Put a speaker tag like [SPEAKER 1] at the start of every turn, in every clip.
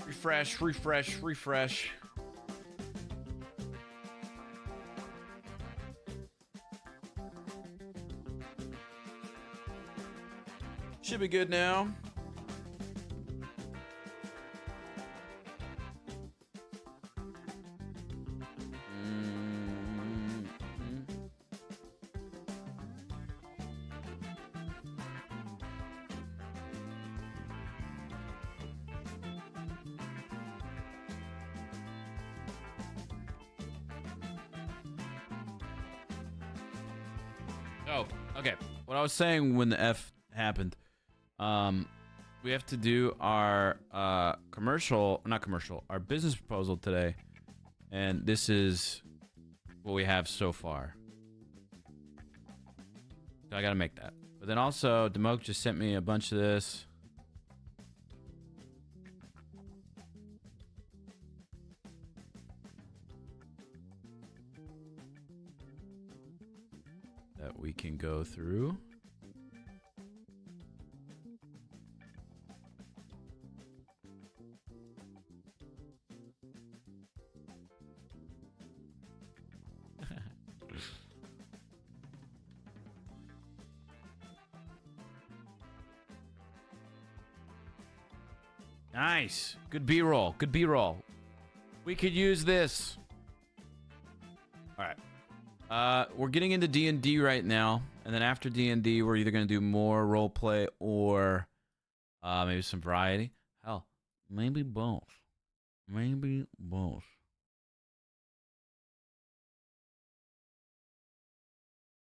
[SPEAKER 1] Refresh, refresh, refresh. Should be good now. Oh, okay. What I was saying when the F happened, we have to do our our business proposal today, and this is what we have so far. So I gotta make that. But then also, Demoke just sent me a bunch of this. That we can go through. Nice. Good B-roll. Good B-roll. We could use this. All right. We're getting into DnD right now, and then after DnD, we're either gonna do more role play or maybe some variety. Hell, maybe both. Maybe both.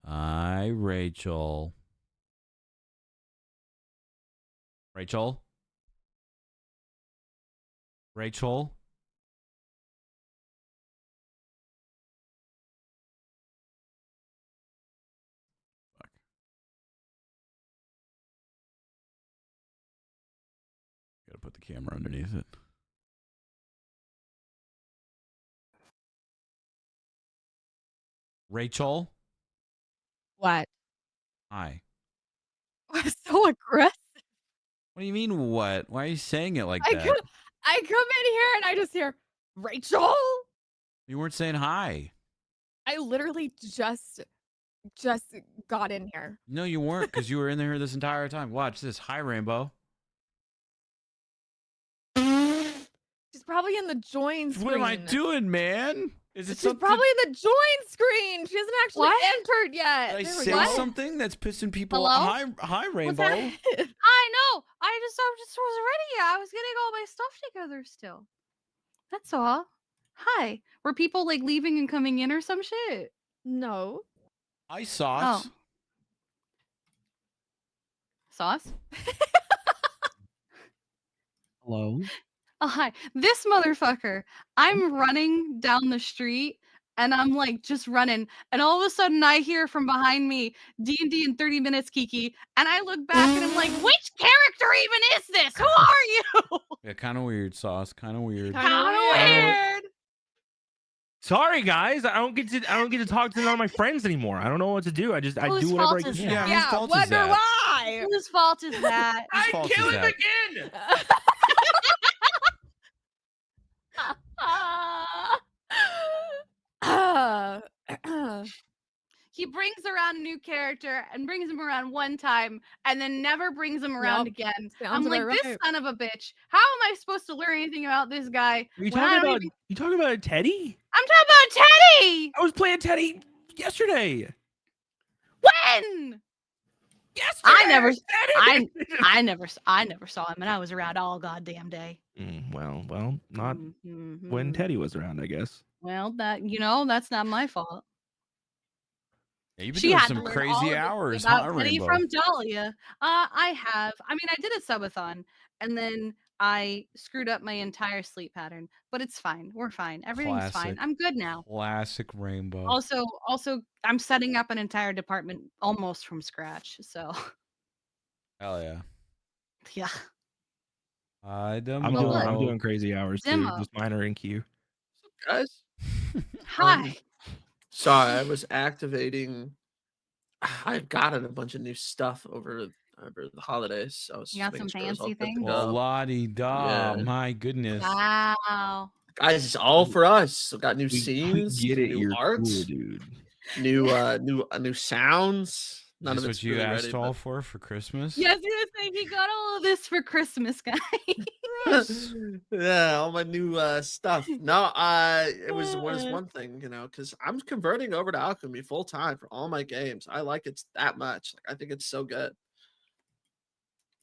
[SPEAKER 1] Hi, Rachel. Rachel? Rachel? Fuck. Gotta put the camera underneath it. Rachel?
[SPEAKER 2] What?
[SPEAKER 1] Hi.
[SPEAKER 2] So aggressive.
[SPEAKER 1] What do you mean, what? Why are you saying it like that?
[SPEAKER 2] I come in here and I just hear, Rachel?
[SPEAKER 1] You weren't saying hi.
[SPEAKER 2] I literally just got in here.
[SPEAKER 1] No, you weren't, because you were in there this entire time. Watch this. Hi, Rainbow.
[SPEAKER 2] She's probably in the join screen.
[SPEAKER 1] What am I doing, man? Is it
[SPEAKER 2] She's probably in the join screen. She hasn't actually entered yet.
[SPEAKER 1] Did I say something that's pissing people off? Hi, Rainbow.
[SPEAKER 3] I know. I just was ready. I was getting all my stuff together still. That's all. Hi. Were people like leaving and coming in or some shit?
[SPEAKER 2] No.
[SPEAKER 1] Hi, Sauce.
[SPEAKER 3] Oh. Sauce?
[SPEAKER 4] Hello?
[SPEAKER 3] Oh, hi. This motherfucker. I'm running down the street and I'm like just running. And all of a sudden I hear from behind me, D&D in 30 minutes, Kiki. And I look back and I'm like, which character even is this? Who are you?
[SPEAKER 1] Yeah, kind of weird, Sauce. Kind of weird.
[SPEAKER 3] Kind of weird.
[SPEAKER 4] Sorry, guys. I don't get to talk to none of my friends anymore. I don't know what to do. I do whatever I can.
[SPEAKER 1] Yeah, whose fault is that?
[SPEAKER 2] Why?
[SPEAKER 3] Whose fault is that?
[SPEAKER 4] I kill him again.
[SPEAKER 3] He brings around a new character and brings him around one time and then never brings him around again. I'm like, this son of a bitch. How am I supposed to learn anything about this guy?
[SPEAKER 4] Are you talking about Teddy?
[SPEAKER 3] I'm talking about Teddy.
[SPEAKER 4] I was playing Teddy yesterday.
[SPEAKER 3] When?
[SPEAKER 4] Yesterday.
[SPEAKER 3] I never saw him, and I was around all goddamn day.
[SPEAKER 4] Well, not when Teddy was around, I guess.
[SPEAKER 3] Well, that's not my fault.
[SPEAKER 1] Yeah, you've been doing some crazy hours, huh,
[SPEAKER 3] Teddy
[SPEAKER 1] Rainbow?
[SPEAKER 3] from Dahlia. I have. I mean, I did a subathon, and then I screwed up my entire sleep pattern. But it's fine. We're fine. Everything's fine. I'm good now.
[SPEAKER 1] Classic Rainbow.
[SPEAKER 3] Also, I'm setting up an entire department almost from scratch. So.
[SPEAKER 1] Hell yeah.
[SPEAKER 3] Yeah.
[SPEAKER 4] I'm doing crazy hours too. Just mine are in queue.
[SPEAKER 5] Guys.
[SPEAKER 3] Hi.
[SPEAKER 5] Sorry, I was activating. I've gotten a bunch of new stuff over over the holidays. So
[SPEAKER 3] You got some
[SPEAKER 5] making sure it was all
[SPEAKER 3] fancy
[SPEAKER 5] good to
[SPEAKER 3] things?
[SPEAKER 5] go.
[SPEAKER 1] La-di-da.
[SPEAKER 5] Yeah.
[SPEAKER 1] My goodness.
[SPEAKER 3] Wow.
[SPEAKER 5] Guys, it's all for us. So got new
[SPEAKER 4] We
[SPEAKER 5] scenes,
[SPEAKER 4] get it.
[SPEAKER 5] new
[SPEAKER 4] You're
[SPEAKER 5] art,
[SPEAKER 4] cool, dude.
[SPEAKER 5] new sounds.
[SPEAKER 1] Is
[SPEAKER 5] None
[SPEAKER 1] this
[SPEAKER 5] of it's
[SPEAKER 1] what you
[SPEAKER 5] really
[SPEAKER 1] asked
[SPEAKER 5] ready.
[SPEAKER 1] all for Christmas?
[SPEAKER 3] Yes, he was saying he got all of this for Christmas, guys.
[SPEAKER 5] Yeah, all my new stuff. No, it was one thing, you know, because I'm converting over to Alchemy full time for all my games. I like it that much. Like, I think it's so good.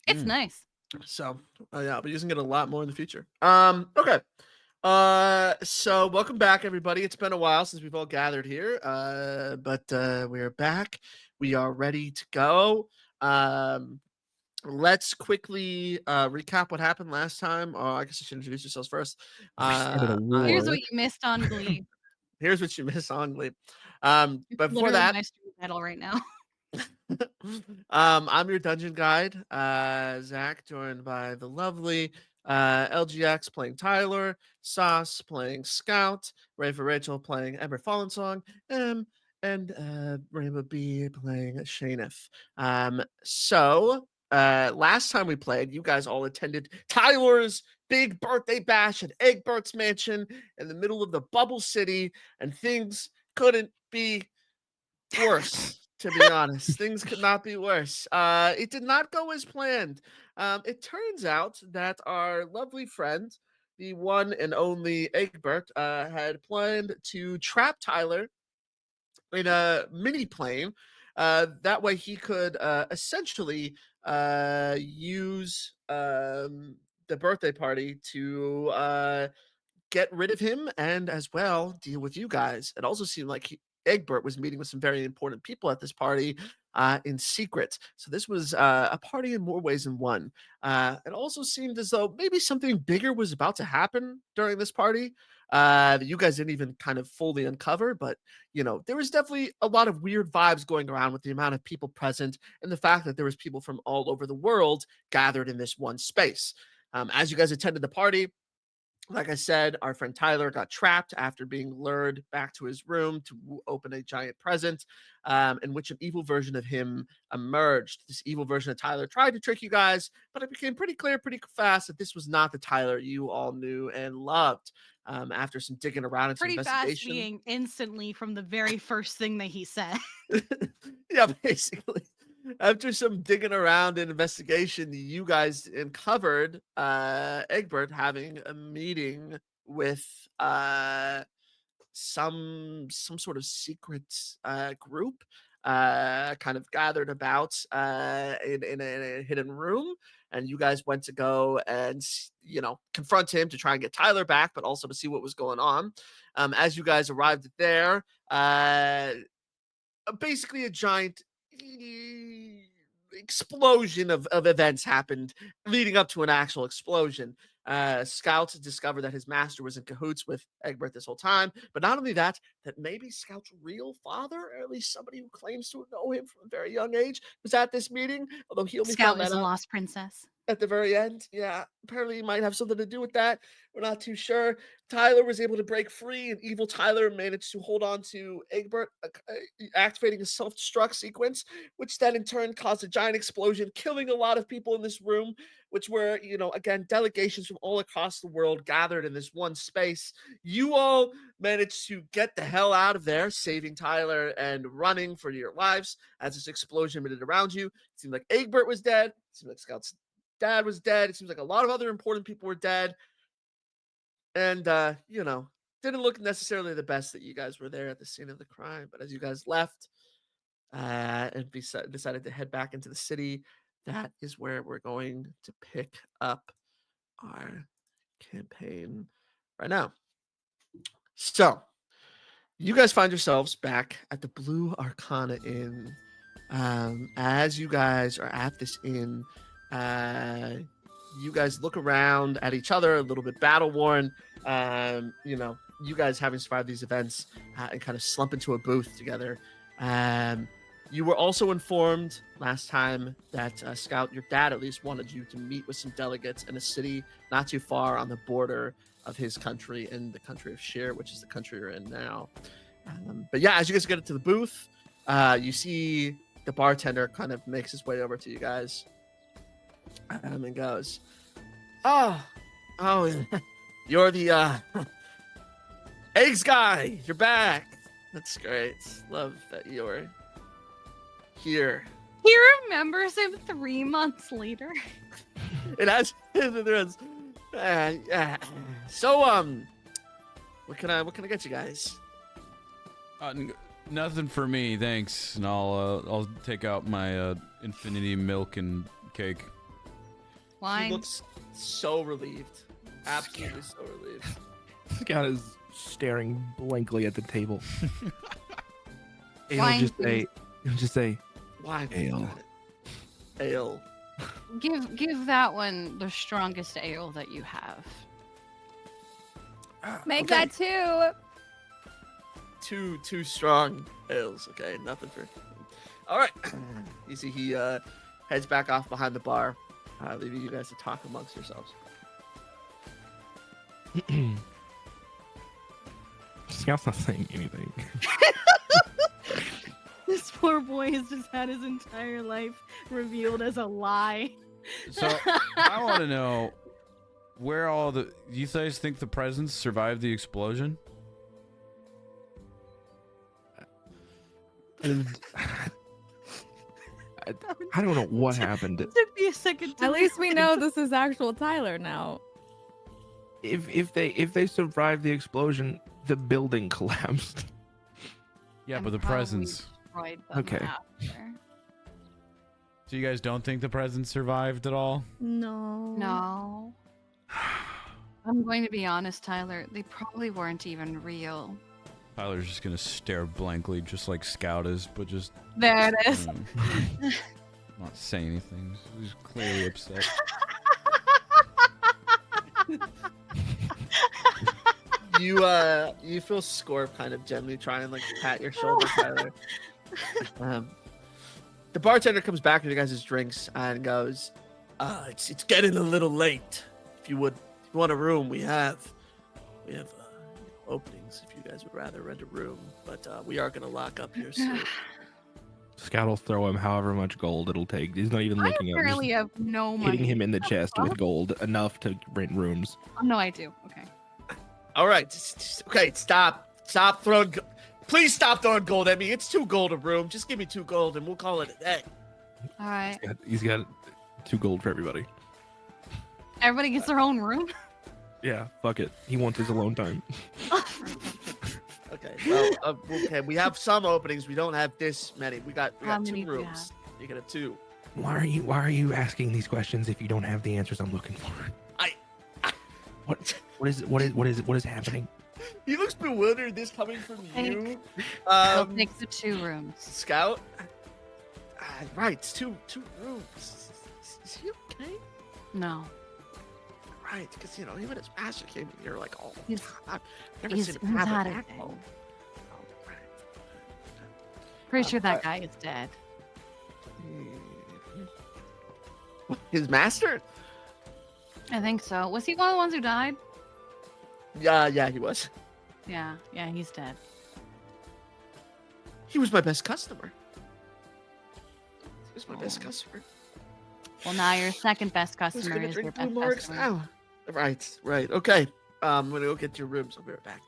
[SPEAKER 3] It's nice.
[SPEAKER 5] So yeah, I'll be using it a lot more in the future. Okay. So welcome back, everybody. It's been a while since we've all gathered here. But we are back. We are ready to go. Let's quickly recap what happened last time. I guess I should introduce yourselves first.
[SPEAKER 4] We started a war.
[SPEAKER 3] Here's what you missed on Glee.
[SPEAKER 5] Here's what you missed on Glee.
[SPEAKER 3] It's
[SPEAKER 5] But before
[SPEAKER 3] literally
[SPEAKER 5] that,
[SPEAKER 3] my street battle right now.
[SPEAKER 5] I'm your dungeon guide, Zach, joined by the lovely LGX playing Tyler, Sauce playing Scout, Raver Rachel playing Ember Fallen Song, and Rainbow B playing Shaneth. So last time we played, you guys all attended Tyler's big birthday bash at Eggbert's mansion in the middle of the Bubble City, and things couldn't be worse. To be honest, things could not be worse. It did not go as planned. It turns out that our lovely friend, the one and only Egbert, had planned to trap Tyler in a mini plane. That way he could essentially use the birthday party to get rid of him and as well deal with you guys. It also seemed like Egbert was meeting with some very important people at this party in secret. So this was a party in more ways than one. It also seemed as though maybe something bigger was about to happen during this party that you guys didn't even kind of fully uncover. But, you know, there was definitely a lot of weird vibes going around with the amount of people present and the fact that there was people from all over the world gathered in this one space. As you guys attended the party, like I said, our friend Tyler got trapped after being lured back to his room to open a giant present, in which an evil version of him emerged. This evil version of Tyler tried to trick you guys, but it became pretty clear pretty fast that this was not the Tyler you all knew and loved. After some digging around and some
[SPEAKER 3] Pretty fast
[SPEAKER 5] investigation,
[SPEAKER 3] being instantly from the very first thing that he said.
[SPEAKER 5] yeah, basically. After some digging around and investigation, you guys uncovered Egbert having a meeting with some sort of secret group kind of gathered about in a hidden room, and you guys went to go and confront him to try and get Tyler back, but also to see what was going on. As you guys arrived there, basically a giant explosion of events happened leading up to an actual explosion. Scout discovered that his master was in cahoots with Egbert this whole time, but not only that, that maybe Scout's real father, or at least somebody who claims to know him from a very young age, was at this meeting, although he only
[SPEAKER 3] Scout
[SPEAKER 5] found that
[SPEAKER 3] is a
[SPEAKER 5] out
[SPEAKER 3] lost princess.
[SPEAKER 5] at the very end. Yeah, apparently it might have something to do with that. We're not too sure. Tyler was able to break free, and evil Tyler managed to hold on to Egbert, activating a self-destruct sequence, which then in turn caused a giant explosion, killing a lot of people in this room, which were, again, delegations from all across the world gathered in this one space. You all managed to get the hell out of there, saving Tyler and running for your lives as this explosion emitted around you. It seemed like Egbert was dead. It seemed like Scout's dad was dead. It seems like a lot of other important people were dead. And, didn't look necessarily the best that you guys were there at the scene of the crime. But as you guys left and decided to head back into the city, that is where we're going to pick up our campaign right now. So, you guys find yourselves back at the Blue Arcana Inn. As you guys are at this inn, you guys look around at each other, a little bit battle worn. You guys having survived these events and kind of slump into a booth together. You were also informed last time that Scout, your dad at least, wanted you to meet with some delegates in a city not too far on the border of his country and the country of Sheer, which is the country you're in now. But yeah, as you guys get into the booth, you see The bartender kind of makes his way over to you guys and goes, oh, you're the eggs guy. You're back. That's great. Love that you're here.
[SPEAKER 3] He remembers him 3 months later.
[SPEAKER 5] It has. So what can I get you guys?
[SPEAKER 1] Nothing for me, thanks. And I'll take out my infinity milk and cake.
[SPEAKER 3] Wine.
[SPEAKER 5] He looks so relieved. Absolutely so relieved.
[SPEAKER 4] Scout is staring blankly at the table.
[SPEAKER 3] Wine,
[SPEAKER 4] He'll just say,
[SPEAKER 5] Why?
[SPEAKER 4] Ale.
[SPEAKER 5] Ale.
[SPEAKER 3] Give that one the strongest ale that you have.
[SPEAKER 2] Make
[SPEAKER 5] Okay.
[SPEAKER 2] that two.
[SPEAKER 5] Two strong ales. Okay, nothing for. All right. You see, he heads back off behind the bar, leaving you guys to talk amongst yourselves.
[SPEAKER 4] Scout's not saying anything.
[SPEAKER 3] This poor boy has just had his entire life revealed as a lie.
[SPEAKER 1] So I want to know where all the. You guys think the presents survived the explosion?
[SPEAKER 4] I don't know what happened.
[SPEAKER 3] It took me a second to
[SPEAKER 2] At least we know this is actual Tyler now.
[SPEAKER 4] If they survived the explosion, the building collapsed.
[SPEAKER 1] Yeah,
[SPEAKER 3] And
[SPEAKER 1] but the
[SPEAKER 3] probably
[SPEAKER 1] presents.
[SPEAKER 3] destroyed them
[SPEAKER 4] Okay.
[SPEAKER 3] after.
[SPEAKER 1] So you guys don't think the presents survived at all?
[SPEAKER 2] No.
[SPEAKER 3] No. I'm going to be honest, Tyler. They probably weren't even real.
[SPEAKER 1] Tyler's just gonna stare blankly, just like Scout is, but just
[SPEAKER 3] There it is.
[SPEAKER 1] not say anything. He's clearly upset.
[SPEAKER 5] You feel Scorp kind of gently try and like pat your shoulder, Tyler. The bartender comes back with you guys' drinks and goes, it's getting a little late. If you want a room, we have openings if you guys would rather rent a room, but we are gonna lock up here soon.
[SPEAKER 4] Scout will throw him however much gold it'll take. He's not even
[SPEAKER 3] I
[SPEAKER 4] looking at him.
[SPEAKER 3] apparently
[SPEAKER 4] Just
[SPEAKER 3] have no money.
[SPEAKER 4] hitting him in the chest with gold enough to rent rooms.
[SPEAKER 3] Oh, no, I do. Okay.
[SPEAKER 5] All right, okay, stop throwing. Please stop throwing gold at me. It's 2 gold a room. Just give me 2 gold and we'll call it a day.
[SPEAKER 3] All right.
[SPEAKER 4] He's got 2 gold for everybody.
[SPEAKER 3] Everybody gets their own room.
[SPEAKER 4] Yeah, fuck it. He wants his alone time.
[SPEAKER 5] Okay, well, okay, we have some openings. We don't have this many. We got
[SPEAKER 3] How
[SPEAKER 5] 2
[SPEAKER 3] many do you
[SPEAKER 5] rooms. You can have 2.
[SPEAKER 4] Why are you asking these questions if you don't have the answers I'm looking for? What is happening?
[SPEAKER 5] He looks bewildered. This coming from you,
[SPEAKER 3] I'll take the 2 rooms.
[SPEAKER 5] Scout. Right, it's 2 rooms. Is he okay?
[SPEAKER 3] No.
[SPEAKER 5] Right, because even his master came in here like all the
[SPEAKER 3] He's-
[SPEAKER 5] time. I've never
[SPEAKER 3] he's
[SPEAKER 5] seen him have
[SPEAKER 3] not
[SPEAKER 5] a
[SPEAKER 3] a
[SPEAKER 5] backbone.
[SPEAKER 3] thing.
[SPEAKER 5] Oh, right.
[SPEAKER 3] Pretty sure that
[SPEAKER 5] alright.
[SPEAKER 3] guy is dead.
[SPEAKER 5] His master?
[SPEAKER 3] I think so. Was he one of the ones who died?
[SPEAKER 5] Yeah, he was.
[SPEAKER 3] Yeah, he's dead.
[SPEAKER 5] He was my best customer. He was my best customer.
[SPEAKER 3] Well, now your second best
[SPEAKER 5] Who's
[SPEAKER 3] customer
[SPEAKER 5] gonna
[SPEAKER 3] is your
[SPEAKER 5] drink
[SPEAKER 3] best
[SPEAKER 5] blue marks
[SPEAKER 3] customer.
[SPEAKER 5] now? Right. Okay. I'm gonna go get your rooms. I'll be right back.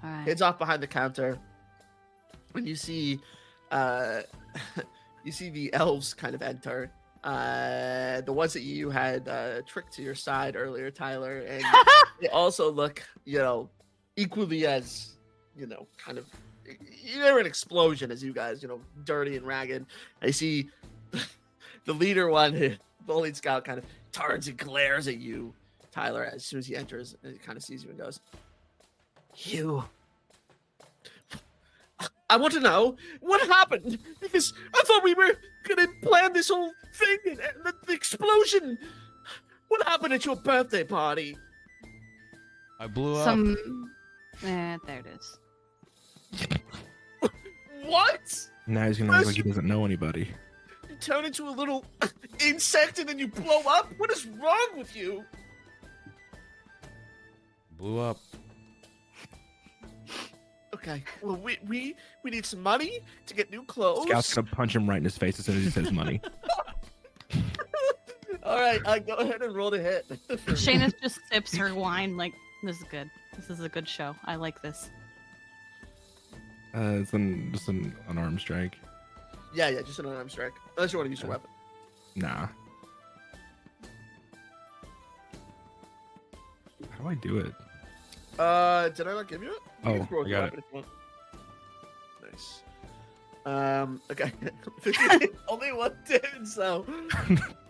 [SPEAKER 3] All right.
[SPEAKER 5] Heads off behind the counter. When you see, you see the elves kind of enter. The ones that you had tricked to your side earlier, Tyler, and they also look, equally as, kind of. They're an explosion as you guys, dirty and ragged. I see the leader one, bullied Scout, kind of turns and glares at you, Tyler, as soon as he enters, and he kind of sees you and goes, "You." I want to know what happened, because I thought we were gonna plan this whole thing and the explosion. What happened at your birthday party?
[SPEAKER 1] I blew up.
[SPEAKER 3] There it is.
[SPEAKER 5] What?
[SPEAKER 4] Now he's gonna look like he doesn't know anybody.
[SPEAKER 5] You turn into a little insect and then you blow up? What is wrong with you?
[SPEAKER 1] Blew up.
[SPEAKER 5] Okay. Well, we need some money to get new clothes.
[SPEAKER 4] Scout's gonna punch him right in his face as soon as he says money.
[SPEAKER 5] All right, go ahead and roll the hit.
[SPEAKER 3] Shayna just sips her wine like, this is good. This is a good show. I like this.
[SPEAKER 4] It's just an unarmed strike.
[SPEAKER 5] Yeah, just an unarmed strike. Unless you want to use your weapon.
[SPEAKER 4] Nah. How do I do it?
[SPEAKER 5] Did I not give you it?
[SPEAKER 4] Oh,
[SPEAKER 5] You can roll
[SPEAKER 4] I
[SPEAKER 5] your
[SPEAKER 4] got
[SPEAKER 5] weapon if you want. Nice. Okay. Only one did, so.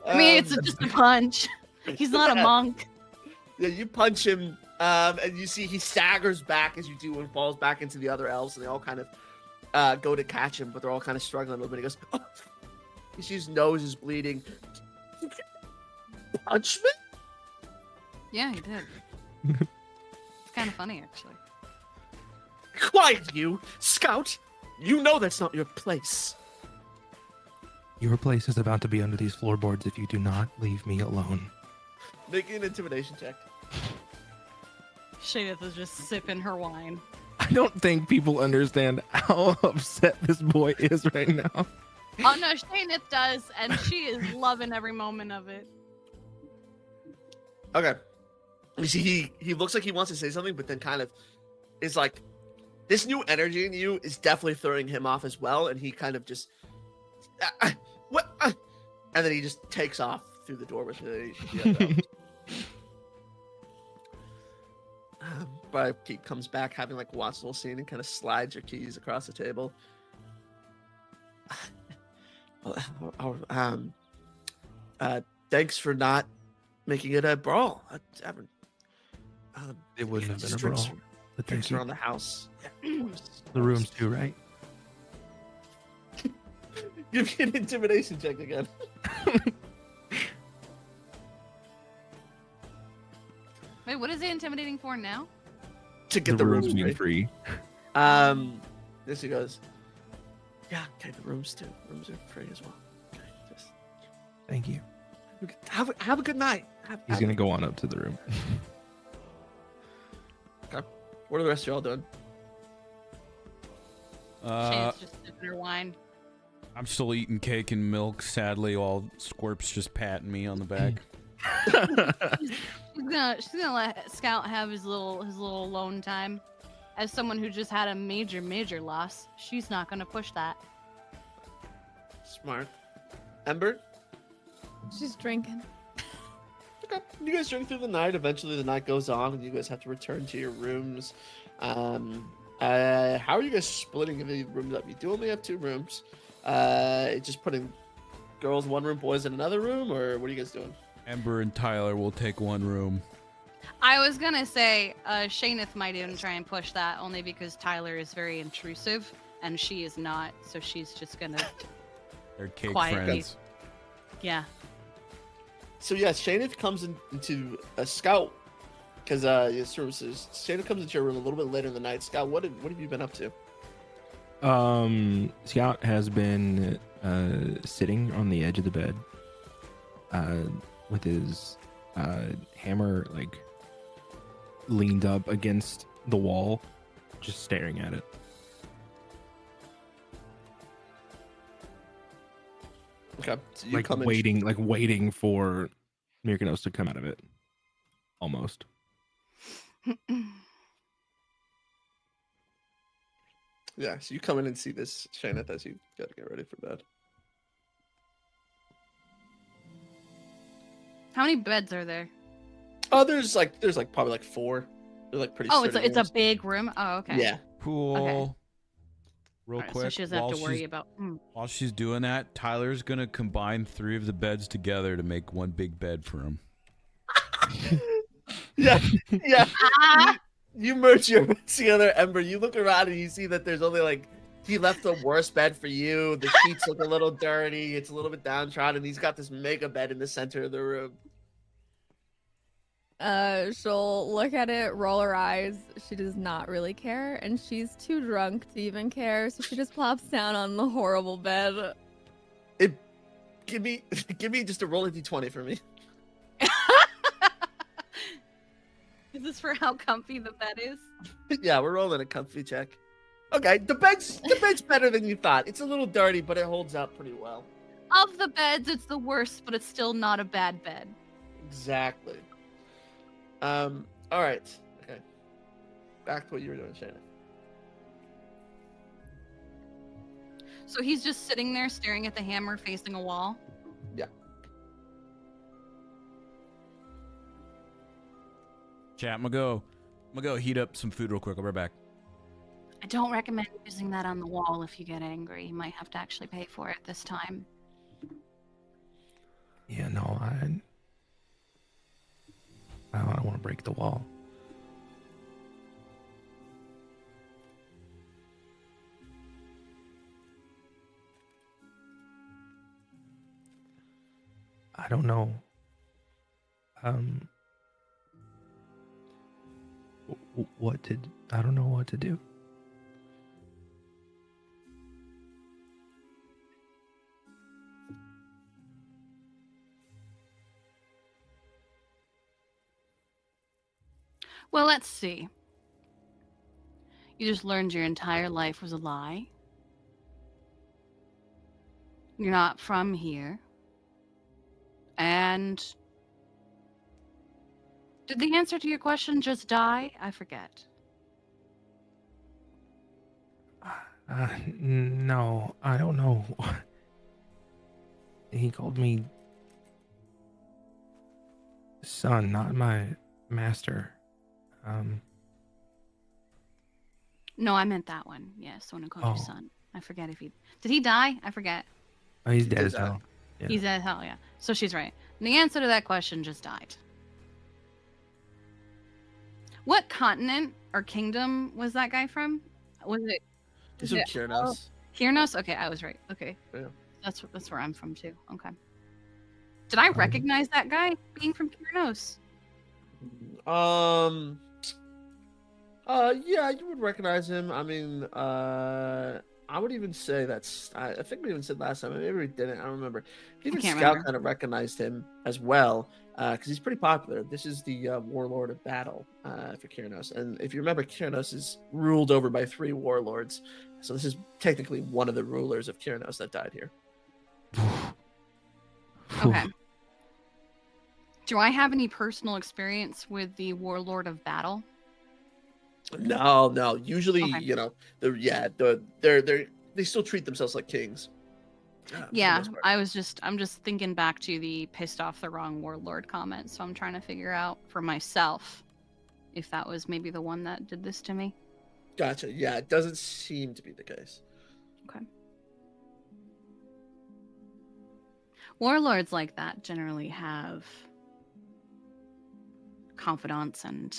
[SPEAKER 3] I mean, it's just a punch. He's not a monk.
[SPEAKER 5] Yeah, you punch him, and you see he staggers back as you do and falls back into the other elves, and they all kind of go to catch him, but they're all kind of struggling a little bit. He goes, oh. You see his nose is bleeding. Punch me?
[SPEAKER 3] Yeah, he did. It's kind of funny, actually.
[SPEAKER 5] Quiet, you, Scout. You know that's not your place.
[SPEAKER 4] Your place is about to be under these floorboards if you do not leave me alone.
[SPEAKER 5] Make an intimidation check.
[SPEAKER 3] Shayna is just sipping her wine.
[SPEAKER 4] I don't think people understand how upset this boy is right now.
[SPEAKER 3] Oh no, Shayna does, and she is loving every moment of it.
[SPEAKER 5] Okay. You see, he looks like he wants to say something, but then kind of is like, this new energy in you is definitely throwing him off as well, and he kind of just, what? And then he just takes off through the door with the other elves. Barkeep comes back having like watched the whole scene and kind of slides your keys across the table. Thanks for not making it a brawl.
[SPEAKER 4] It wouldn't have been a
[SPEAKER 5] drinks,
[SPEAKER 4] brawl. But
[SPEAKER 5] drinks
[SPEAKER 4] thank you.
[SPEAKER 5] around the house. Yeah, of course.
[SPEAKER 4] The rooms too, right?
[SPEAKER 5] Give me an intimidation check again.
[SPEAKER 3] Wait, what is it intimidating for now?
[SPEAKER 5] To get the rooms
[SPEAKER 4] being
[SPEAKER 5] free.
[SPEAKER 4] free.
[SPEAKER 5] This he goes. Yeah, okay, the rooms too. Rooms are free as well. Okay, just
[SPEAKER 4] Thank you.
[SPEAKER 5] have a good night.
[SPEAKER 4] He's gonna go on up to the room.
[SPEAKER 5] Okay. What are the rest of y'all doing?
[SPEAKER 3] Shayna's just sipping her wine.
[SPEAKER 1] I'm still eating cake and milk, sadly, while Squirp's just patting me on the back.
[SPEAKER 3] She's gonna let Scout have his little alone time. As someone who just had a major loss, she's not gonna push that.
[SPEAKER 5] Smart. Ember?
[SPEAKER 2] She's drinking.
[SPEAKER 5] Okay. You guys drink through the night. Eventually the night goes on and you guys have to return to your rooms. How are you guys splitting the rooms up? You do only have 2 rooms. Just putting girls in one room, boys in another room, or what are you guys doing?
[SPEAKER 1] Ember and Tyler will take one room.
[SPEAKER 3] I was gonna say Shayneth might even try and push that, only because Tyler is very intrusive and she is not, so she's just gonna
[SPEAKER 5] Oh,
[SPEAKER 1] They're cake
[SPEAKER 3] quietly.
[SPEAKER 1] friends.
[SPEAKER 3] Yeah.
[SPEAKER 5] So yeah, Shayneth comes into a Scout because your services. Shayneth comes into your room a little bit later in the night. Scout, what have you been up to?
[SPEAKER 4] Scout has been sitting on the edge of the bed with his hammer like leaned up against the wall, just staring at it.
[SPEAKER 5] Okay, so you
[SPEAKER 4] Like
[SPEAKER 5] come
[SPEAKER 4] waiting for Myrkanos to come out of it. Almost.
[SPEAKER 5] Yeah, so you come in and see this Shayneth as you gotta get ready for bed.
[SPEAKER 3] How many beds are there?
[SPEAKER 5] Oh, there's probably 4. They're like pretty.
[SPEAKER 3] Oh, it's
[SPEAKER 5] sturdy
[SPEAKER 3] a
[SPEAKER 5] rooms.
[SPEAKER 3] big room. Oh, okay.
[SPEAKER 5] Yeah.
[SPEAKER 1] Cool. Real
[SPEAKER 3] Alright,
[SPEAKER 1] quick,
[SPEAKER 3] so she doesn't have
[SPEAKER 1] while
[SPEAKER 3] to worry
[SPEAKER 1] she's-
[SPEAKER 3] about.
[SPEAKER 1] While she's doing that, Tyler's gonna combine 3 of the beds together to make one big bed for him.
[SPEAKER 5] Yeah.
[SPEAKER 3] Ah!
[SPEAKER 5] You merge your beds together, Ember. You look around and you see that there's only he left the worst bed for you. The sheets look a little dirty. It's a little bit downtrodden. He's got this mega bed in the center of the room.
[SPEAKER 2] She'll look at it, roll her eyes. She does not really care, and she's too drunk to even care, so she just plops down on the horrible bed.
[SPEAKER 5] Give me just a roll a d20 for me.
[SPEAKER 3] Is this for how comfy the bed is?
[SPEAKER 5] Yeah, we're rolling a comfy check. Okay, the bed's better than you thought. It's a little dirty, but it holds up pretty well.
[SPEAKER 3] Of the beds, it's the worst, but it's still not a bad bed.
[SPEAKER 5] Exactly. All right. Okay. Back to what you were doing, Shayna.
[SPEAKER 3] So he's just sitting there staring at the hammer facing a wall.
[SPEAKER 5] Yeah.
[SPEAKER 1] Chat, I'm gonna go heat up some food real quick. I'll be right back.
[SPEAKER 3] I don't recommend using that on the wall if you get angry. You might have to actually pay for it this time.
[SPEAKER 4] Yeah, no, I don't want to break the wall. I don't know. I don't know what to do.
[SPEAKER 3] Well, let's see. You just learned your entire life was a lie. You're not from here. And did the answer to your question just die? I forget.
[SPEAKER 4] No, I don't know. He called me son, not my master.
[SPEAKER 3] No, I meant that one. Yes, the one who called you
[SPEAKER 4] Oh.
[SPEAKER 3] son. I forget if he did he die? I forget.
[SPEAKER 4] Oh, he's
[SPEAKER 5] He
[SPEAKER 4] dead
[SPEAKER 5] did
[SPEAKER 4] as
[SPEAKER 5] die.
[SPEAKER 4] hell. Yeah.
[SPEAKER 3] He's dead hell, yeah. So she's right. And the answer to that question just died. What continent or kingdom was that guy from? Was it
[SPEAKER 5] He's
[SPEAKER 3] Yeah.
[SPEAKER 5] from Kyrnos.
[SPEAKER 3] Kyrnos? Okay, I was right. Okay.
[SPEAKER 5] Yeah.
[SPEAKER 3] That's where I'm from too. Okay. Did I recognize that guy being from Kyrnos?
[SPEAKER 5] Yeah, you would recognize him. I mean, I would even say that's. I think we even said last time. Maybe we didn't. I don't remember. Even
[SPEAKER 3] can't
[SPEAKER 5] Scout
[SPEAKER 3] remember.
[SPEAKER 5] kind of recognized him as well, because he's pretty popular. This is the warlord of battle for Kyrnos, and if you remember, Kyrnos is ruled over by 3 warlords. So this is technically one of the rulers of Kyrnos that died here.
[SPEAKER 3] Okay. Do I have any personal experience with the Warlord of Battle?
[SPEAKER 5] No. Usually,
[SPEAKER 3] Okay.
[SPEAKER 5] you know, they still treat themselves like kings. For the
[SPEAKER 3] Yeah,
[SPEAKER 5] most part.
[SPEAKER 3] I'm just thinking back to the pissed off the wrong warlord comment, so I'm trying to figure out for myself if that was maybe the one that did this to me.
[SPEAKER 5] Gotcha. Yeah, it doesn't seem to be the case.
[SPEAKER 3] Okay. Warlords like that generally have confidants and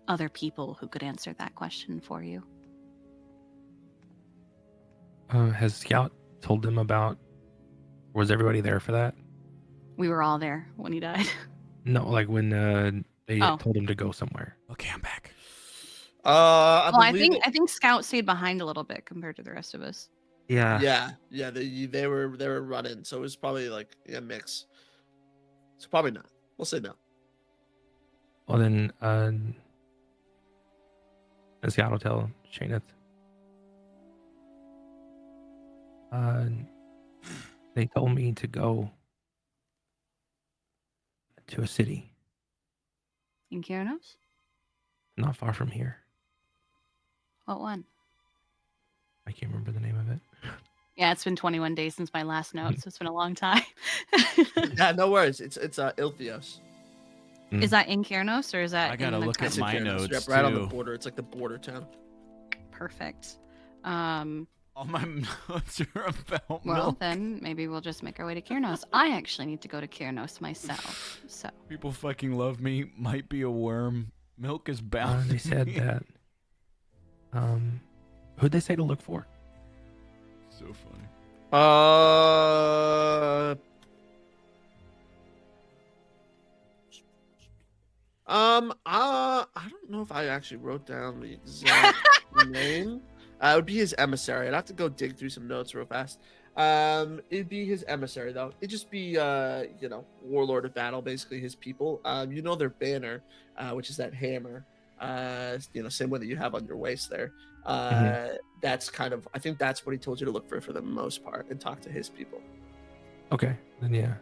[SPEAKER 3] other people who could answer that question for you.
[SPEAKER 4] Has Scout told them about? Was everybody there for that?
[SPEAKER 3] We were all there when he died.
[SPEAKER 4] No, like when they
[SPEAKER 3] Oh.
[SPEAKER 4] told him to go somewhere.
[SPEAKER 1] Okay, I'm back.
[SPEAKER 3] I think Scout stayed behind a little bit compared to the rest of us.
[SPEAKER 4] Yeah.
[SPEAKER 5] Yeah. They were running, so it was probably like a mix. So probably not. We'll say no.
[SPEAKER 4] Well then, Scout will tell Shaneth. They told me to go to a city
[SPEAKER 3] In Kyrnos?
[SPEAKER 4] not far from here.
[SPEAKER 3] What one?
[SPEAKER 4] I can't remember the name of it.
[SPEAKER 3] Yeah, it's been 21 days since my last note, so it's been a long time.
[SPEAKER 5] Yeah, no worries. It's Ilthios.
[SPEAKER 3] Is that in Kyrnos or is that
[SPEAKER 1] I gotta
[SPEAKER 3] in the
[SPEAKER 1] look at
[SPEAKER 5] It's in
[SPEAKER 1] my
[SPEAKER 5] Kyrnos.
[SPEAKER 1] notes,
[SPEAKER 5] Yep, right on the
[SPEAKER 1] too.
[SPEAKER 5] border. It's like the border town.
[SPEAKER 3] Perfect.
[SPEAKER 1] All my notes are about
[SPEAKER 3] Well,
[SPEAKER 1] milk.
[SPEAKER 3] then maybe we'll just make our way to Kyrnos. I actually need to go to Kyrnos myself. So
[SPEAKER 1] People fucking love me. Might be a worm. Milk is bound.
[SPEAKER 4] They
[SPEAKER 1] to
[SPEAKER 4] said
[SPEAKER 1] me.
[SPEAKER 4] that. Who'd they say to look for?
[SPEAKER 1] So funny.
[SPEAKER 5] I don't know if I actually wrote down the exact name. It would be his emissary. I'd have to go dig through some notes real fast. It'd be his emissary though. It'd just be warlord of battle, basically his people. You know their banner, which is that hammer. Same one that you have on your waist there. That's kind of, I think that's what he told you to look for the most part, and talk to his people.
[SPEAKER 4] Okay, then yeah.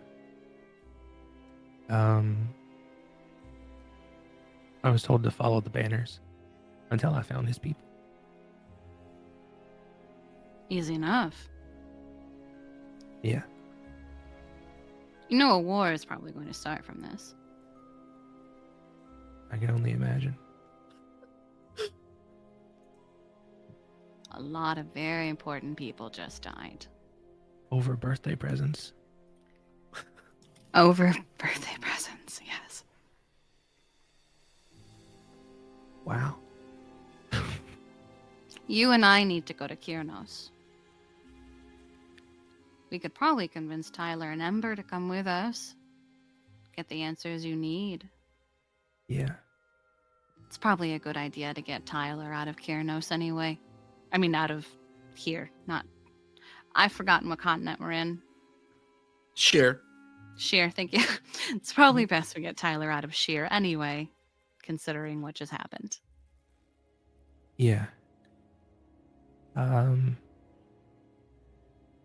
[SPEAKER 4] I was told to follow the banners until I found his people.
[SPEAKER 3] Easy enough.
[SPEAKER 4] Yeah.
[SPEAKER 3] You know a war is probably going to start from this.
[SPEAKER 4] I can only imagine.
[SPEAKER 3] A lot of very important people just died.
[SPEAKER 4] Over birthday presents.
[SPEAKER 3] Over birthday presents, yes.
[SPEAKER 4] Wow.
[SPEAKER 3] You and I need to go to Kyrnos. We could probably convince Tyler and Ember to come with us. Get the answers you need.
[SPEAKER 4] Yeah.
[SPEAKER 3] It's probably a good idea to get Tyler out of Kyrnos anyway. I mean, out of here, not... I've forgotten what continent we're in.
[SPEAKER 5] Sure.
[SPEAKER 3] Sheer, thank you. It's probably best we get Tyler out of Sheer anyway, considering what just happened.
[SPEAKER 4] Yeah.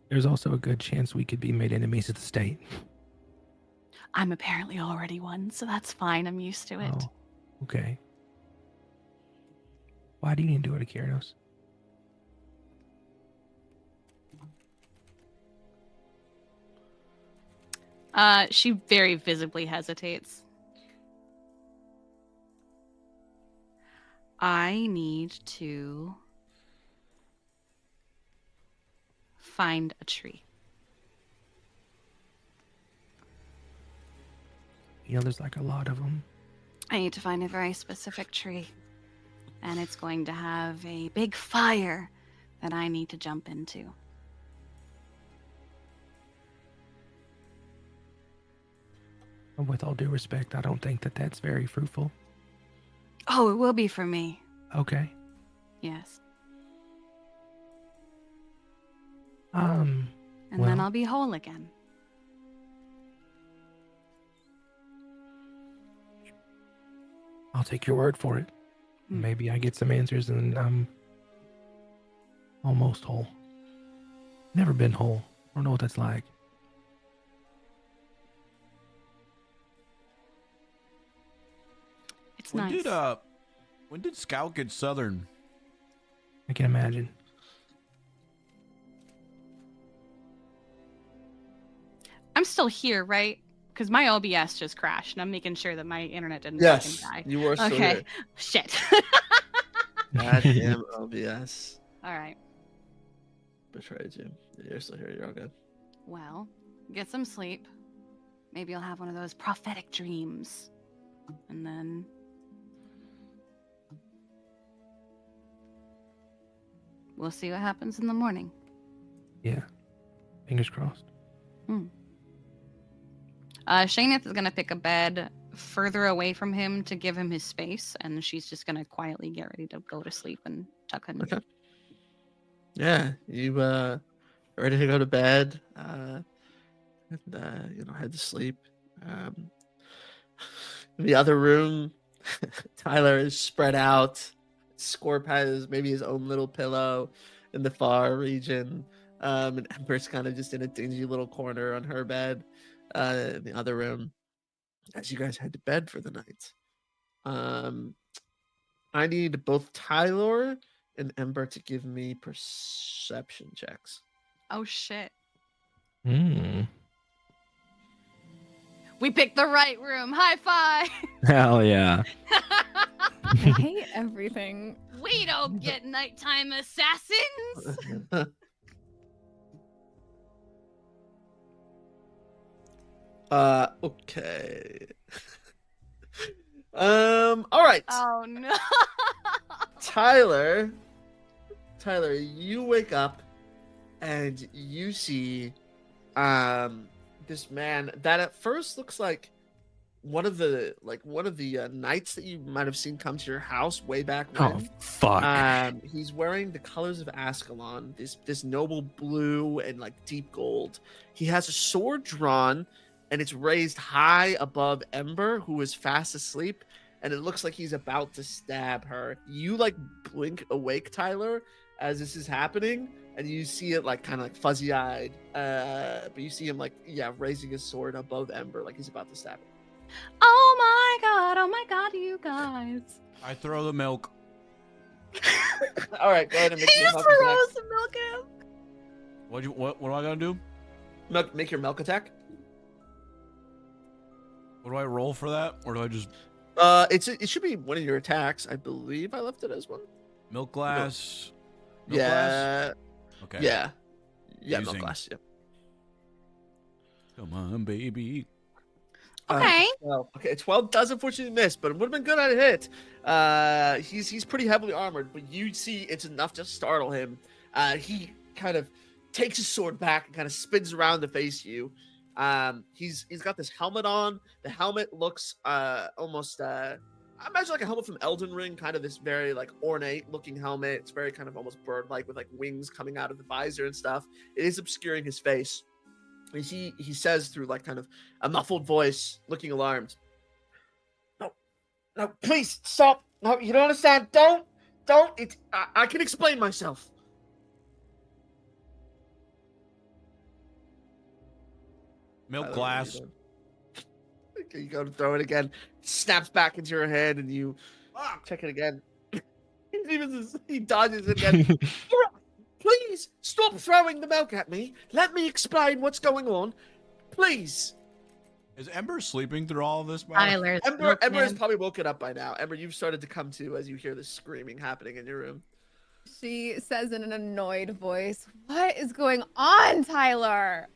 [SPEAKER 4] There's also a good chance we could be made enemies of the state.
[SPEAKER 3] I'm apparently already one, so that's fine. I'm used to it.
[SPEAKER 4] Oh, okay. Why do you need to go to Kyrnos?
[SPEAKER 3] She very visibly hesitates. I need to find a tree.
[SPEAKER 4] You know, there's like a lot of them.
[SPEAKER 3] I need to find a very specific tree. And it's going to have a big fire that I need to jump into.
[SPEAKER 4] With all due respect, I don't think that that's very fruitful.
[SPEAKER 3] Oh, it will be for me.
[SPEAKER 4] Okay.
[SPEAKER 3] Yes.
[SPEAKER 4] And
[SPEAKER 3] And then I'll be whole again.
[SPEAKER 4] I'll take your word for it. Maybe I get some answers and I'm almost whole. Never been whole. I don't know what that's like.
[SPEAKER 3] It's nice.
[SPEAKER 1] When did Scout get Southern?
[SPEAKER 4] I can imagine.
[SPEAKER 3] I'm still here, right? Because my OBS just crashed, and I'm making sure that my internet didn't
[SPEAKER 5] Yes,
[SPEAKER 3] fucking die.
[SPEAKER 5] you were still
[SPEAKER 3] Okay.
[SPEAKER 5] here.
[SPEAKER 3] Shit.
[SPEAKER 5] Goddamn OBS.
[SPEAKER 3] All right.
[SPEAKER 5] Betrayed you. You're still here. You're all good.
[SPEAKER 3] Well, get some sleep. Maybe you'll have one of those prophetic dreams. And then... we'll see what happens in the morning.
[SPEAKER 4] Yeah. Fingers crossed.
[SPEAKER 3] Shayneth is going to pick a bed further away from him to give him his space, and she's just going to quietly get ready to go to sleep and tuck him.
[SPEAKER 5] Okay. Yeah, you ready to go to bed, and head to sleep. In the other room, Tyler is spread out. Scorp has maybe his own little pillow in the far region, and Ember's kind of just in a dingy little corner on her bed in the other room as you guys head to bed for the night. I need both Tyler and Ember to give me perception checks.
[SPEAKER 3] Oh, shit.
[SPEAKER 4] Mm.
[SPEAKER 3] We picked the right room. High five.
[SPEAKER 4] Hell yeah.
[SPEAKER 2] I hate everything.
[SPEAKER 3] We don't get nighttime assassins.
[SPEAKER 5] Okay. All right.
[SPEAKER 3] Oh, no.
[SPEAKER 5] Tyler, you wake up and you see this man that at first looks like one of the knights that you might have seen come to your house way back when.
[SPEAKER 4] Oh, fuck.
[SPEAKER 5] He's wearing the colors of Ascalon, this noble blue and like deep gold. He has a sword drawn and it's raised high above Ember, who is fast asleep, and it looks like he's about to stab her. You like blink awake, Tyler, as this is happening, and you see it like kind of like fuzzy-eyed. But you see him like raising his sword above Ember, like he's about to stab her.
[SPEAKER 3] Oh my god, you guys.
[SPEAKER 1] I throw the milk.
[SPEAKER 5] All right, go ahead and make
[SPEAKER 3] He
[SPEAKER 5] your
[SPEAKER 3] just
[SPEAKER 5] milk attack.
[SPEAKER 3] throws the milk at him.
[SPEAKER 1] What am I gonna do?
[SPEAKER 5] Make your milk attack.
[SPEAKER 1] What do I roll for that, or do I just
[SPEAKER 5] It should be one of your attacks. I believe I left it as one.
[SPEAKER 1] milk glass? Milk glass?
[SPEAKER 5] Yeah.
[SPEAKER 1] Okay.
[SPEAKER 5] Yeah. Yeah, milk
[SPEAKER 1] Using-
[SPEAKER 5] glass. Yeah.
[SPEAKER 1] Come on, baby.
[SPEAKER 3] Okay.
[SPEAKER 5] 12. Okay, 12 does unfortunately miss, but it would have been good at a hit. He's pretty heavily armored, but you see it's enough to startle him. He kind of takes his sword back and kind of spins around to face you. He's got this helmet on. The helmet looks almost I imagine like a helmet from Elden Ring, kind of this very like ornate looking helmet. It's very kind of almost bird-like with like wings coming out of the visor and stuff. It is obscuring his face. He says through like kind of a muffled voice, looking alarmed. No, please stop. No, you don't understand. Don't. I can explain myself.
[SPEAKER 1] Milk glass.
[SPEAKER 5] Okay, you go to throw it again. Snaps back into your hand, and you check it again. He dodges it again. Please stop throwing the milk at me. Let me explain what's going on. Please.
[SPEAKER 1] Is Ember sleeping through all of this?
[SPEAKER 3] Tyler's
[SPEAKER 5] Ember has
[SPEAKER 3] milkman.
[SPEAKER 5] probably woken up by now. Ember, you've started to come to as you hear this screaming happening in your room.
[SPEAKER 2] She says in an annoyed voice, "What is going on, Tyler?"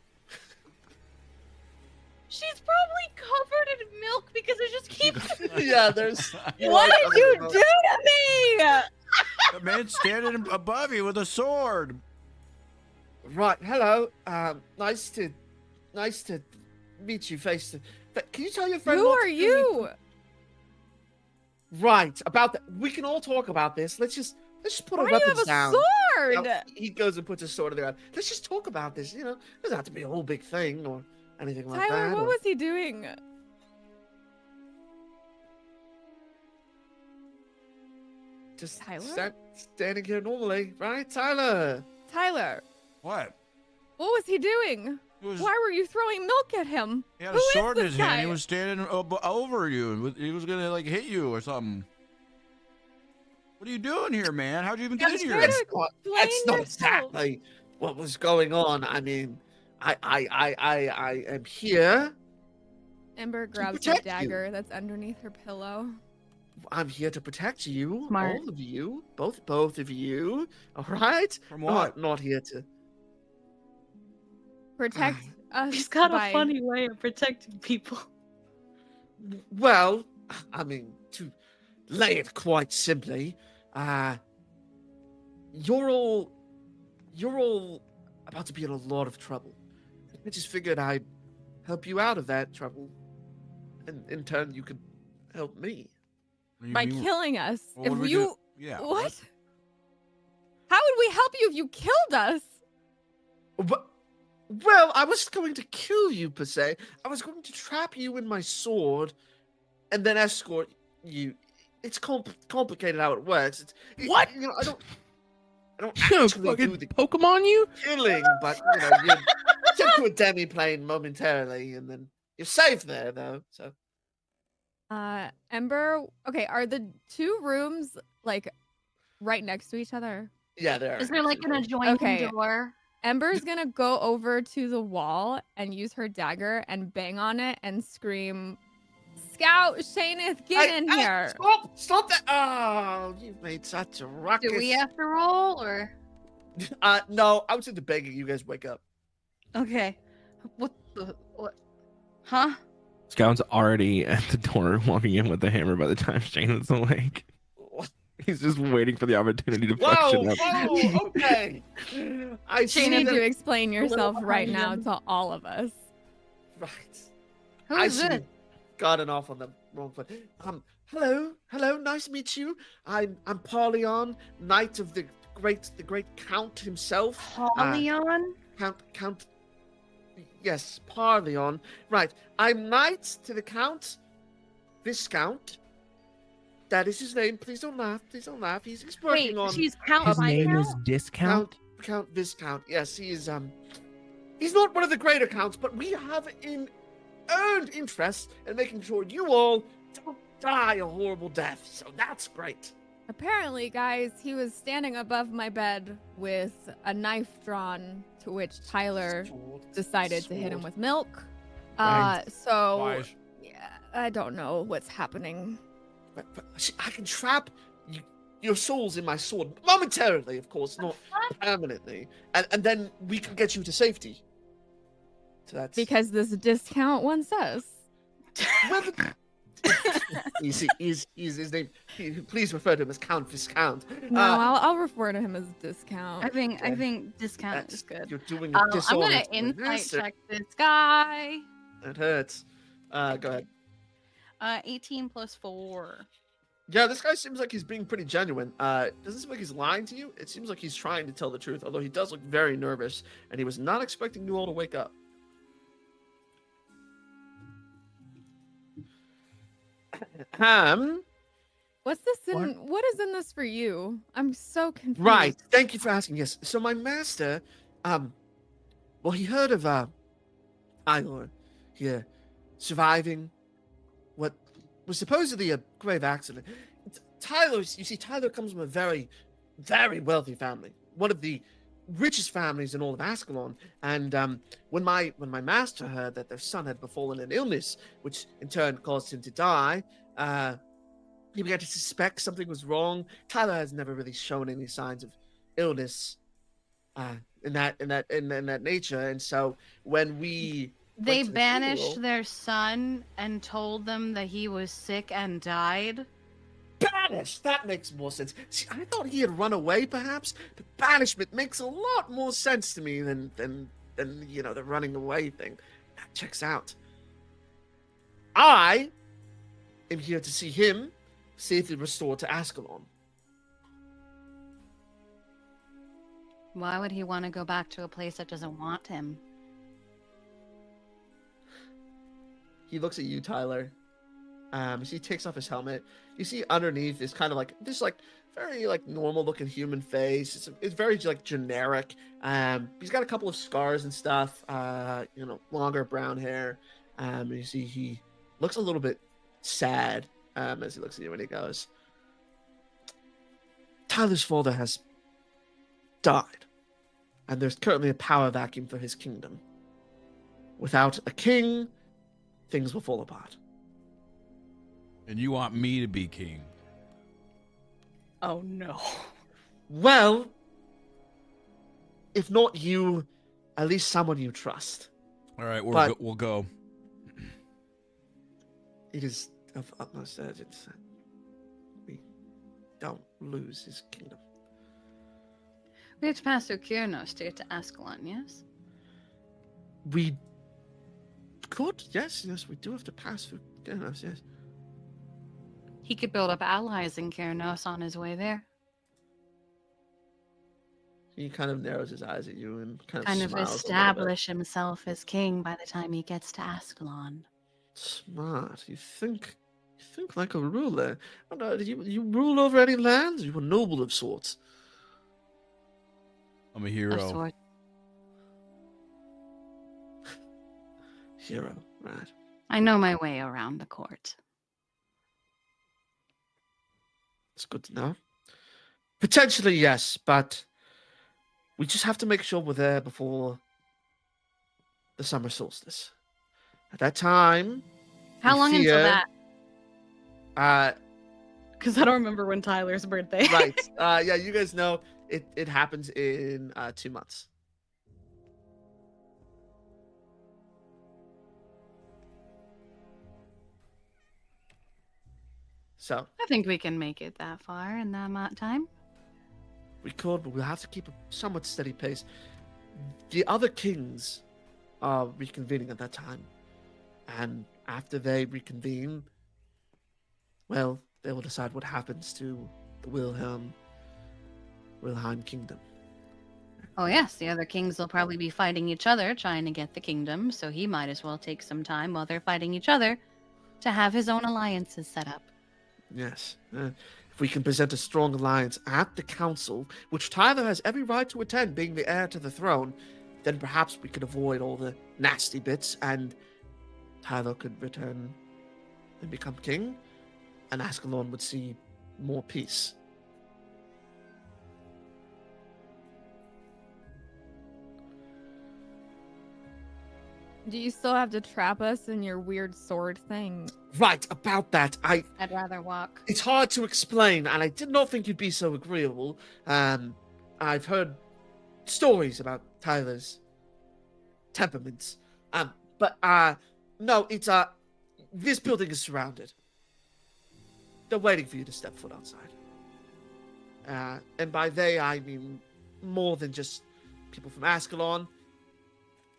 [SPEAKER 3] She's probably covered in milk because it just keeps.
[SPEAKER 5] Yeah, there's.
[SPEAKER 2] What did you do to me?
[SPEAKER 1] The man's standing above you with a sword.
[SPEAKER 5] Right. Hello. Nice to meet you face to. Can you tell your friend?
[SPEAKER 2] Who
[SPEAKER 5] not to
[SPEAKER 2] are
[SPEAKER 5] kill me,
[SPEAKER 2] you?
[SPEAKER 5] Right. About that. We can all talk about this. Let's just put our
[SPEAKER 2] Why do you have
[SPEAKER 5] weapons
[SPEAKER 2] a
[SPEAKER 5] down.
[SPEAKER 2] sword?
[SPEAKER 5] Now, he goes and puts his sword on the ground. Let's just talk about this. You know, it doesn't have to be a whole big thing or anything like
[SPEAKER 2] Tyler,
[SPEAKER 5] that.
[SPEAKER 2] what
[SPEAKER 5] or-
[SPEAKER 2] was he doing?
[SPEAKER 5] Just
[SPEAKER 2] Tyler?
[SPEAKER 5] standing here normally, right, Tyler?
[SPEAKER 2] Tyler,
[SPEAKER 1] What?
[SPEAKER 2] what was he doing?
[SPEAKER 1] He was.
[SPEAKER 2] Why were you throwing milk at him?
[SPEAKER 1] He had
[SPEAKER 2] Who
[SPEAKER 1] a
[SPEAKER 2] is
[SPEAKER 1] sword in
[SPEAKER 2] this
[SPEAKER 1] his hand. He
[SPEAKER 2] guy?
[SPEAKER 1] was standing over you. He was gonna like hit you or something. What are you doing here, man? How'd you even get in here?
[SPEAKER 2] trying to-
[SPEAKER 5] That's not
[SPEAKER 2] Explain yourself.
[SPEAKER 5] exactly what was going on. I mean, I am here.
[SPEAKER 2] Ember grabs the
[SPEAKER 5] protect you.
[SPEAKER 2] dagger that's underneath her pillow.
[SPEAKER 5] I'm here to protect you,
[SPEAKER 3] Smart.
[SPEAKER 5] all of you, both of you. All right.
[SPEAKER 1] From what?
[SPEAKER 5] Not here to.
[SPEAKER 2] Protect us.
[SPEAKER 3] He's got
[SPEAKER 2] by...
[SPEAKER 3] a funny way of protecting people.
[SPEAKER 5] Well, I mean, to lay it quite simply, you're all about to be in a lot of trouble. I just figured I'd help you out of that trouble, and in turn, you could help me.
[SPEAKER 2] by killing us.
[SPEAKER 1] Well,
[SPEAKER 2] If
[SPEAKER 1] what do we
[SPEAKER 2] you
[SPEAKER 1] do? Yeah.
[SPEAKER 2] what? How would we help you if you killed us?
[SPEAKER 5] Well, I was going to kill you per se. I was going to trap you in my sword, and then escort you. It's complicated how it works.
[SPEAKER 4] What?
[SPEAKER 5] You know, I don't
[SPEAKER 4] You know,
[SPEAKER 5] actually
[SPEAKER 4] fucking
[SPEAKER 5] do the
[SPEAKER 4] Pokemon you?
[SPEAKER 5] killing, but you know, you're sent to a demi-plane momentarily, and then you're safe there, though. So
[SPEAKER 2] Ember. Okay, are the two rooms like right next to each other?
[SPEAKER 5] yeah, there.
[SPEAKER 3] Is there like an adjoining
[SPEAKER 2] Okay.
[SPEAKER 3] door?
[SPEAKER 2] Ember's gonna go over to the wall and use her dagger and bang on it and scream, "Scout, Shaneth, get in here!"
[SPEAKER 5] Stop that! Oh, you've made such a ruckus.
[SPEAKER 3] Do we have to roll or?
[SPEAKER 5] No, I was into begging you guys wake up.
[SPEAKER 3] Okay. What? Huh?
[SPEAKER 4] Scout's already at the door, walking in with the hammer by the time Shannon's awake. He's just waiting for the opportunity to fuck shit up.
[SPEAKER 5] Whoa, okay. I
[SPEAKER 2] You
[SPEAKER 5] see
[SPEAKER 2] need
[SPEAKER 5] that.
[SPEAKER 2] to explain yourself right now
[SPEAKER 3] behind
[SPEAKER 2] to all of us.
[SPEAKER 5] Right.
[SPEAKER 3] Who
[SPEAKER 5] I
[SPEAKER 3] is
[SPEAKER 5] see
[SPEAKER 3] it?
[SPEAKER 5] we've gotten off on the wrong foot. Hello, nice to meet you. I'm Parleon, knight of the great Count himself.
[SPEAKER 3] Paulion?
[SPEAKER 5] Count. Yes, Parleon. Right. I'm knight to the Count, Viscount, That is his name. Please don't laugh. Please don't laugh. He's
[SPEAKER 3] Wait,
[SPEAKER 5] working on
[SPEAKER 3] she's Count
[SPEAKER 4] His name
[SPEAKER 3] Viscount?
[SPEAKER 4] is Discount.
[SPEAKER 5] Count Viscount. Yes, he is. He's not one of the greater counts, but we have an earned interest in making sure you all don't die a horrible death. So that's great.
[SPEAKER 2] Apparently, guys, he was standing above my bed with a knife drawn, to which Tyler decided to hit him with milk.
[SPEAKER 5] Right.
[SPEAKER 2] So
[SPEAKER 1] Wise.
[SPEAKER 2] yeah, I don't know what's happening.
[SPEAKER 5] But I can trap your souls in my sword momentarily, of course, not permanently, and then we can get you to safety. So that's
[SPEAKER 2] Because this discount wants us.
[SPEAKER 5] well, he's his name. Please refer to him as Count Viscount.
[SPEAKER 2] No, I'll refer to him as discount.
[SPEAKER 3] I think
[SPEAKER 5] Okay.
[SPEAKER 3] discount
[SPEAKER 5] That's
[SPEAKER 3] is good.
[SPEAKER 5] You're doing a
[SPEAKER 3] I'm
[SPEAKER 5] dishonest
[SPEAKER 3] gonna
[SPEAKER 5] thing.
[SPEAKER 3] insight check this guy.
[SPEAKER 5] That hurts. Go ahead.
[SPEAKER 3] 18 plus 4.
[SPEAKER 5] Yeah, this guy seems like he's being pretty genuine. Doesn't seem like he's lying to you. It seems like he's trying to tell the truth, although he does look very nervous, and he was not expecting you all to wake up.
[SPEAKER 2] What's this in? What is in this for you? I'm so confused.
[SPEAKER 5] Right. Thank you for asking. Yes. So my master, well, he heard of Igor here surviving what was supposedly a grave accident. You see, Tyler comes from a very, very wealthy family, one of the richest families in all of Ascalon. And when my master heard that their son had befallen an illness, which in turn caused him to die, he began to suspect something was wrong. Tyler has never really shown any signs of illness in that nature, and so when we
[SPEAKER 3] They
[SPEAKER 5] went to the
[SPEAKER 3] banished
[SPEAKER 5] funeral-
[SPEAKER 3] their son and told them that he was sick and died.
[SPEAKER 5] banished. That makes more sense. See, I thought he had run away, perhaps, but banishment makes a lot more sense to me than the running away thing. That checks out. I am here to see him safely restored to Ascalon.
[SPEAKER 3] Why would he want to go back to a place that doesn't want him?
[SPEAKER 5] He looks at you, Tyler. He takes off his helmet. You see underneath is kind of like this, like very like normal looking human face. It's very like generic. He's got a couple of scars and stuff. Longer brown hair. You see he looks a little bit sad as he looks at you and he goes, Tyler's father has died, and there's currently a power vacuum for his kingdom. Without a king, things will fall apart.
[SPEAKER 1] And you want me to be king?
[SPEAKER 3] Oh no.
[SPEAKER 5] Well, if not you, at least someone you trust.
[SPEAKER 1] All right, we'll go.
[SPEAKER 5] It is of utmost urgency that we don't lose his kingdom.
[SPEAKER 3] We have to pass through Kyrnos to get to Ascalon, yes?
[SPEAKER 5] We could, yes, we do have to pass through Kyrnos, yes.
[SPEAKER 3] He could build up allies in Kyrnos on his way there.
[SPEAKER 5] He kind of narrows his eyes at you and kind
[SPEAKER 3] Kind
[SPEAKER 5] of
[SPEAKER 3] of
[SPEAKER 5] smiles a little bit.
[SPEAKER 3] establish himself as king by the time he gets to Ascalon.
[SPEAKER 5] Smart. You think like a ruler. You rule over any lands? You a noble of sorts.
[SPEAKER 1] I'm a
[SPEAKER 3] Of
[SPEAKER 1] hero.
[SPEAKER 3] sorts.
[SPEAKER 5] Hero, right.
[SPEAKER 3] I know my way around the court.
[SPEAKER 5] It's good to know. Potentially, yes, but we just have to make sure we're there before the summer solstice. At that time,
[SPEAKER 3] How
[SPEAKER 5] we
[SPEAKER 3] long until
[SPEAKER 5] fear-
[SPEAKER 3] that? Because I don't remember when Tyler's birthday.
[SPEAKER 5] right. Yeah, you guys know it happens in 2 months. So
[SPEAKER 3] I think we can make it that far in that amount of time.
[SPEAKER 5] we could, but we'll have to keep a somewhat steady pace. The other kings are reconvening at that time, and after they reconvene, well, they will decide what happens to the Wilhelm kingdom.
[SPEAKER 3] Oh yes, the other kings will probably be fighting each other, trying to get the kingdom, so he might as well take some time while they're fighting each other to have his own alliances set up.
[SPEAKER 5] Yes. If we can present a strong alliance at the council, which Tyler has every right to attend, being the heir to the throne, then perhaps we could avoid all the nasty bits, and Tyler could return and become king, and Ascalon would see more peace.
[SPEAKER 2] Do you still have to trap us in your weird sword thing?
[SPEAKER 5] Right, about that,
[SPEAKER 3] I'd rather walk.
[SPEAKER 5] it's hard to explain, and I did not think you'd be so agreeable. I've heard stories about Tyler's temperaments. But no, it's this building is surrounded. They're waiting for you to step foot outside. And by they, I mean more than just people from Ascalon.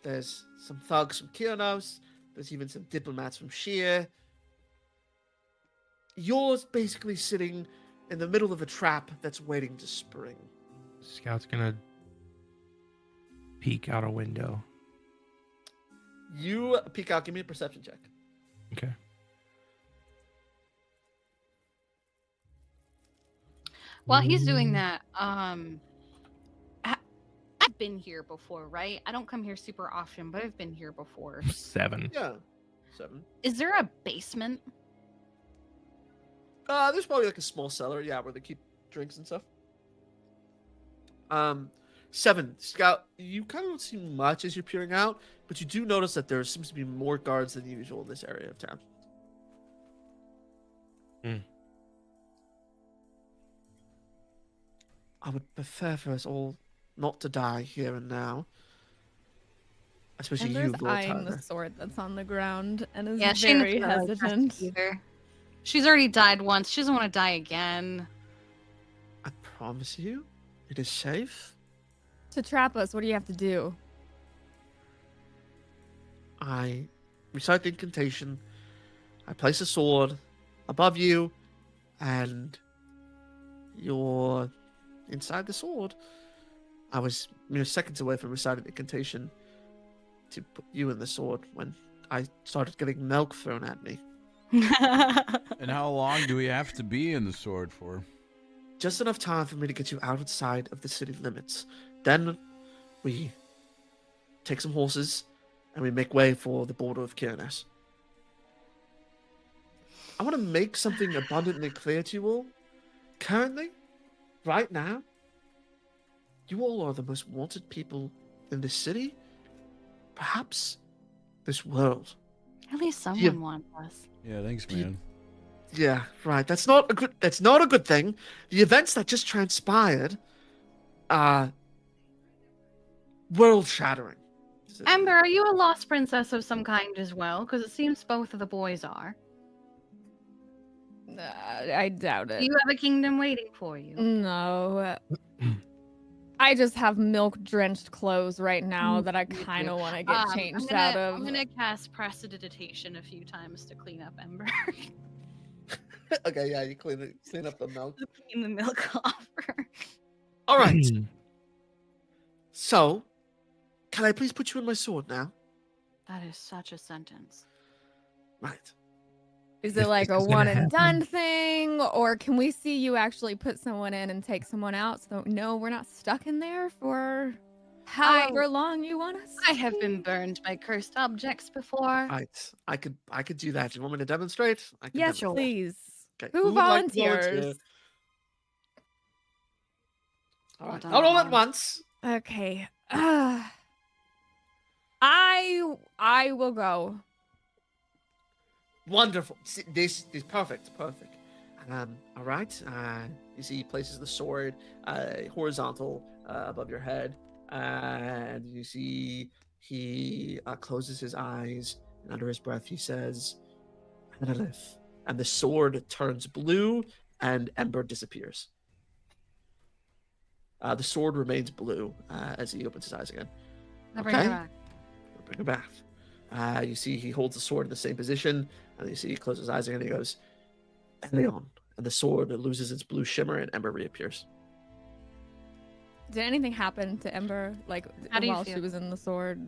[SPEAKER 5] There's some thugs from Kyrnos. There's even some diplomats from Sheer. You're basically sitting in the middle of a trap that's waiting to spring.
[SPEAKER 4] Scout's gonna peek out a window.
[SPEAKER 5] You peek out. Give me a perception check.
[SPEAKER 4] Okay.
[SPEAKER 3] While he's doing that, I've been here before, right? I don't come here super often, but I've been here before.
[SPEAKER 4] 7.
[SPEAKER 5] Yeah, 7.
[SPEAKER 3] Is there a basement?
[SPEAKER 5] There's probably like a small cellar, yeah, where they keep drinks and stuff. 7. Scout, you kind of don't see much as you're peering out, but you do notice that there seems to be more guards than usual in this area of town. I would prefer for us all not to die here and now. Especially
[SPEAKER 2] Ember's
[SPEAKER 5] you, Lord
[SPEAKER 2] eyeing the
[SPEAKER 5] Tyler.
[SPEAKER 2] sword that's on the ground and is
[SPEAKER 3] Yeah, she
[SPEAKER 2] very
[SPEAKER 3] doesn't really trust
[SPEAKER 2] hesitant.
[SPEAKER 3] either. She's already died once. She doesn't want to die again.
[SPEAKER 5] I promise you, it is safe.
[SPEAKER 2] To trap us, what do you have to do?
[SPEAKER 5] I recite the incantation. I place a sword above you, and you're inside the sword. I was mere seconds away from reciting the incantation to put you in the sword when I started getting milk thrown at me.
[SPEAKER 1] And how long do we have to be in the sword for?
[SPEAKER 5] Just enough time for me to get you outside of the city limits. Then we take some horses and we make way for the border of Kyrnes. I want to make something abundantly clear to you all. Currently, right now, you all are the most wanted people in this city, perhaps this world.
[SPEAKER 3] At least someone wants us.
[SPEAKER 1] Yeah, thanks,
[SPEAKER 5] You-
[SPEAKER 1] man.
[SPEAKER 5] Yeah, right. That's not a good thing. The events that just transpired are world-shattering.
[SPEAKER 3] Ember, are you a lost princess of some kind as well? Because it seems both of the boys are.
[SPEAKER 2] I doubt
[SPEAKER 3] Do
[SPEAKER 2] it.
[SPEAKER 3] you have a kingdom waiting for you?
[SPEAKER 2] No. I just have milk-drenched clothes right now that I
[SPEAKER 3] Me too.
[SPEAKER 2] kind of want to get changed out of.
[SPEAKER 3] I'm gonna cast prestidigitation a few times to clean up Ember.
[SPEAKER 5] Okay, yeah, you clean up the milk.
[SPEAKER 3] Clean the milk off her.
[SPEAKER 5] All right. So, can I please put you in my sword now?
[SPEAKER 3] That is such a sentence.
[SPEAKER 5] Right.
[SPEAKER 2] Is
[SPEAKER 4] If
[SPEAKER 2] it like
[SPEAKER 4] this
[SPEAKER 2] a
[SPEAKER 4] is gonna
[SPEAKER 2] one and
[SPEAKER 4] happen.
[SPEAKER 2] done thing, or can we see you actually put someone in and take someone out? So no, we're not stuck in there for however long you want us.
[SPEAKER 3] I have been burned by cursed objects before.
[SPEAKER 5] Right. I could do that. Do you want me to demonstrate? I can
[SPEAKER 2] Yes,
[SPEAKER 5] demonstrate.
[SPEAKER 2] please.
[SPEAKER 5] Okay.
[SPEAKER 2] Who
[SPEAKER 5] would like to volunteer?
[SPEAKER 2] volunteers?
[SPEAKER 5] All right.
[SPEAKER 3] Hold
[SPEAKER 5] I'll roll
[SPEAKER 3] on.
[SPEAKER 5] at once.
[SPEAKER 2] Okay. I will go.
[SPEAKER 5] Wonderful. See, this is perfect. Perfect. All right. You see, he places the sword horizontal above your head, and you see he closes his eyes, and under his breath he says, "Annalith," and the sword turns blue, and Ember disappears. The sword remains blue as he opens his eyes again.
[SPEAKER 3] I'll bring her
[SPEAKER 5] Okay.
[SPEAKER 3] back.
[SPEAKER 5] Bring her back. You see he holds the sword in the same position, and you see he closes his eyes again, and he goes, "Leon," and the sword loses its blue shimmer, and Ember reappears.
[SPEAKER 2] Did anything happen to Ember like
[SPEAKER 3] How do you
[SPEAKER 2] while she
[SPEAKER 3] feel?
[SPEAKER 2] was in the sword?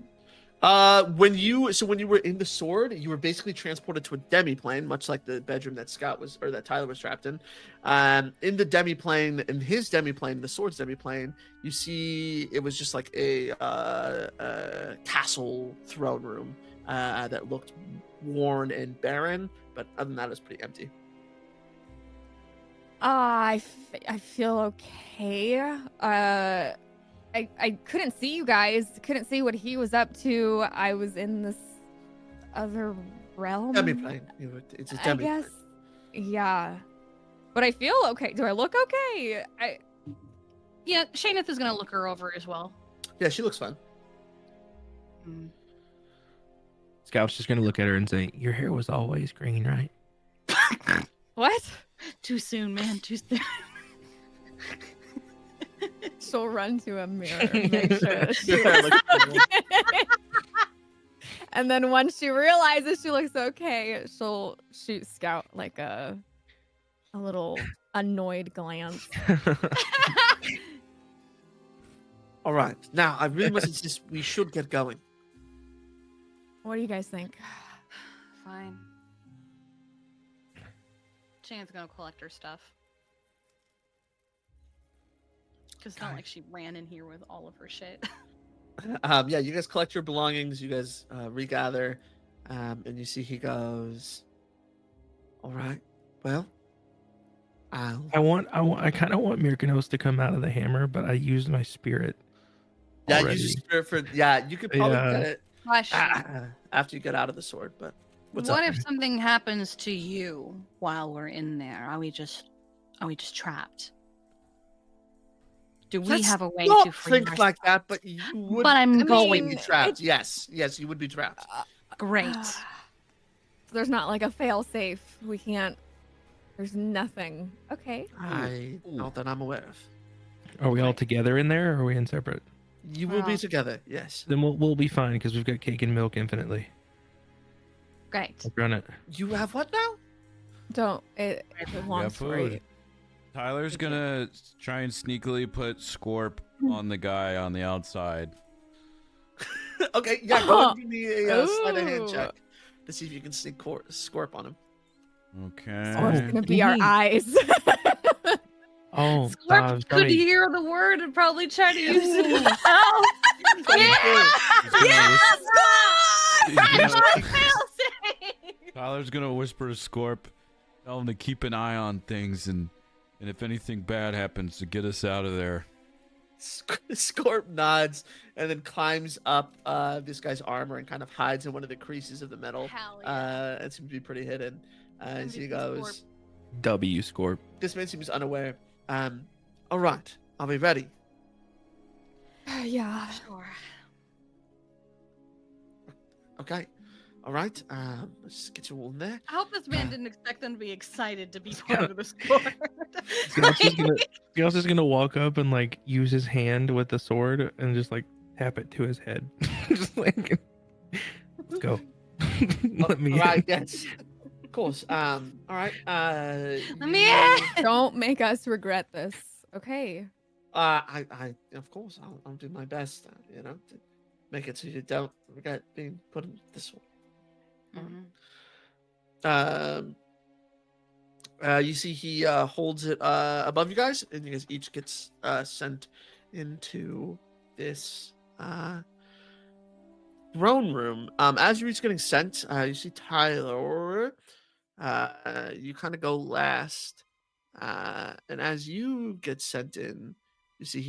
[SPEAKER 5] When you were in the sword, you were basically transported to a demiplane, much like the bedroom that Tyler was trapped in. In the demiplane, in his demiplane, the sword's demiplane, you see it was just like a castle throne room that looked worn and barren, but other than that, it was pretty empty.
[SPEAKER 2] I feel okay. I couldn't see you guys. Couldn't see what he was up to. I was in this other realm.
[SPEAKER 5] Demiplane. It's a
[SPEAKER 2] I
[SPEAKER 5] demiplane.
[SPEAKER 2] guess. Yeah. But I feel okay. Do I look okay?
[SPEAKER 3] Yeah, Shaneth is gonna look her over as well.
[SPEAKER 5] Yeah, she looks fine.
[SPEAKER 3] Mm.
[SPEAKER 4] Scout's just gonna look at her and say, "Your hair was always green, right?"
[SPEAKER 2] What?
[SPEAKER 3] Too soon, man. Too soon.
[SPEAKER 2] She'll run to a mirror, make sure she
[SPEAKER 5] Your hair
[SPEAKER 2] looks
[SPEAKER 5] looks normal.
[SPEAKER 2] okay. And then once she realizes she looks okay, she'll shoot Scout like a little annoyed glance.
[SPEAKER 5] All right. Now, I really must insist we should get going.
[SPEAKER 2] What do you guys think?
[SPEAKER 3] Fine. Shaneth's gonna collect her stuff. Because it's not like she ran in here with all of her shit.
[SPEAKER 5] Yeah, you guys collect your belongings. You guys regather, and you see he goes. All right. Well,
[SPEAKER 4] I kind of want Myrkanos to come out of the hammer, but I used my spirit.
[SPEAKER 5] Yeah,
[SPEAKER 4] already.
[SPEAKER 5] use your spirit for. Yeah, you could probably
[SPEAKER 4] Yeah.
[SPEAKER 5] get it
[SPEAKER 3] Question.
[SPEAKER 5] after you get out of the sword. But what's
[SPEAKER 3] What
[SPEAKER 5] up?
[SPEAKER 3] if something happens to you while we're in there? Are we just trapped? Do we
[SPEAKER 5] Let's
[SPEAKER 3] have a way
[SPEAKER 5] not
[SPEAKER 3] to free
[SPEAKER 5] think like that? But you would.
[SPEAKER 3] But I'm
[SPEAKER 2] I
[SPEAKER 3] going.
[SPEAKER 5] be
[SPEAKER 2] mean,
[SPEAKER 5] trapped. Yes, you would be trapped.
[SPEAKER 3] Great.
[SPEAKER 2] There's not like a fail safe. We can't. There's nothing. Okay.
[SPEAKER 5] Not that I'm aware of.
[SPEAKER 4] Are we all together in there, or are we in separate?
[SPEAKER 5] You will be
[SPEAKER 2] Well.
[SPEAKER 5] together. Yes.
[SPEAKER 4] Then we'll be fine because we've got cake and milk infinitely.
[SPEAKER 3] Great.
[SPEAKER 4] Let's run it.
[SPEAKER 5] You have what now?
[SPEAKER 2] Don't. It's a long
[SPEAKER 1] Yeah,
[SPEAKER 2] story.
[SPEAKER 1] food. Tyler's gonna try and sneakily put Scorp on the guy on the outside.
[SPEAKER 5] Okay. Yeah. Go and give me a sleight of hand
[SPEAKER 2] Ooh.
[SPEAKER 5] check to see if you can sneak Scorp on him.
[SPEAKER 1] Okay.
[SPEAKER 2] Or it's gonna be
[SPEAKER 4] what
[SPEAKER 2] our
[SPEAKER 4] do you
[SPEAKER 2] eyes.
[SPEAKER 4] Oh,
[SPEAKER 3] Scorp could
[SPEAKER 4] sorry.
[SPEAKER 3] hear the word and probably try to use it.
[SPEAKER 1] He's gonna
[SPEAKER 2] Yes!
[SPEAKER 1] Tyler's gonna whisper to Scorp, tell him to keep an eye on things, and if anything bad happens, to get us out of there.
[SPEAKER 5] Scorp nods and then climbs up this guy's armor and kind of hides in one of the creases of the metal.
[SPEAKER 2] Hell yeah.
[SPEAKER 5] It seems to be pretty hidden. As he
[SPEAKER 3] MVP
[SPEAKER 5] goes,
[SPEAKER 4] W Scorp.
[SPEAKER 5] this man seems unaware. All right, are we ready?
[SPEAKER 2] Yeah.
[SPEAKER 3] Sure.
[SPEAKER 5] Okay. All right. Let's just get you all in there.
[SPEAKER 3] I hope this man didn't expect them to be excited to be part of the squad.
[SPEAKER 4] Scout's just gonna walk up and like use his hand with the sword and just like tap it to his head. Just like, let's go. Let me
[SPEAKER 5] All right.
[SPEAKER 4] in.
[SPEAKER 5] Yes. Of course. All right.
[SPEAKER 3] Let me
[SPEAKER 5] you-
[SPEAKER 3] in.
[SPEAKER 2] Don't make us regret this. Okay.
[SPEAKER 5] I of course I'll do my best. To make it so you don't regret being put in this one. You see he holds it above you guys, and you guys each gets sent into this throne room. As you're each getting sent, you see Tyler. You kind of go last, and as you get sent in, you see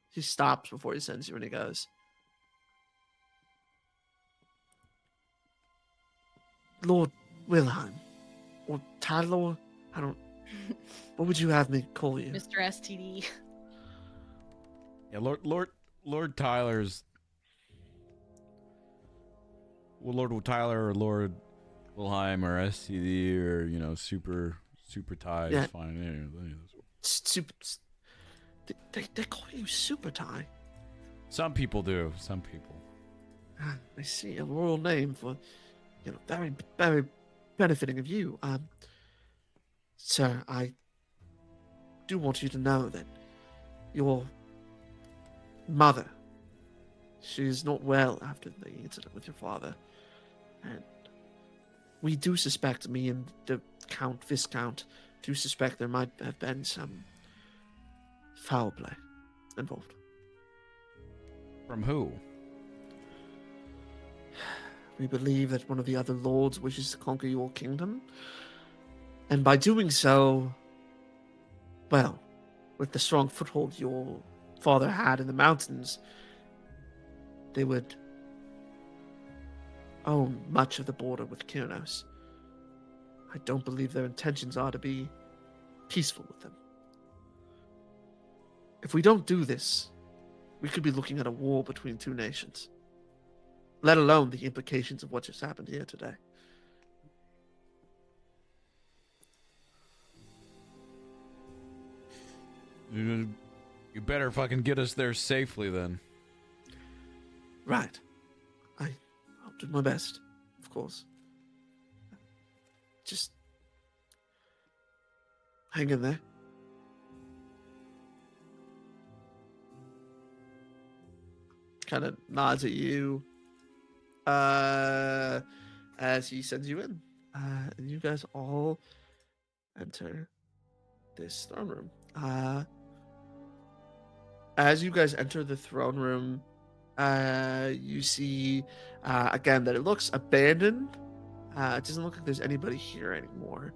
[SPEAKER 5] he stops before he sends you, and he goes, Lord Wilhelm, or Tyler, I don't. What would you have me call you?
[SPEAKER 3] Mr. STD.
[SPEAKER 1] Yeah, Lord Tyler's. Well, Lord Tyler or Lord Wilhelm or STD or super Ty
[SPEAKER 5] Yeah.
[SPEAKER 1] is fine. Any of those.
[SPEAKER 5] Super. They call you Super Ty.
[SPEAKER 1] Some people do. Some people.
[SPEAKER 5] I see a royal name for, very, very benefiting of you. Sir, I do want you to know that your mother She's not well after the incident with your father. And we do suspect, me and the Viscount, do suspect there might have been some foul play involved.
[SPEAKER 1] From who?
[SPEAKER 5] We believe that one of the other lords wishes to conquer your kingdom. And by doing so, well, with the strong foothold your father had in the mountains, they would own much of the border with Kyrnos. I don't believe their intentions are to be peaceful with them. If we don't do this, we could be looking at a war between two nations, let alone the implications of what just happened here today.
[SPEAKER 1] You better fucking get us there safely then.
[SPEAKER 5] Right. I'll do my best, of course. Just hang in there. Kind of nods at you as he sends you in. And you guys all enter this throne room. As you guys enter the throne room, you see again that it looks abandoned. It doesn't look like there's anybody here anymore.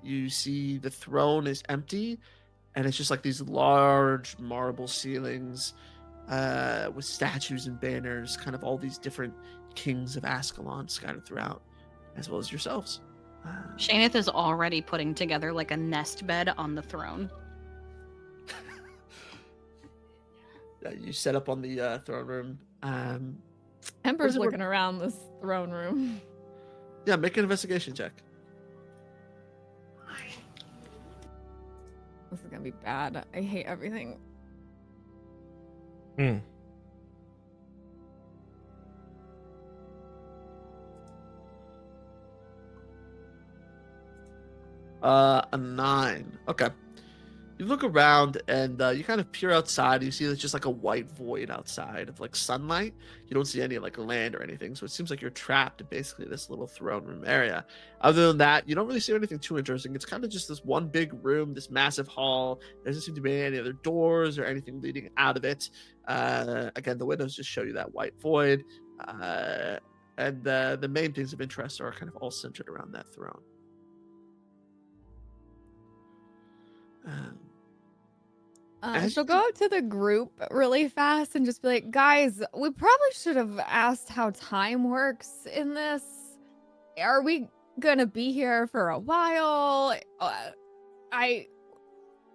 [SPEAKER 5] You see the throne is empty, and it's just like these large marble ceilings with statues and banners, kind of all these different kings of Ascalon scattered throughout, as well as yourselves.
[SPEAKER 3] Shaneth is already putting together like a nest bed on the throne.
[SPEAKER 5] You set up on the throne room.
[SPEAKER 2] Ember's
[SPEAKER 5] it
[SPEAKER 2] looking around this throne room.
[SPEAKER 5] Yeah, make an investigation check.
[SPEAKER 2] This is gonna be bad. I hate everything.
[SPEAKER 4] Hmm.
[SPEAKER 5] A 9. Okay. You look around and you kind of peer outside. You see there's just like a white void outside of like sunlight. You don't see any like land or anything. So it seems like you're trapped in basically this little throne room area. Other than that, you don't really see anything too interesting. It's kind of just this one big room, this massive hall. There doesn't seem to be any other doors or anything leading out of it. Again, the windows just show you that white void. And the main things of interest are kind of all centered around that throne.
[SPEAKER 2] She'll go up to the group really fast and just be like, guys, we probably should have asked how time works in this. Are we gonna be here for a while?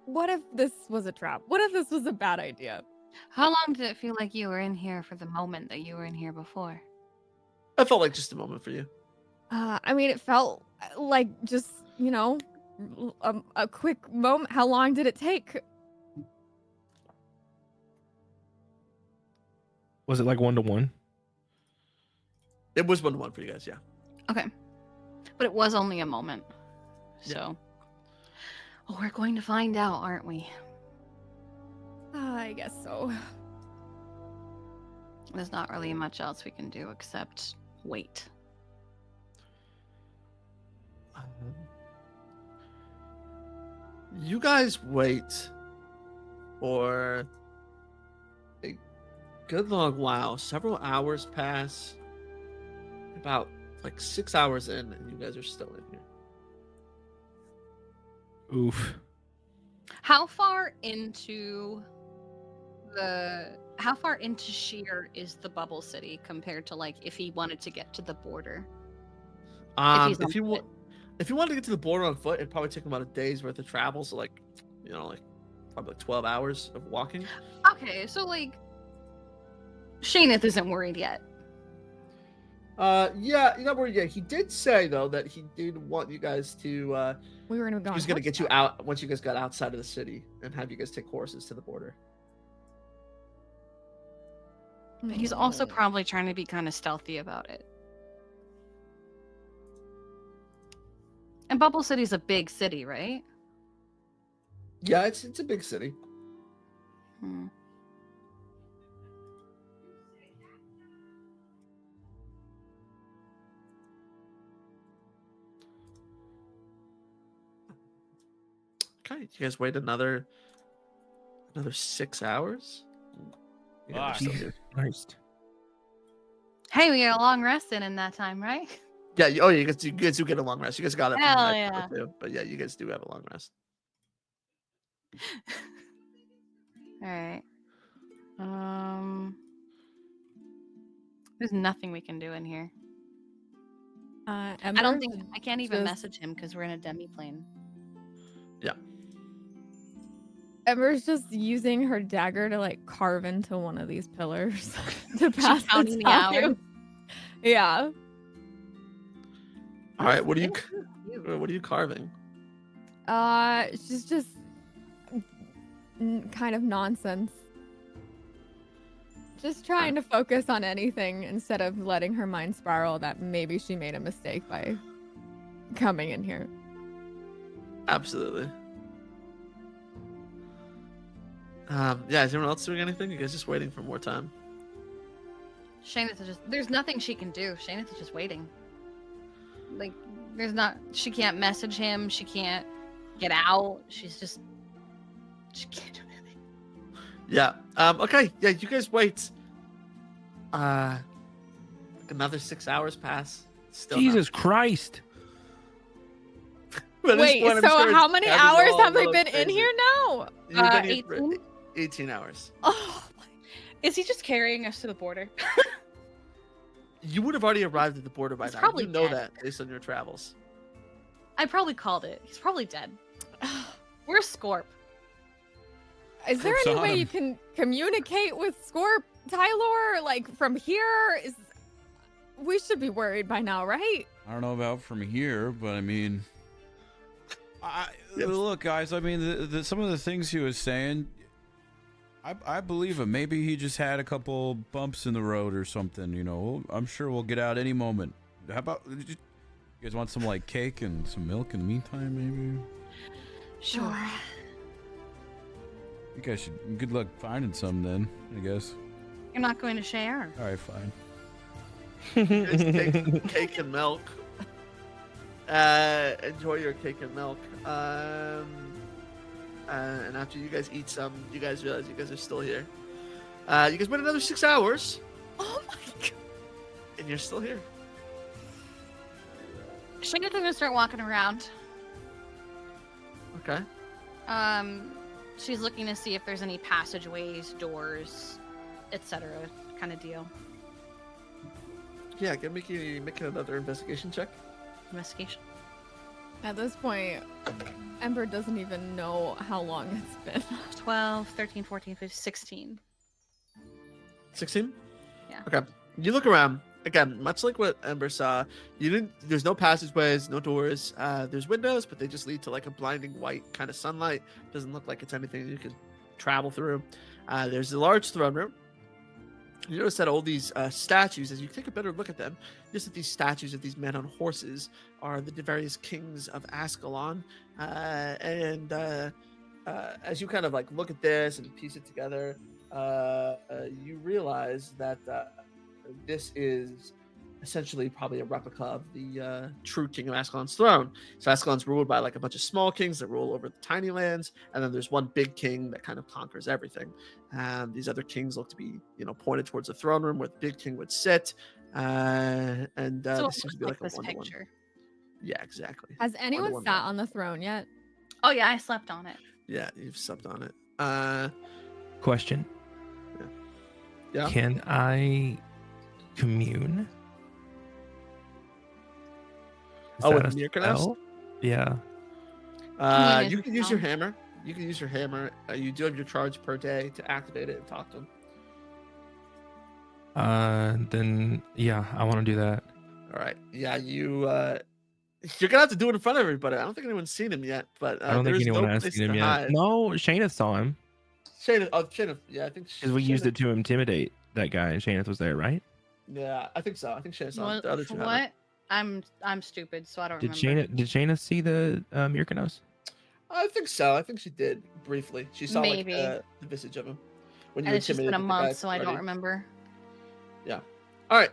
[SPEAKER 2] What if this was a trap? What if this was a bad idea?
[SPEAKER 3] How long did it feel like you were in here for the moment that you were in here before?
[SPEAKER 5] I felt like just a moment for you.
[SPEAKER 2] I mean, it felt like just, a quick moment. How long did it take?
[SPEAKER 4] Was it like 1-to-1?
[SPEAKER 5] It was 1-to-1 for you guys, yeah.
[SPEAKER 3] Okay. But it was only a moment.
[SPEAKER 5] Yeah.
[SPEAKER 3] So. Well, we're going to find out, aren't we?
[SPEAKER 2] I guess so.
[SPEAKER 3] There's not really much else we can do except wait.
[SPEAKER 5] You guys wait for a good long while. Several hours pass. About like 6 hours in, and you guys are still in here.
[SPEAKER 4] Oof.
[SPEAKER 3] How far into Sheer is the bubble city compared to like if he wanted to get to the border?
[SPEAKER 5] If you wanted to get to the border on foot, it'd probably take about a day's worth of travel. So like probably 12 hours of walking.
[SPEAKER 3] Okay, so like Shaneth isn't worried yet.
[SPEAKER 5] Yeah, you're not worried yet. He did say though that he did want you guys to.
[SPEAKER 2] We were gonna go.
[SPEAKER 5] He was gonna get you out once you guys got outside of the city and have you guys take horses to the border.
[SPEAKER 3] But he's also probably trying to be kind of stealthy about it. And Bubble City's a big city, right?
[SPEAKER 5] Yeah, it's a big city. you guys wait another 6 hours. You guys are still
[SPEAKER 4] Jesus
[SPEAKER 5] here.
[SPEAKER 4] Christ.
[SPEAKER 3] Hey, we get a long rest in that time, right?
[SPEAKER 5] Yeah. You guys do get a long rest. You guys got it from the
[SPEAKER 3] Hell
[SPEAKER 5] night
[SPEAKER 3] yeah.
[SPEAKER 5] before, too. But yeah, you guys do have a long rest.
[SPEAKER 3] All right. There's nothing we can do in here. I don't think I can't even message him because we're in a demi-plane.
[SPEAKER 5] Yeah.
[SPEAKER 2] Ember's just using her dagger to like carve into one of these pillars to pass
[SPEAKER 3] counting
[SPEAKER 2] the
[SPEAKER 3] the hours.
[SPEAKER 2] time. Yeah.
[SPEAKER 5] All right. What are you
[SPEAKER 3] Cute.
[SPEAKER 5] What are you carving?
[SPEAKER 2] She's just kind of nonsense. Just trying to focus on anything instead of letting her mind spiral that maybe she made a mistake by coming in here.
[SPEAKER 5] Absolutely. Yeah. Is everyone else doing anything? You guys just waiting for more time?
[SPEAKER 3] Shayna's just there's nothing she can do. Shayna's just waiting. Like she can't message him, she can't get out. She can't do anything.
[SPEAKER 5] Yeah. Okay. Yeah. You guys wait. Another 6 hours pass. Still
[SPEAKER 4] Jesus Christ.
[SPEAKER 5] By this
[SPEAKER 2] Wait,
[SPEAKER 5] point, I'm
[SPEAKER 2] so
[SPEAKER 5] sure
[SPEAKER 2] how
[SPEAKER 5] it's
[SPEAKER 2] many
[SPEAKER 5] having
[SPEAKER 2] hours
[SPEAKER 5] all
[SPEAKER 2] have they
[SPEAKER 5] little
[SPEAKER 2] been in
[SPEAKER 5] crazy.
[SPEAKER 2] here now?
[SPEAKER 5] You've been here for
[SPEAKER 3] 18?
[SPEAKER 5] 18 hours.
[SPEAKER 2] Oh,
[SPEAKER 3] Is he just carrying us to the border?
[SPEAKER 5] You would have already arrived at the border by
[SPEAKER 3] He's
[SPEAKER 5] now.
[SPEAKER 3] probably
[SPEAKER 5] You know
[SPEAKER 3] dead.
[SPEAKER 5] that based on your travels.
[SPEAKER 3] I probably called it. He's probably dead. Where's Scorp?
[SPEAKER 2] is there
[SPEAKER 1] It's
[SPEAKER 2] any
[SPEAKER 1] on
[SPEAKER 2] way
[SPEAKER 1] him.
[SPEAKER 2] you can communicate with Scorp, Tylor? Like from here? We should be worried by now, right?
[SPEAKER 1] I don't know about from here, but I mean,
[SPEAKER 5] Yep.
[SPEAKER 1] look, guys. I mean, some of the things he was saying, I believe him. Maybe he just had a couple bumps in the road or something. You know, I'm sure we'll get out any moment. How about you guys want some like cake and some milk in the meantime? Maybe
[SPEAKER 3] Sure.
[SPEAKER 1] you guys should. Good luck finding some then. I guess.
[SPEAKER 3] You're not going to share.
[SPEAKER 1] All right, fine.
[SPEAKER 5] You guys take cake and milk. Enjoy your cake and milk. And after you guys eat some, you guys realize you guys are still here. You guys wait another 6 hours,
[SPEAKER 2] Oh my god.
[SPEAKER 5] and you're still here.
[SPEAKER 3] Shayna's gonna start walking around.
[SPEAKER 5] Okay.
[SPEAKER 3] She's looking to see if there's any passageways, doors, etc. kind of deal.
[SPEAKER 5] Yeah, make another investigation check.
[SPEAKER 3] Investigation.
[SPEAKER 2] At this point, Ember doesn't even know how long it's been.
[SPEAKER 3] 12, 13, 14, 15, 16.
[SPEAKER 5] 16?
[SPEAKER 3] Yeah.
[SPEAKER 5] Okay. You look around. Again, much like what Ember saw, there's no passageways, no doors. There's windows, but they just lead to like a blinding white kind of sunlight. Doesn't look like it's anything you could travel through. There's a large throne room. You notice that all these statues, as you take a better look at them, just that these statues of these men on horses are the various kings of Ascalon. As you kind of like look at this and piece it together, you realize that this is essentially probably a replica of the true king of Ascalon's throne. So Ascalon's ruled by like a bunch of small kings that rule over the tiny lands, and then there's one big king that kind of conquers everything. These other kings look to be, pointed towards the throne room where the big king would sit.
[SPEAKER 3] So
[SPEAKER 5] This
[SPEAKER 3] it
[SPEAKER 5] seems to
[SPEAKER 3] looks
[SPEAKER 5] be like a
[SPEAKER 3] this
[SPEAKER 5] one-to-one.
[SPEAKER 3] picture.
[SPEAKER 5] Yeah, exactly.
[SPEAKER 2] Has anyone
[SPEAKER 5] one
[SPEAKER 2] sat
[SPEAKER 5] more.
[SPEAKER 2] on the throne yet?
[SPEAKER 3] Oh yeah, I slept on it.
[SPEAKER 5] Yeah, you've slept on it.
[SPEAKER 4] Question.
[SPEAKER 5] Yeah.
[SPEAKER 4] Can I commune? Is
[SPEAKER 5] Oh,
[SPEAKER 4] that
[SPEAKER 5] with
[SPEAKER 4] a
[SPEAKER 5] Mirkanos?
[SPEAKER 4] spell? Yeah.
[SPEAKER 3] Commune
[SPEAKER 5] You
[SPEAKER 3] is
[SPEAKER 5] can
[SPEAKER 3] a
[SPEAKER 5] use your
[SPEAKER 3] spell.
[SPEAKER 5] hammer. You can use your hammer. You do have your charge per day to activate it and talk to him.
[SPEAKER 4] Then yeah, I want to do that.
[SPEAKER 5] All right. Yeah, you're gonna have to do it in front of everybody. I don't think anyone's seen him yet, but
[SPEAKER 4] I don't think
[SPEAKER 5] there's
[SPEAKER 4] anyone
[SPEAKER 5] no
[SPEAKER 4] has
[SPEAKER 5] place
[SPEAKER 4] seen him
[SPEAKER 5] to
[SPEAKER 4] yet.
[SPEAKER 5] hide.
[SPEAKER 4] No, Shayna saw him
[SPEAKER 5] Shayna, yeah, I think
[SPEAKER 4] because we used
[SPEAKER 5] Shayna-
[SPEAKER 4] it to intimidate that guy, and Shayna was there, right?
[SPEAKER 5] Yeah, I think so. I think Shayna saw him.
[SPEAKER 3] What?
[SPEAKER 5] The other
[SPEAKER 3] For
[SPEAKER 5] two haven't.
[SPEAKER 3] what? I'm stupid, so I don't
[SPEAKER 4] Did
[SPEAKER 3] remember.
[SPEAKER 4] Shayna see the Myrkanos?
[SPEAKER 5] I think so. I think she did briefly. She saw
[SPEAKER 3] Maybe.
[SPEAKER 5] like the visage of him when you
[SPEAKER 3] And it's just been a
[SPEAKER 5] intimidated the guy
[SPEAKER 3] month, so I don't
[SPEAKER 5] already.
[SPEAKER 3] remember.
[SPEAKER 5] All right.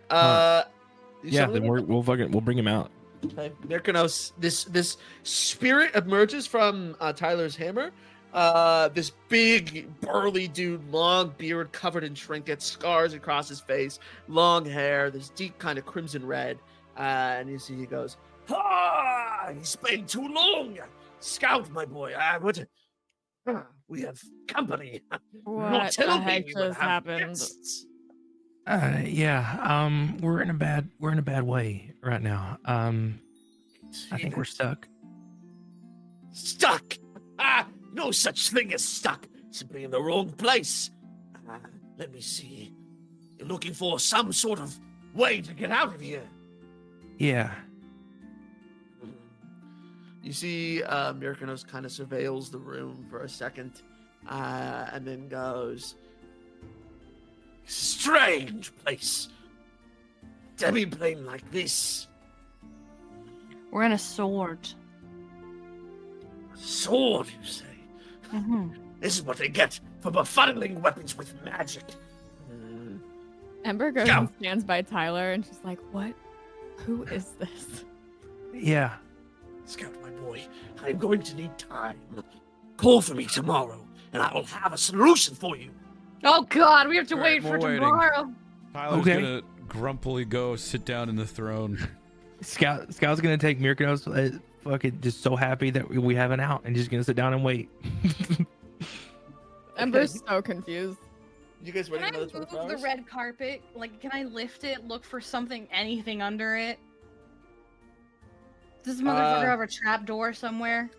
[SPEAKER 5] You
[SPEAKER 4] Yeah,
[SPEAKER 5] summon
[SPEAKER 4] then
[SPEAKER 5] him?
[SPEAKER 4] we'll bring him out.
[SPEAKER 5] Okay, Mykonos, this spirit emerges from Tyler's hammer. This big burly dude, long beard, covered in trinkets, scars across his face, long hair, this deep kind of crimson red. And you see he goes, "Ah, he's been too long. Scout, my boy. We have company.
[SPEAKER 2] What
[SPEAKER 5] Tell
[SPEAKER 2] the
[SPEAKER 5] me
[SPEAKER 2] heck
[SPEAKER 5] we will
[SPEAKER 2] just
[SPEAKER 5] have
[SPEAKER 2] happened?
[SPEAKER 5] guests."
[SPEAKER 4] Yeah. We're in a bad way right now. I think we're stuck.
[SPEAKER 5] Stuck. No such thing as stuck. Simply in the wrong place. Let me see. You're looking for some sort of way to get out of here.
[SPEAKER 4] Yeah.
[SPEAKER 5] You see, Mykonos kind of surveils the room for a second, and then goes, "Strange place. Demi-plane like this.
[SPEAKER 3] We're in a sword.
[SPEAKER 5] Sword, you say?
[SPEAKER 3] Mm-hmm.
[SPEAKER 5] This is what they get for befuddling weapons with magic."
[SPEAKER 2] Ember goes
[SPEAKER 5] Go.
[SPEAKER 2] and stands by Tyler, and she's like, "What? Who is this?"
[SPEAKER 4] Yeah.
[SPEAKER 5] Scout, my boy, I'm going to need time. Call for me tomorrow, and I will have a solution for you.
[SPEAKER 3] Oh God, we have to
[SPEAKER 1] All right,
[SPEAKER 3] wait for
[SPEAKER 1] we're waiting.
[SPEAKER 3] tomorrow.
[SPEAKER 1] Tyler's
[SPEAKER 4] Okay.
[SPEAKER 1] gonna grumpily go sit down in the throne.
[SPEAKER 4] Scout's gonna take Mykonos. Fucking just so happy that we have an out, and just gonna sit down and wait.
[SPEAKER 2] Ember's so confused.
[SPEAKER 5] You guys
[SPEAKER 3] Can
[SPEAKER 5] ready
[SPEAKER 3] I
[SPEAKER 5] for another
[SPEAKER 3] move
[SPEAKER 5] 24
[SPEAKER 3] the
[SPEAKER 5] hours?
[SPEAKER 3] red carpet? Like, can I lift it? Look for something, anything under it? Does this motherfucker have a trap door somewhere?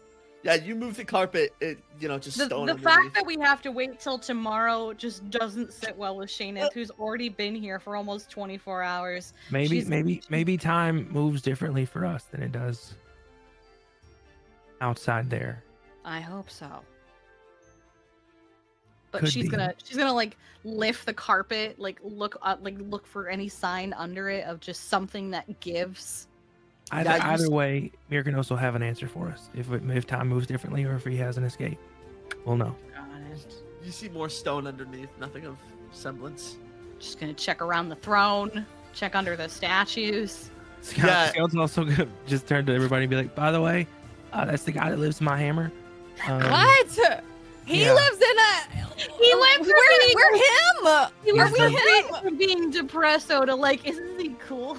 [SPEAKER 5] Yeah, you move the carpet, just
[SPEAKER 3] The
[SPEAKER 5] stone
[SPEAKER 3] fact
[SPEAKER 5] underneath.
[SPEAKER 3] that we have to wait till tomorrow just doesn't sit well with Shayneth, who's already been here for almost 24 hours.
[SPEAKER 4] Maybe time moves differently for us than it does outside there.
[SPEAKER 3] I hope so. But
[SPEAKER 4] Could
[SPEAKER 3] she's
[SPEAKER 4] be.
[SPEAKER 3] gonna like lift the carpet, like look up, like look for any sign under it of just something that gives.
[SPEAKER 4] Either way, Mykonos will have an answer for us if time moves differently or if he has an escape. We'll know.
[SPEAKER 3] Got it.
[SPEAKER 5] You see more stone underneath, nothing of semblance.
[SPEAKER 3] Just gonna check around the throne, check under the statues.
[SPEAKER 4] Scout's also gonna just turn to everybody and be like, "By the way, that's the guy that lives in my hammer."
[SPEAKER 2] What? He
[SPEAKER 4] yeah.
[SPEAKER 2] lives in a.
[SPEAKER 3] He went for being-
[SPEAKER 2] We're him.
[SPEAKER 3] He
[SPEAKER 2] Are
[SPEAKER 3] was
[SPEAKER 2] we him?
[SPEAKER 3] for being depresso to like, isn't he cool?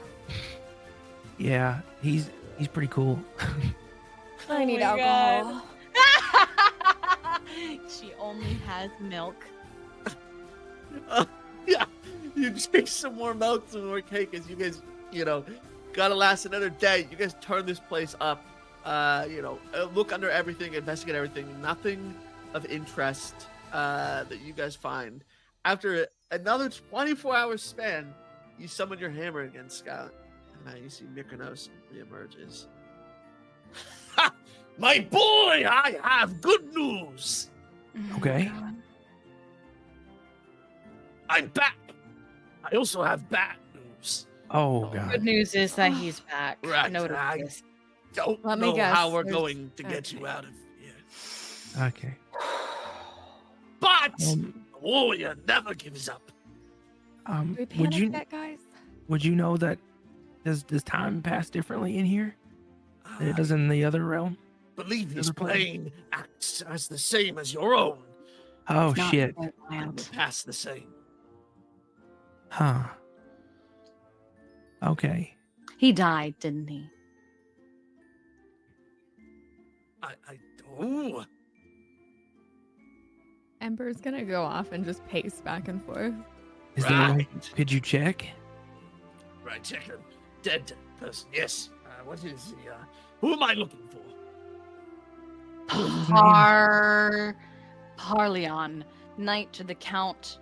[SPEAKER 4] Yeah, he's pretty cool.
[SPEAKER 2] I need
[SPEAKER 3] my
[SPEAKER 2] alcohol.
[SPEAKER 3] She only has milk.
[SPEAKER 5] Yeah, you drink some more milk, some more cake, as you guys, gotta last another day. You guys turn this place up, look under everything, investigate everything. Nothing of interest that you guys find. After another 24-hour span, you summon your hammer again, Scout. You see Mykonos reemerges. Ha! My boy, I have good news.
[SPEAKER 4] Okay.
[SPEAKER 5] I'm back. I also have bad news.
[SPEAKER 4] Oh
[SPEAKER 3] Good
[SPEAKER 4] god.
[SPEAKER 3] news is that he's back.
[SPEAKER 5] Right,
[SPEAKER 3] Noted
[SPEAKER 5] I-
[SPEAKER 3] this.
[SPEAKER 5] Don't
[SPEAKER 2] Let me
[SPEAKER 5] know
[SPEAKER 2] guess,
[SPEAKER 5] how we're
[SPEAKER 2] there's-
[SPEAKER 5] going to get you
[SPEAKER 2] okay.
[SPEAKER 5] out of here.
[SPEAKER 4] Okay.
[SPEAKER 5] But
[SPEAKER 4] Um,
[SPEAKER 5] the warrior never gives up.
[SPEAKER 2] Do we
[SPEAKER 4] would
[SPEAKER 2] panic
[SPEAKER 4] you
[SPEAKER 2] yet, guys?
[SPEAKER 4] know that does time pass differently in here than it does in the other realm?
[SPEAKER 5] Believe his
[SPEAKER 4] Never played.
[SPEAKER 5] plane acts as the same as your own.
[SPEAKER 4] Oh
[SPEAKER 3] It's not
[SPEAKER 4] shit.
[SPEAKER 3] so
[SPEAKER 5] And
[SPEAKER 3] wild.
[SPEAKER 5] will pass the same.
[SPEAKER 4] Huh. Okay.
[SPEAKER 3] He died, didn't he?
[SPEAKER 5] I do.
[SPEAKER 2] Ember's gonna go off and just pace back and forth.
[SPEAKER 4] Is there a way?
[SPEAKER 5] Right.
[SPEAKER 4] Could you check?
[SPEAKER 5] Right, check a dead person. Yes. What is the? Who am I looking for?
[SPEAKER 3] Parleon, knight to the Count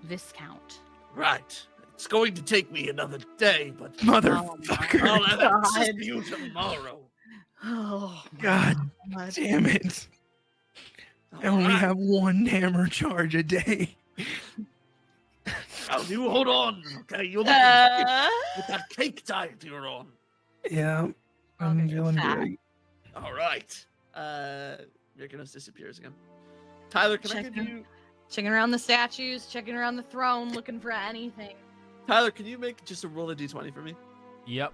[SPEAKER 3] Viscount.
[SPEAKER 5] Right. It's going to take me another day, but
[SPEAKER 4] Motherfucker.
[SPEAKER 5] I'll have access
[SPEAKER 3] God.
[SPEAKER 5] to you tomorrow.
[SPEAKER 3] Oh
[SPEAKER 4] God
[SPEAKER 3] God.
[SPEAKER 4] damn it. I only
[SPEAKER 5] Alright.
[SPEAKER 4] have one hammer charge a day.
[SPEAKER 5] Now you hold on, okay? You're looking with that cake diet you're on.
[SPEAKER 4] Yeah. I'm
[SPEAKER 3] Okay,
[SPEAKER 4] feeling
[SPEAKER 3] fat.
[SPEAKER 4] great.
[SPEAKER 5] All right. Mykonos disappears again. Tyler, can I
[SPEAKER 3] Check
[SPEAKER 5] give you?
[SPEAKER 3] Checking around the statues, checking around the throne, looking for anything.
[SPEAKER 5] Tyler, can you make just a roll of d20 for me?
[SPEAKER 1] Yep.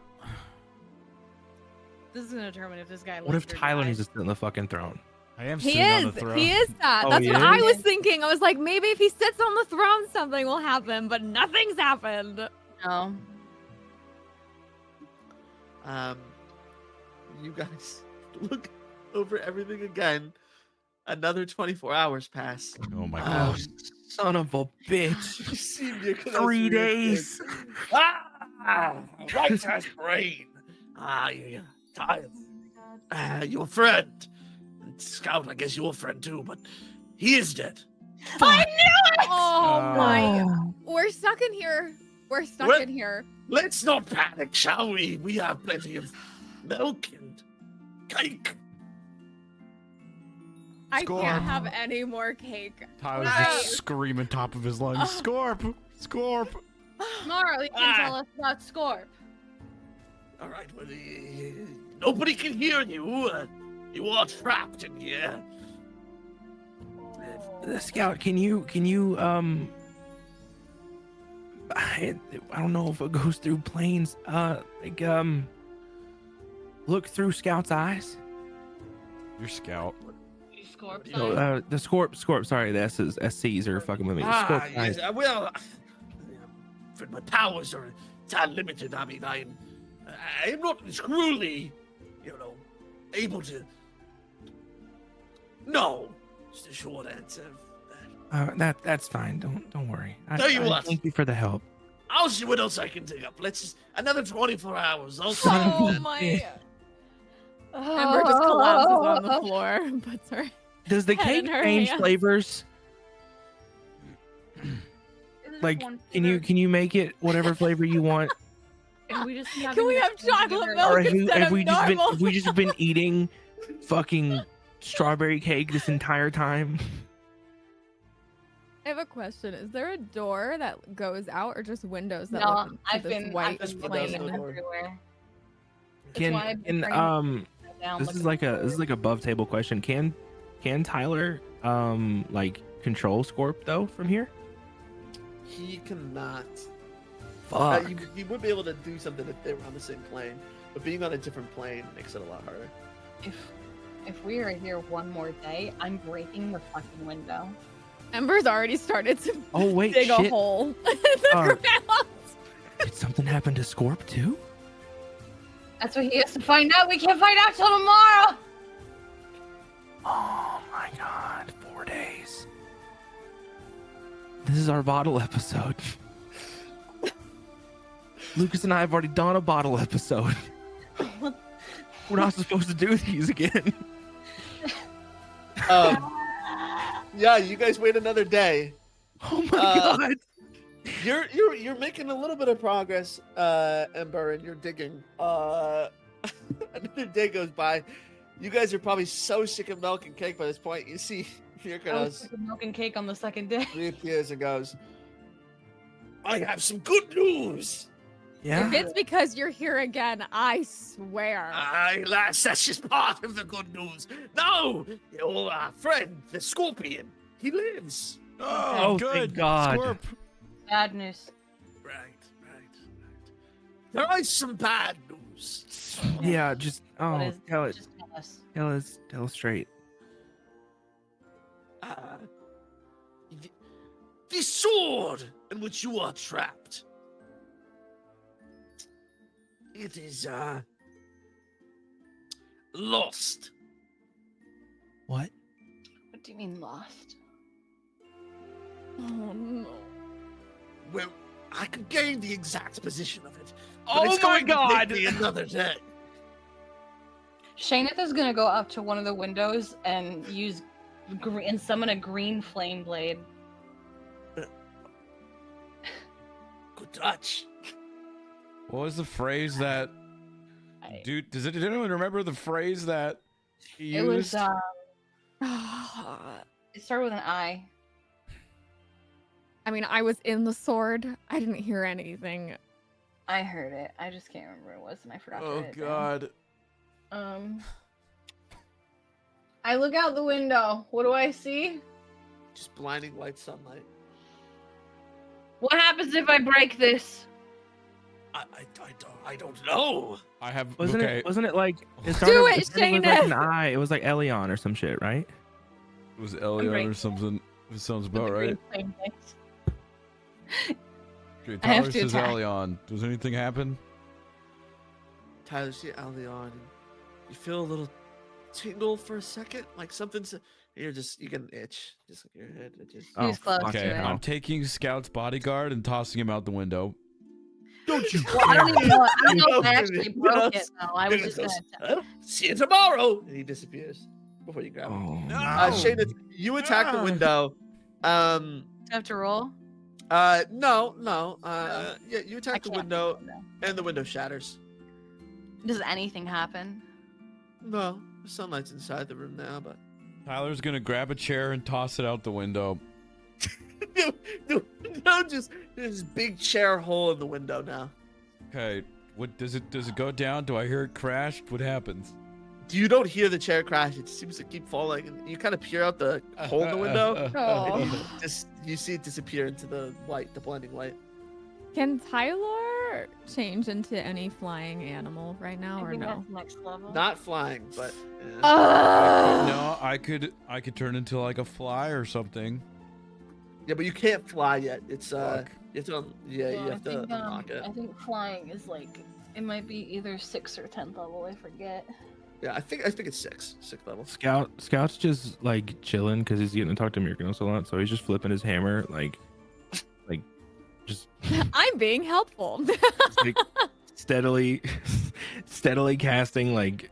[SPEAKER 3] This is gonna determine if this guy.
[SPEAKER 4] What if
[SPEAKER 3] lived or
[SPEAKER 4] Tyler
[SPEAKER 3] died.
[SPEAKER 4] needs to sit on the fucking throne?
[SPEAKER 1] I am
[SPEAKER 2] He
[SPEAKER 1] sitting on the
[SPEAKER 2] is.
[SPEAKER 1] throne.
[SPEAKER 2] He is that.
[SPEAKER 4] Oh,
[SPEAKER 2] That's
[SPEAKER 4] he
[SPEAKER 2] what I
[SPEAKER 3] is?
[SPEAKER 2] was thinking. I was like, maybe if he sits on the throne, something will happen, but nothing's happened.
[SPEAKER 3] No.
[SPEAKER 5] You guys look over everything again. Another 24 hours pass.
[SPEAKER 1] Oh my
[SPEAKER 5] Oh,
[SPEAKER 1] god.
[SPEAKER 4] Son of a bitch.
[SPEAKER 5] You see me
[SPEAKER 4] 3 days.
[SPEAKER 5] Right as brain. You're tired. Your friend. Scout, I guess your friend too, but he is dead.
[SPEAKER 3] I knew it.
[SPEAKER 2] Oh my.
[SPEAKER 4] Oh.
[SPEAKER 2] We're stuck in here. We're stuck
[SPEAKER 5] What?
[SPEAKER 2] in here.
[SPEAKER 5] Let's not panic, shall we? We have plenty of milk and cake.
[SPEAKER 2] I
[SPEAKER 1] Scorp.
[SPEAKER 2] can't have any more cake.
[SPEAKER 1] Tyler's
[SPEAKER 2] Wow.
[SPEAKER 1] just screaming top of his lungs. Scorp! Scorp!
[SPEAKER 3] Tomorrow you can tell us about Scorp.
[SPEAKER 5] All right, well, nobody can hear you. You are trapped in here.
[SPEAKER 4] The Scout, can you I don't know if it goes through planes. Look through Scout's eyes.
[SPEAKER 1] Your scout.
[SPEAKER 3] Scorp.
[SPEAKER 4] No, the Scorp. Sorry, the SCs are fucking with me. Scorp's eyes.
[SPEAKER 5] Yes, well, my powers are limited. I mean, I am not truly, able to. No, it's the short answer.
[SPEAKER 4] That's fine. Don't worry.
[SPEAKER 5] Tell you what.
[SPEAKER 4] Thank you for the help.
[SPEAKER 5] I'll see what else I can dig up. Let's just another 24 hours. I'll see.
[SPEAKER 2] Oh my. Ember just collapses on the floor and puts her.
[SPEAKER 4] Does the
[SPEAKER 2] Head
[SPEAKER 4] cake
[SPEAKER 2] in her
[SPEAKER 4] change
[SPEAKER 2] hands.
[SPEAKER 4] flavors? Like, can you make it whatever flavor you want?
[SPEAKER 3] Can we just
[SPEAKER 2] Can we have chocolate milk
[SPEAKER 4] Or
[SPEAKER 2] instead
[SPEAKER 4] have
[SPEAKER 2] of
[SPEAKER 4] we just been
[SPEAKER 2] normal?
[SPEAKER 4] have we just been eating fucking strawberry cake this entire time?
[SPEAKER 2] I have a question. Is there a door that goes out or just windows that
[SPEAKER 3] No,
[SPEAKER 2] look into
[SPEAKER 3] I've
[SPEAKER 2] this
[SPEAKER 3] been
[SPEAKER 2] white
[SPEAKER 5] Just
[SPEAKER 3] playing
[SPEAKER 5] windows,
[SPEAKER 2] plane?
[SPEAKER 5] no door.
[SPEAKER 3] everywhere. That's
[SPEAKER 4] Can
[SPEAKER 3] why I've been trying to sit down
[SPEAKER 4] this is
[SPEAKER 3] looking
[SPEAKER 4] like a above table question. Can Tyler like control Scorp though from here?
[SPEAKER 5] He cannot.
[SPEAKER 4] Fuck.
[SPEAKER 5] You would be able to do something if they were on the same plane, but being on a different plane makes it a lot harder.
[SPEAKER 3] If we are here one more day, I'm breaking the fucking window.
[SPEAKER 2] Ember's already started to
[SPEAKER 4] Oh wait,
[SPEAKER 2] dig a
[SPEAKER 4] shit.
[SPEAKER 2] hole in the
[SPEAKER 4] Uh,
[SPEAKER 2] ground.
[SPEAKER 4] Did something happen to Scorp too?
[SPEAKER 3] That's what he has to find out. We can't find out till tomorrow.
[SPEAKER 4] Oh my god, 4 days. This is our bottle episode. Lucas and I have already done a bottle episode. We're not supposed to do these again.
[SPEAKER 5] Yeah, you guys wait another day.
[SPEAKER 4] Oh my god.
[SPEAKER 5] You're making a little bit of progress, Ember, and you're digging. Another day goes by. You guys are probably so sick of milk and cake by this point. You see, here
[SPEAKER 3] I was
[SPEAKER 5] goes,
[SPEAKER 3] sick of milk and cake on the second day.
[SPEAKER 5] reappears and goes. I have some good news.
[SPEAKER 4] Yeah.
[SPEAKER 2] If it's because you're here again, I swear.
[SPEAKER 5] Aye, lass, that's just part of the good news. No, your friend, the scorpion, he lives.
[SPEAKER 1] Oh,
[SPEAKER 4] Oh,
[SPEAKER 1] good.
[SPEAKER 4] thank God.
[SPEAKER 1] Scorp.
[SPEAKER 3] Bad news.
[SPEAKER 5] Right. There is some bad news.
[SPEAKER 4] Yeah, just
[SPEAKER 3] What
[SPEAKER 4] oh
[SPEAKER 3] is-
[SPEAKER 4] tell it.
[SPEAKER 3] Just tell us.
[SPEAKER 4] Tell us straight.
[SPEAKER 5] The sword in which you are trapped. It is lost.
[SPEAKER 4] What?
[SPEAKER 3] What do you mean lost?
[SPEAKER 2] Oh no.
[SPEAKER 5] Well, I could gain the exact position of it. But
[SPEAKER 1] Oh
[SPEAKER 5] it's
[SPEAKER 1] my
[SPEAKER 5] going
[SPEAKER 1] God.
[SPEAKER 5] To take me another day.
[SPEAKER 3] Shaneth is gonna go up to one of the windows and use and summon a green flame blade.
[SPEAKER 5] Good touch.
[SPEAKER 1] What was the phrase that
[SPEAKER 3] I-
[SPEAKER 1] dude? Does anyone remember the phrase that he
[SPEAKER 3] It
[SPEAKER 1] used?
[SPEAKER 3] was it started with an I.
[SPEAKER 2] I mean, I was in the sword. I didn't hear anything.
[SPEAKER 3] I heard it. I just can't remember what it was, and I forgot to
[SPEAKER 1] Oh
[SPEAKER 3] write it down.
[SPEAKER 1] god.
[SPEAKER 3] I look out the window. What do I see?
[SPEAKER 5] Just blinding white sunlight.
[SPEAKER 3] What happens if I break this?
[SPEAKER 5] I don't know.
[SPEAKER 1] I have.
[SPEAKER 4] Wasn't
[SPEAKER 1] okay.
[SPEAKER 4] it? Wasn't it like it
[SPEAKER 2] Do
[SPEAKER 4] started,
[SPEAKER 2] it,
[SPEAKER 4] it started with like
[SPEAKER 2] Shayna.
[SPEAKER 4] an I? It was like Elion or some shit, right?
[SPEAKER 1] It was Elion or
[SPEAKER 3] grateful.
[SPEAKER 1] something. It sounds
[SPEAKER 3] For the
[SPEAKER 1] about right.
[SPEAKER 3] great same things.
[SPEAKER 1] Okay,
[SPEAKER 3] I have
[SPEAKER 1] Tyler
[SPEAKER 3] to
[SPEAKER 1] says
[SPEAKER 3] attack.
[SPEAKER 1] Elion. Does anything happen?
[SPEAKER 5] Tyler, see Aldeon, and you feel a little tingle for a second, like something's. You get an itch, just like your head. It just.
[SPEAKER 4] Oh,
[SPEAKER 3] He's close
[SPEAKER 4] fuck
[SPEAKER 3] to
[SPEAKER 1] Okay,
[SPEAKER 3] it.
[SPEAKER 1] I'm taking Scout's bodyguard and tossing him out the window.
[SPEAKER 5] Don't you?
[SPEAKER 3] Well, I don't even know. I don't know if I
[SPEAKER 5] You know,
[SPEAKER 3] actually
[SPEAKER 5] you
[SPEAKER 3] broke
[SPEAKER 5] know,
[SPEAKER 3] it though. I was just
[SPEAKER 5] goes,
[SPEAKER 3] gonna.
[SPEAKER 5] "Well, see you tomorrow, and he disappears before you grab him.
[SPEAKER 4] Oh,
[SPEAKER 1] No!
[SPEAKER 5] Shayna, you attack the window.
[SPEAKER 3] Do I have to roll?
[SPEAKER 5] No. Yeah, you
[SPEAKER 3] I
[SPEAKER 5] attack the
[SPEAKER 3] can't
[SPEAKER 5] window,
[SPEAKER 3] roll, no.
[SPEAKER 5] and the window shatters.
[SPEAKER 3] Does anything happen?
[SPEAKER 5] No, the sunlight's inside the room now, but
[SPEAKER 1] Tyler's gonna grab a chair and toss it out the window.
[SPEAKER 5] no, just there's this big chair hole in the window now.
[SPEAKER 1] Okay, what does it go down? Do I hear it crash? What happens?
[SPEAKER 5] You don't hear the chair crash. It seems to keep falling, and you kind of peer out the hole in the window.
[SPEAKER 2] Oh.
[SPEAKER 5] And you see it disappear into the light, the blinding light.
[SPEAKER 2] Can Tyler change into any flying animal right now
[SPEAKER 3] I
[SPEAKER 2] or
[SPEAKER 3] think
[SPEAKER 2] no?
[SPEAKER 3] that's next level.
[SPEAKER 5] Not flying, but yeah.
[SPEAKER 1] No, I could turn into like a fly or something.
[SPEAKER 5] Yeah, but you can't fly yet. It's
[SPEAKER 1] Fuck.
[SPEAKER 5] you have to you have to unlock it.
[SPEAKER 3] I think flying is like it might be either 6th or 10th level. I forget.
[SPEAKER 5] Yeah, I think it's sixth level.
[SPEAKER 4] Scout's just like chilling because he's getting to talk to Myrkanos a lot, so he's just flipping his hammer like just
[SPEAKER 2] I'm being helpful.
[SPEAKER 4] like steadily casting like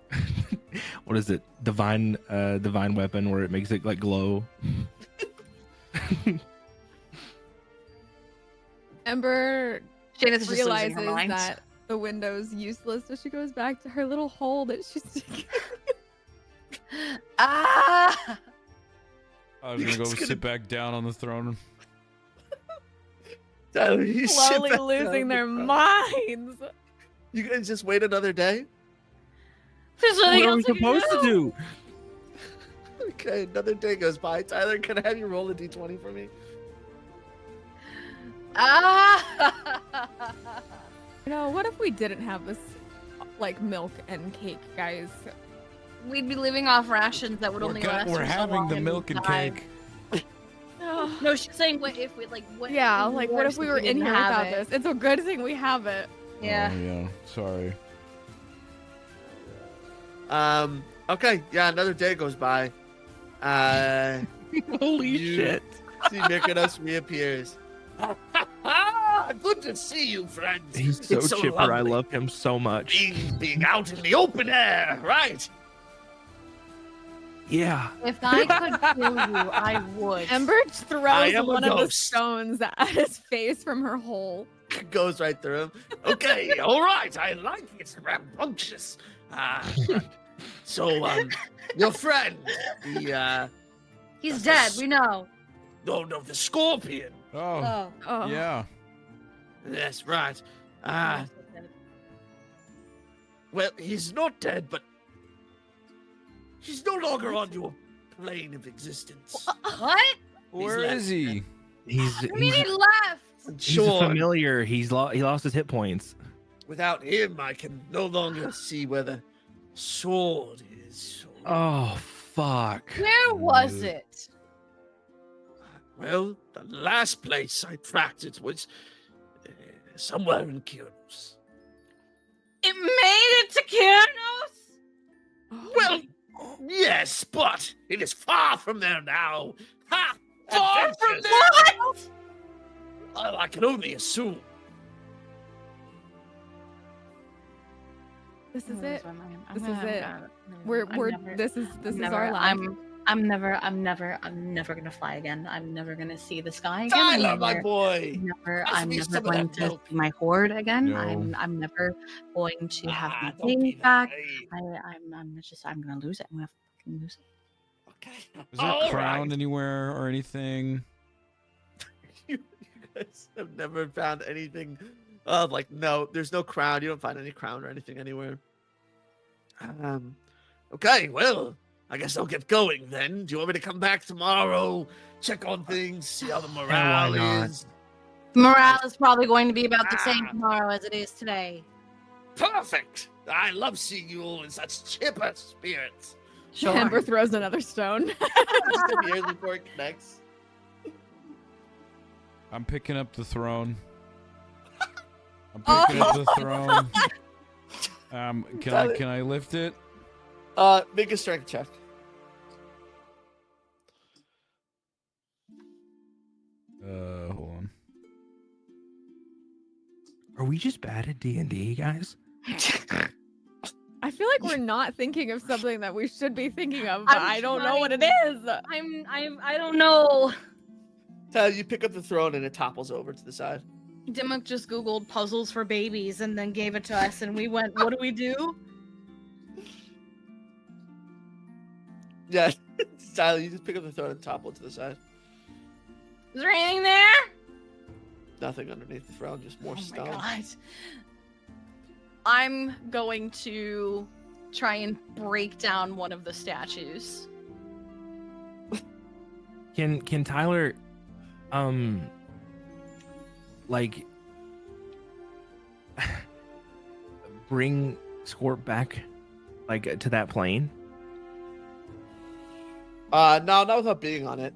[SPEAKER 4] what is it, divine weapon where it makes it like glow.
[SPEAKER 2] Ember
[SPEAKER 3] Shayna's just losing her
[SPEAKER 2] realizes
[SPEAKER 3] mind.
[SPEAKER 2] that the window's useless, so she goes back to her little hole that she's digging.
[SPEAKER 3] Ah!
[SPEAKER 1] I was gonna go
[SPEAKER 5] It's gonna-
[SPEAKER 1] sit back down on the throne.
[SPEAKER 5] Tyler, you sit
[SPEAKER 2] Slowly
[SPEAKER 5] back down
[SPEAKER 2] losing
[SPEAKER 5] on
[SPEAKER 2] their
[SPEAKER 5] the front.
[SPEAKER 2] minds.
[SPEAKER 5] You guys just wait another day.
[SPEAKER 3] There's
[SPEAKER 4] What
[SPEAKER 3] nothing
[SPEAKER 4] are we
[SPEAKER 3] else I can
[SPEAKER 4] supposed to do?
[SPEAKER 5] Okay, another day goes by. Tyler, can I have you roll a d20 for me?
[SPEAKER 3] Ah!
[SPEAKER 2] You know, what if we didn't have this, like, milk and cake, guys?
[SPEAKER 3] We'd be living off rations that would only last.
[SPEAKER 1] We're
[SPEAKER 3] for so
[SPEAKER 1] having
[SPEAKER 3] long
[SPEAKER 1] the
[SPEAKER 3] and
[SPEAKER 1] milk
[SPEAKER 3] we'd
[SPEAKER 1] and
[SPEAKER 3] die.
[SPEAKER 1] cake.
[SPEAKER 3] No, she's saying what if we like what?
[SPEAKER 2] Yeah,
[SPEAKER 3] if
[SPEAKER 2] like, what if we were in
[SPEAKER 3] didn't
[SPEAKER 2] here
[SPEAKER 3] have
[SPEAKER 2] without
[SPEAKER 3] it?
[SPEAKER 2] this? It's a good thing we have it.
[SPEAKER 3] Yeah.
[SPEAKER 1] Oh, yeah. Sorry.
[SPEAKER 5] Okay, yeah, another day goes by.
[SPEAKER 4] Holy
[SPEAKER 5] You-
[SPEAKER 4] shit.
[SPEAKER 5] See Myrkanos reappears. Good to see you, friends.
[SPEAKER 4] He's so
[SPEAKER 5] It's
[SPEAKER 4] chipper. I
[SPEAKER 5] lovely
[SPEAKER 4] love him so much.
[SPEAKER 5] being out in the open air, right?
[SPEAKER 4] Yeah.
[SPEAKER 3] If I could kill you, I would.
[SPEAKER 2] Ember
[SPEAKER 5] I
[SPEAKER 2] throws
[SPEAKER 5] am a
[SPEAKER 2] one of the
[SPEAKER 5] ghost.
[SPEAKER 2] stones at his face from her hole.
[SPEAKER 5] Goes right through him. Okay, all right. I like it. Rambunctious. So, your friend, the
[SPEAKER 3] He's dead. We know.
[SPEAKER 5] no, the scorpion.
[SPEAKER 1] Oh,
[SPEAKER 2] Oh,
[SPEAKER 1] yeah.
[SPEAKER 5] That's right. Well, he's not dead, but he's no longer on your plane of existence.
[SPEAKER 3] What?
[SPEAKER 1] Where
[SPEAKER 5] left.
[SPEAKER 1] is he?
[SPEAKER 4] He's
[SPEAKER 3] I mean, he left.
[SPEAKER 4] he's a
[SPEAKER 5] Sure.
[SPEAKER 4] familiar. He lost his hit points.
[SPEAKER 5] Without him, I can no longer see where the sword is.
[SPEAKER 4] Oh fuck.
[SPEAKER 3] Where was it?
[SPEAKER 5] Well, the last place I tracked it was somewhere in Kyros.
[SPEAKER 3] It made it to Kynos.
[SPEAKER 5] Well, yes, but it is far from there now. Ha!
[SPEAKER 3] Far from
[SPEAKER 5] Adventures.
[SPEAKER 3] there.
[SPEAKER 5] Well, I can only assume.
[SPEAKER 2] this is
[SPEAKER 3] I'm
[SPEAKER 2] it.
[SPEAKER 3] gonna lose my mind.
[SPEAKER 2] This
[SPEAKER 3] I'm
[SPEAKER 2] is
[SPEAKER 3] gonna-
[SPEAKER 2] it.
[SPEAKER 3] I'm
[SPEAKER 2] We're
[SPEAKER 3] never-
[SPEAKER 2] this is
[SPEAKER 3] never-
[SPEAKER 2] our life.
[SPEAKER 3] I'm never gonna fly again. I'm never gonna see the sky again.
[SPEAKER 5] Tyler, my boy.
[SPEAKER 3] I'm
[SPEAKER 5] me
[SPEAKER 3] never
[SPEAKER 5] some of
[SPEAKER 3] going
[SPEAKER 5] that
[SPEAKER 3] to
[SPEAKER 5] milk.
[SPEAKER 3] see my horde again.
[SPEAKER 1] No.
[SPEAKER 3] I'm never going to have my
[SPEAKER 5] don't be
[SPEAKER 3] things
[SPEAKER 5] that
[SPEAKER 3] back.
[SPEAKER 5] way.
[SPEAKER 3] I'm gonna lose it. I'm gonna fucking lose it.
[SPEAKER 5] Okay.
[SPEAKER 1] Is there
[SPEAKER 5] All
[SPEAKER 1] a crown
[SPEAKER 5] right.
[SPEAKER 1] anywhere or anything?
[SPEAKER 5] You guys have never found anything. No, there's no crown. You don't find any crown or anything anywhere. Okay, well, I guess I'll get going then. Do you want me to come back tomorrow, check on things, see how the morale
[SPEAKER 4] why not?
[SPEAKER 5] is?
[SPEAKER 3] Morale is probably going to be about the same tomorrow as it is today.
[SPEAKER 5] Perfect. I love seeing you all in such chipper spirits.
[SPEAKER 3] Sure.
[SPEAKER 2] Amber throws another stone.
[SPEAKER 5] Just appears before it connects.
[SPEAKER 1] I'm picking up the throne. I'm picking up the throne. Can I lift it?
[SPEAKER 5] Make a strength check.
[SPEAKER 1] Hold on.
[SPEAKER 4] Are we just bad at D&D, guys?
[SPEAKER 2] I feel like we're not thinking of something that we should be thinking of, but I don't know what it is.
[SPEAKER 3] I don't know.
[SPEAKER 5] Tyler, you pick up the throne and it topples over to the side.
[SPEAKER 3] Dimmock just Googled puzzles for babies and then gave it to us, and we went, what do we do?
[SPEAKER 5] Yeah, Tyler, you just pick up the throne and topple it to the side.
[SPEAKER 3] Is there anything there?
[SPEAKER 5] Nothing underneath the throne, just more stone.
[SPEAKER 3] Oh my god. I'm going to try and break down one of the statues.
[SPEAKER 4] Can Tyler, like, bring Scorp back, like, to that plane?
[SPEAKER 5] No, not without being on it.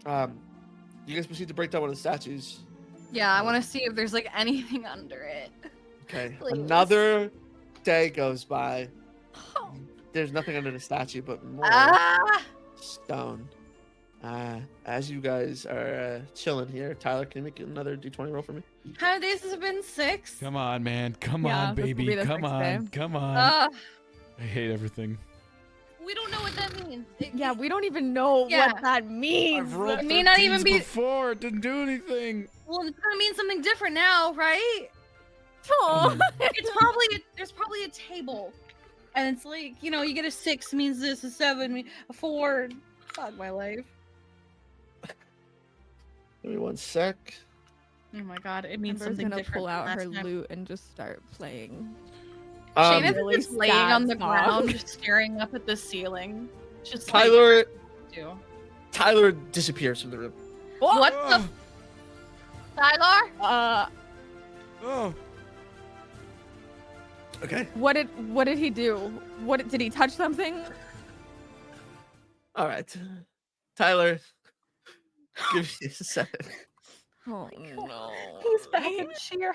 [SPEAKER 5] You guys proceed to break down one of the statues.
[SPEAKER 3] Yeah, I want to see if there's like anything under it.
[SPEAKER 5] Okay.
[SPEAKER 3] Please.
[SPEAKER 5] Another day goes by. There's nothing under the statue but more stone. As you guys are chilling here, Tyler, can you make another D20 roll for me?
[SPEAKER 3] How many days has it been? 6?
[SPEAKER 1] Come on, man. Come
[SPEAKER 2] Yeah,
[SPEAKER 1] on,
[SPEAKER 2] this will be
[SPEAKER 1] baby.
[SPEAKER 2] the
[SPEAKER 1] Come
[SPEAKER 2] sixth
[SPEAKER 1] on.
[SPEAKER 2] day.
[SPEAKER 1] Come on. I hate everything.
[SPEAKER 3] We don't know what that means.
[SPEAKER 2] Yeah, we don't even know
[SPEAKER 3] Yeah.
[SPEAKER 2] what that means.
[SPEAKER 1] I've rolled
[SPEAKER 3] It may not even
[SPEAKER 1] 13s
[SPEAKER 3] be-
[SPEAKER 1] before. It didn't do anything.
[SPEAKER 3] Well, it's gonna mean something different now, right?
[SPEAKER 2] Aw.
[SPEAKER 3] There's probably a table, and it's like, you know, you get a 6 means this, a 7 a 4. Fuck my life.
[SPEAKER 5] Give me one sec.
[SPEAKER 3] Oh my god, it means
[SPEAKER 2] Amber's
[SPEAKER 3] something
[SPEAKER 2] gonna
[SPEAKER 3] different.
[SPEAKER 2] pull out
[SPEAKER 3] than
[SPEAKER 2] her
[SPEAKER 3] last time.
[SPEAKER 2] lute and just start playing.
[SPEAKER 3] Shayna's
[SPEAKER 2] really
[SPEAKER 3] just laying
[SPEAKER 2] sad
[SPEAKER 3] on the
[SPEAKER 2] song.
[SPEAKER 3] ground, just staring up at the ceiling. Just like,
[SPEAKER 5] Tyler disappears from the room.
[SPEAKER 3] what the
[SPEAKER 1] Oh,
[SPEAKER 3] Tyler?
[SPEAKER 1] oh.
[SPEAKER 5] Okay.
[SPEAKER 2] What did he do? What did he touch something?
[SPEAKER 5] All right. Tyler, give me a second.
[SPEAKER 2] Oh no.
[SPEAKER 3] He's back in cheer.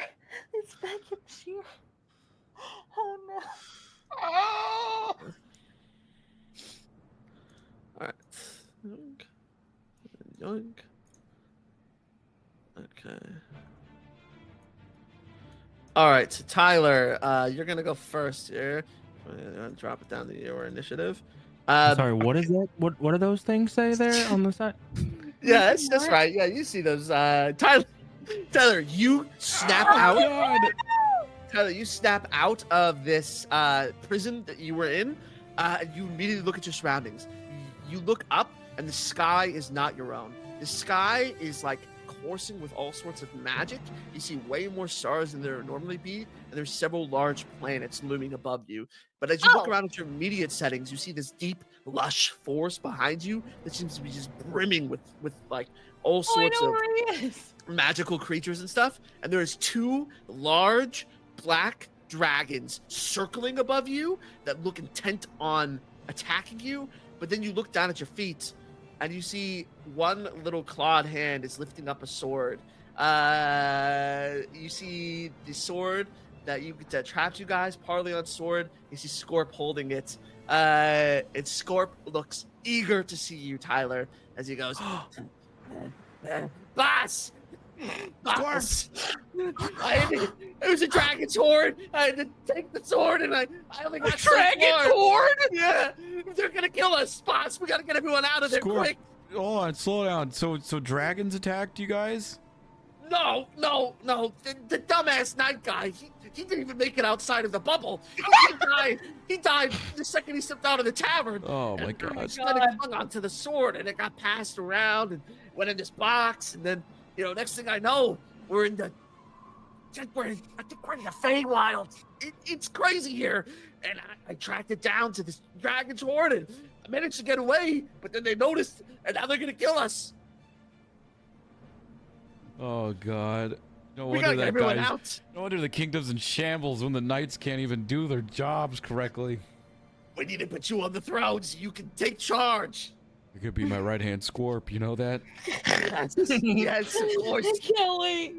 [SPEAKER 3] He's back in cheer. Oh no.
[SPEAKER 5] All right. Yoink. Okay. All right, so Tyler, you're gonna go first here. I'm gonna drop it down to your initiative.
[SPEAKER 4] Sorry, what is that? What do those things say there on the side?
[SPEAKER 5] Yeah, that's right. Yeah, you see those. Tyler, you snap
[SPEAKER 1] Oh,
[SPEAKER 5] out.
[SPEAKER 1] God.
[SPEAKER 5] Tyler, you snap out of this prison that you were in. You immediately look at your surroundings. You look up, and the sky is not your own. The sky is like coursing with all sorts of magic. You see way more stars than there would normally be, and there's several large planets looming above you. But as you look around at your immediate settings, you see this deep, lush forest behind you that seems to be just brimming with like all sorts of
[SPEAKER 3] where he is.
[SPEAKER 5] magical creatures and stuff. And there's 2 large black dragons circling above you that look intent on attacking you. But then you look down at your feet and you see one little clawed hand is lifting up a sword. You see the sword that trapped you guys, partly on sword. You see Scorp holding it. And Scorp looks eager to see you, Tyler, as he goes, Boss! Boss! It was a dragon sword. I had to take the sword, and I only got dragon sword. Yeah, they're gonna kill us, boss. We gotta get everyone out of there
[SPEAKER 1] Scorp.
[SPEAKER 5] quick.
[SPEAKER 1] Hold on, slow down. So dragons attacked you guys?
[SPEAKER 5] No. The dumbass night guy. He didn't even make it outside of the bubble. He died the second he stepped out of the tavern.
[SPEAKER 1] Oh my
[SPEAKER 5] He
[SPEAKER 1] god.
[SPEAKER 5] just kind of clung onto the sword, and it got passed around and went in this box, and then, next thing I know, I think we're in the Feywild. It's crazy here. And I tracked it down to this dragon's horde, and I managed to get away, but then they noticed, and now they're gonna kill us.
[SPEAKER 1] Oh God. No
[SPEAKER 5] We gotta
[SPEAKER 1] wonder
[SPEAKER 5] get
[SPEAKER 1] that
[SPEAKER 5] everyone
[SPEAKER 1] guy's.
[SPEAKER 5] out.
[SPEAKER 1] No wonder the kingdom's in shambles when the knights can't even do their jobs correctly.
[SPEAKER 5] We need to put you on the throne so you can take charge.
[SPEAKER 1] You could be my right-hand scorp, you know that?
[SPEAKER 5] Yes, of course.
[SPEAKER 3] I can't wait.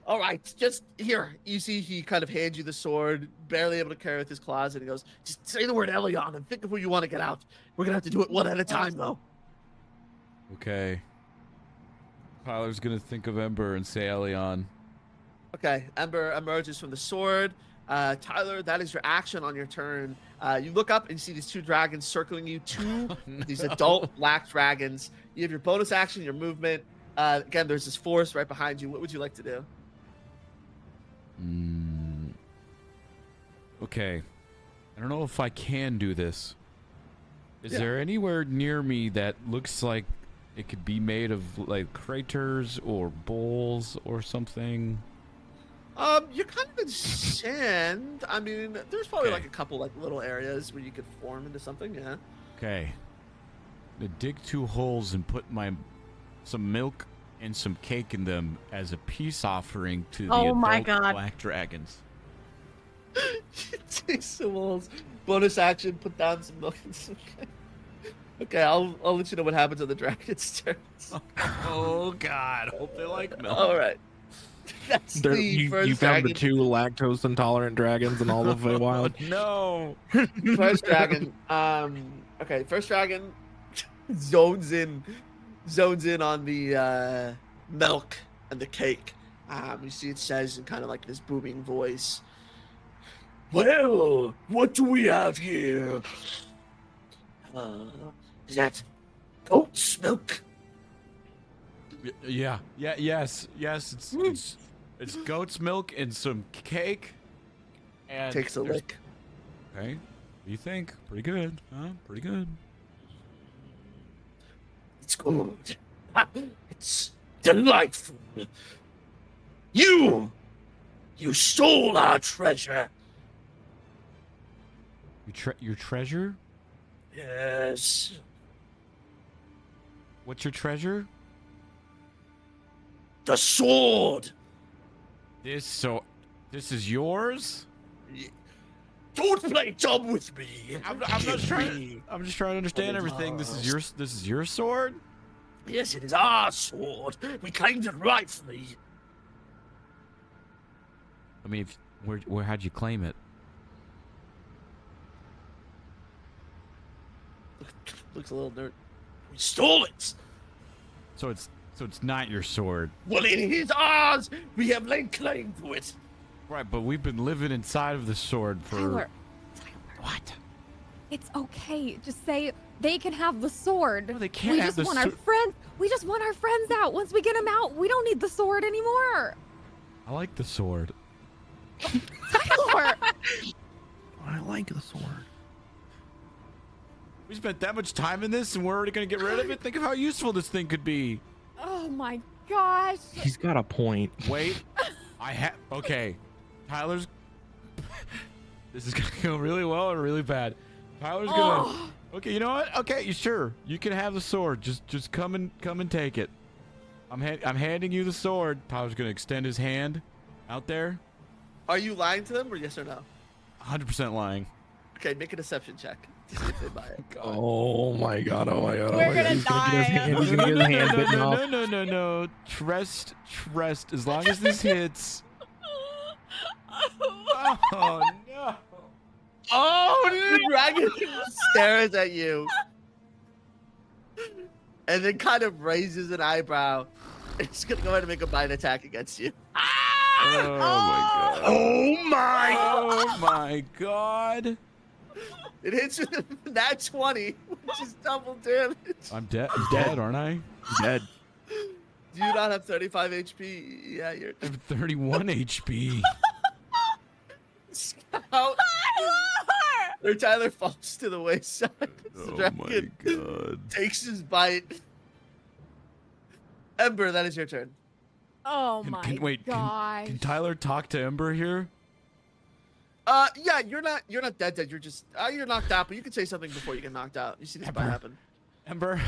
[SPEAKER 5] All right, just here. You see, he kind of hands you the sword, barely able to carry it with his claws, and he goes, "Just say the word Elion and think of where you want to get out. We're gonna have to do it one at a time, though."
[SPEAKER 1] Okay. Tyler's gonna think of Ember and say Elion.
[SPEAKER 5] Okay, Ember emerges from the sword. Tyler, that is your action on your turn. You look up and you see these two dragons circling you. These adult black dragons. You have your bonus action, your movement. Again, there's this forest right behind you. What would you like to do?
[SPEAKER 1] Okay. I don't know if I can do this. Is
[SPEAKER 5] Yeah.
[SPEAKER 1] there anywhere near me that looks like it could be made of like craters or bowls or something?
[SPEAKER 5] You're kind of in sand. I mean, there's probably
[SPEAKER 1] Okay.
[SPEAKER 5] like a couple like little areas where you could form into something. Yeah.
[SPEAKER 1] Okay. I'm gonna dig 2 holes and put some milk and some cake in them as a peace offering to the
[SPEAKER 3] Oh my
[SPEAKER 1] adult
[SPEAKER 3] God.
[SPEAKER 1] black dragons.
[SPEAKER 5] Take some holes. Bonus action. Put down some milk and some cake. Okay, I'll let you know what happens on the dragon's turns.
[SPEAKER 1] Oh God! Hope they like milk.
[SPEAKER 5] All right. That's
[SPEAKER 4] There,
[SPEAKER 5] the
[SPEAKER 4] you
[SPEAKER 5] first
[SPEAKER 4] found the
[SPEAKER 5] dragon.
[SPEAKER 4] 2 lactose intolerant dragons in all of Feywild.
[SPEAKER 1] No.
[SPEAKER 5] First dragon. Okay, first dragon zones in on the milk and the cake. You see it says in kind of like this booming voice. Well, what do we have here? Is that goat's milk?
[SPEAKER 1] Yes. It's goat's milk and some cake. And
[SPEAKER 5] Takes a
[SPEAKER 1] there's-
[SPEAKER 5] lick.
[SPEAKER 1] Okay. What do you think? Pretty good, huh? Pretty good.
[SPEAKER 5] It's good. It's delightful. You stole our treasure.
[SPEAKER 1] Your treasure?
[SPEAKER 5] Yes.
[SPEAKER 1] What's your treasure?
[SPEAKER 5] The sword.
[SPEAKER 1] This is yours?
[SPEAKER 5] Don't play dumb with me.
[SPEAKER 1] I'm just trying to understand everything. This is your sword?
[SPEAKER 5] Yes, it is our sword. We claimed it rightfully.
[SPEAKER 1] I mean, how'd you claim it?
[SPEAKER 5] Looks a little dirt. We stole it.
[SPEAKER 1] So it's not your sword.
[SPEAKER 5] Well, it is ours. We have laid claim to it.
[SPEAKER 1] Right, but we've been living inside of the sword for
[SPEAKER 2] Tyler,
[SPEAKER 1] what?
[SPEAKER 2] it's okay. Just say they can have the sword.
[SPEAKER 1] No, they can't
[SPEAKER 2] We
[SPEAKER 1] have
[SPEAKER 2] just
[SPEAKER 1] the
[SPEAKER 2] want our
[SPEAKER 1] sword.
[SPEAKER 2] friends. We just want our friends out. Once we get them out, we don't need the sword anymore.
[SPEAKER 1] I like the sword.
[SPEAKER 2] Tyler,
[SPEAKER 4] I like the sword.
[SPEAKER 1] We spent that much time in this and we're already gonna get rid of it? Think of how useful this thing could be.
[SPEAKER 2] oh my gosh.
[SPEAKER 4] He's got a point.
[SPEAKER 1] Wait. Okay. Tyler's this is gonna go really well or really bad. Tyler's gonna
[SPEAKER 2] Oh.
[SPEAKER 1] Okay, you know what? Okay, you can have the sword. Just come and take it. I'm handing you the sword. Tyler's gonna extend his hand out there.
[SPEAKER 5] Are you lying to them, or yes or no?
[SPEAKER 1] 100% lying.
[SPEAKER 5] Okay, make a deception check to see if they buy it.
[SPEAKER 4] Oh my god, oh my god.
[SPEAKER 2] We're gonna die.
[SPEAKER 4] He's gonna get his hand bitten off.
[SPEAKER 1] No. Trust. As long as this hits. Oh no.
[SPEAKER 5] Oh, the dragon stares at you and then kind of raises an eyebrow. It's gonna go ahead and make a bite attack against you.
[SPEAKER 1] Oh my god.
[SPEAKER 5] Oh my!
[SPEAKER 1] Oh my god.
[SPEAKER 5] It hits with a nat 20, which is double damage.
[SPEAKER 1] I'm dead, aren't I?
[SPEAKER 4] Dead.
[SPEAKER 5] Do you not have 35 HP? Yeah, you're
[SPEAKER 1] I have 31 HP.
[SPEAKER 5] Scout. Or Tyler falls to the wayside. The dragon
[SPEAKER 1] god.
[SPEAKER 5] takes his bite. Ember, that is your turn.
[SPEAKER 2] Oh
[SPEAKER 1] Can-
[SPEAKER 2] my
[SPEAKER 1] can- wait, can-
[SPEAKER 2] gosh.
[SPEAKER 1] Can Tyler talk to Ember here?
[SPEAKER 5] Yeah, you're not dead. You're just you're knocked out, but you can say something before you get knocked out. You see this fight happen.
[SPEAKER 1] Ember,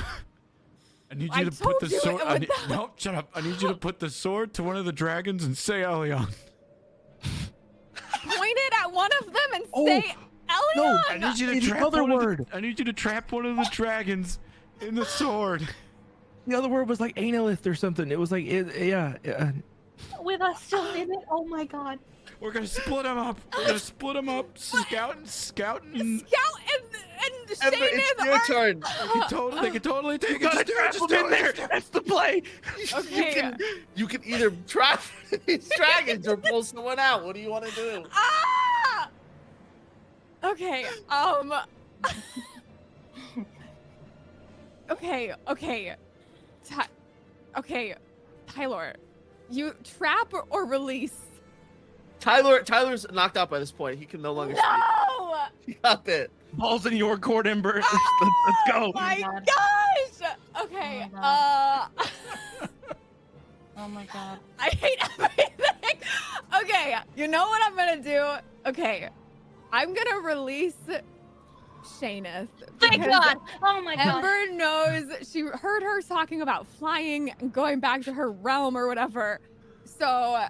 [SPEAKER 1] I need
[SPEAKER 2] I
[SPEAKER 1] you to put the
[SPEAKER 2] told you it
[SPEAKER 1] sword.
[SPEAKER 2] would-
[SPEAKER 1] No, shut up. I need you to put the sword to one of the dragons and say Elion.
[SPEAKER 2] Point it at one of them and
[SPEAKER 4] Oh,
[SPEAKER 2] say, Elion!
[SPEAKER 4] no,
[SPEAKER 1] I need you to
[SPEAKER 4] It's
[SPEAKER 1] trap
[SPEAKER 4] another
[SPEAKER 1] one
[SPEAKER 4] word.
[SPEAKER 1] Of the, I need you to trap one of the dragons in the sword.
[SPEAKER 4] The other word was like analyst or something. It was like, yeah.
[SPEAKER 3] With us still in it. Oh my god.
[SPEAKER 1] We're gonna split them up. We're gonna split them up. Scout and
[SPEAKER 2] Scout and
[SPEAKER 5] Ember,
[SPEAKER 2] Shayna
[SPEAKER 5] it's your turn.
[SPEAKER 1] they can totally take it.
[SPEAKER 4] Gotta
[SPEAKER 1] Just do it,
[SPEAKER 4] trap
[SPEAKER 1] just
[SPEAKER 4] them
[SPEAKER 1] do
[SPEAKER 4] in
[SPEAKER 1] it,
[SPEAKER 4] there.
[SPEAKER 1] just do it.
[SPEAKER 4] That's the play.
[SPEAKER 2] Okay.
[SPEAKER 5] You can either trap these dragons or pull someone out. What do you want to do?
[SPEAKER 2] Ah! Okay, okay. Okay, Tyler, you trap or release?
[SPEAKER 5] Tyler's knocked out by this point. He can no longer speak.
[SPEAKER 2] No!
[SPEAKER 5] He got bit.
[SPEAKER 4] Balls in your court, Ember. Let's
[SPEAKER 2] Oh
[SPEAKER 4] go.
[SPEAKER 2] my
[SPEAKER 3] God.
[SPEAKER 2] gosh! Okay,
[SPEAKER 3] Oh my god.
[SPEAKER 2] I hate everything. Okay, you know what I'm gonna do? Okay, I'm gonna release Shayneth.
[SPEAKER 3] Thank
[SPEAKER 2] because
[SPEAKER 3] god. Oh my god.
[SPEAKER 2] Ember knows, she heard her talking about flying and going back to her realm or whatever. So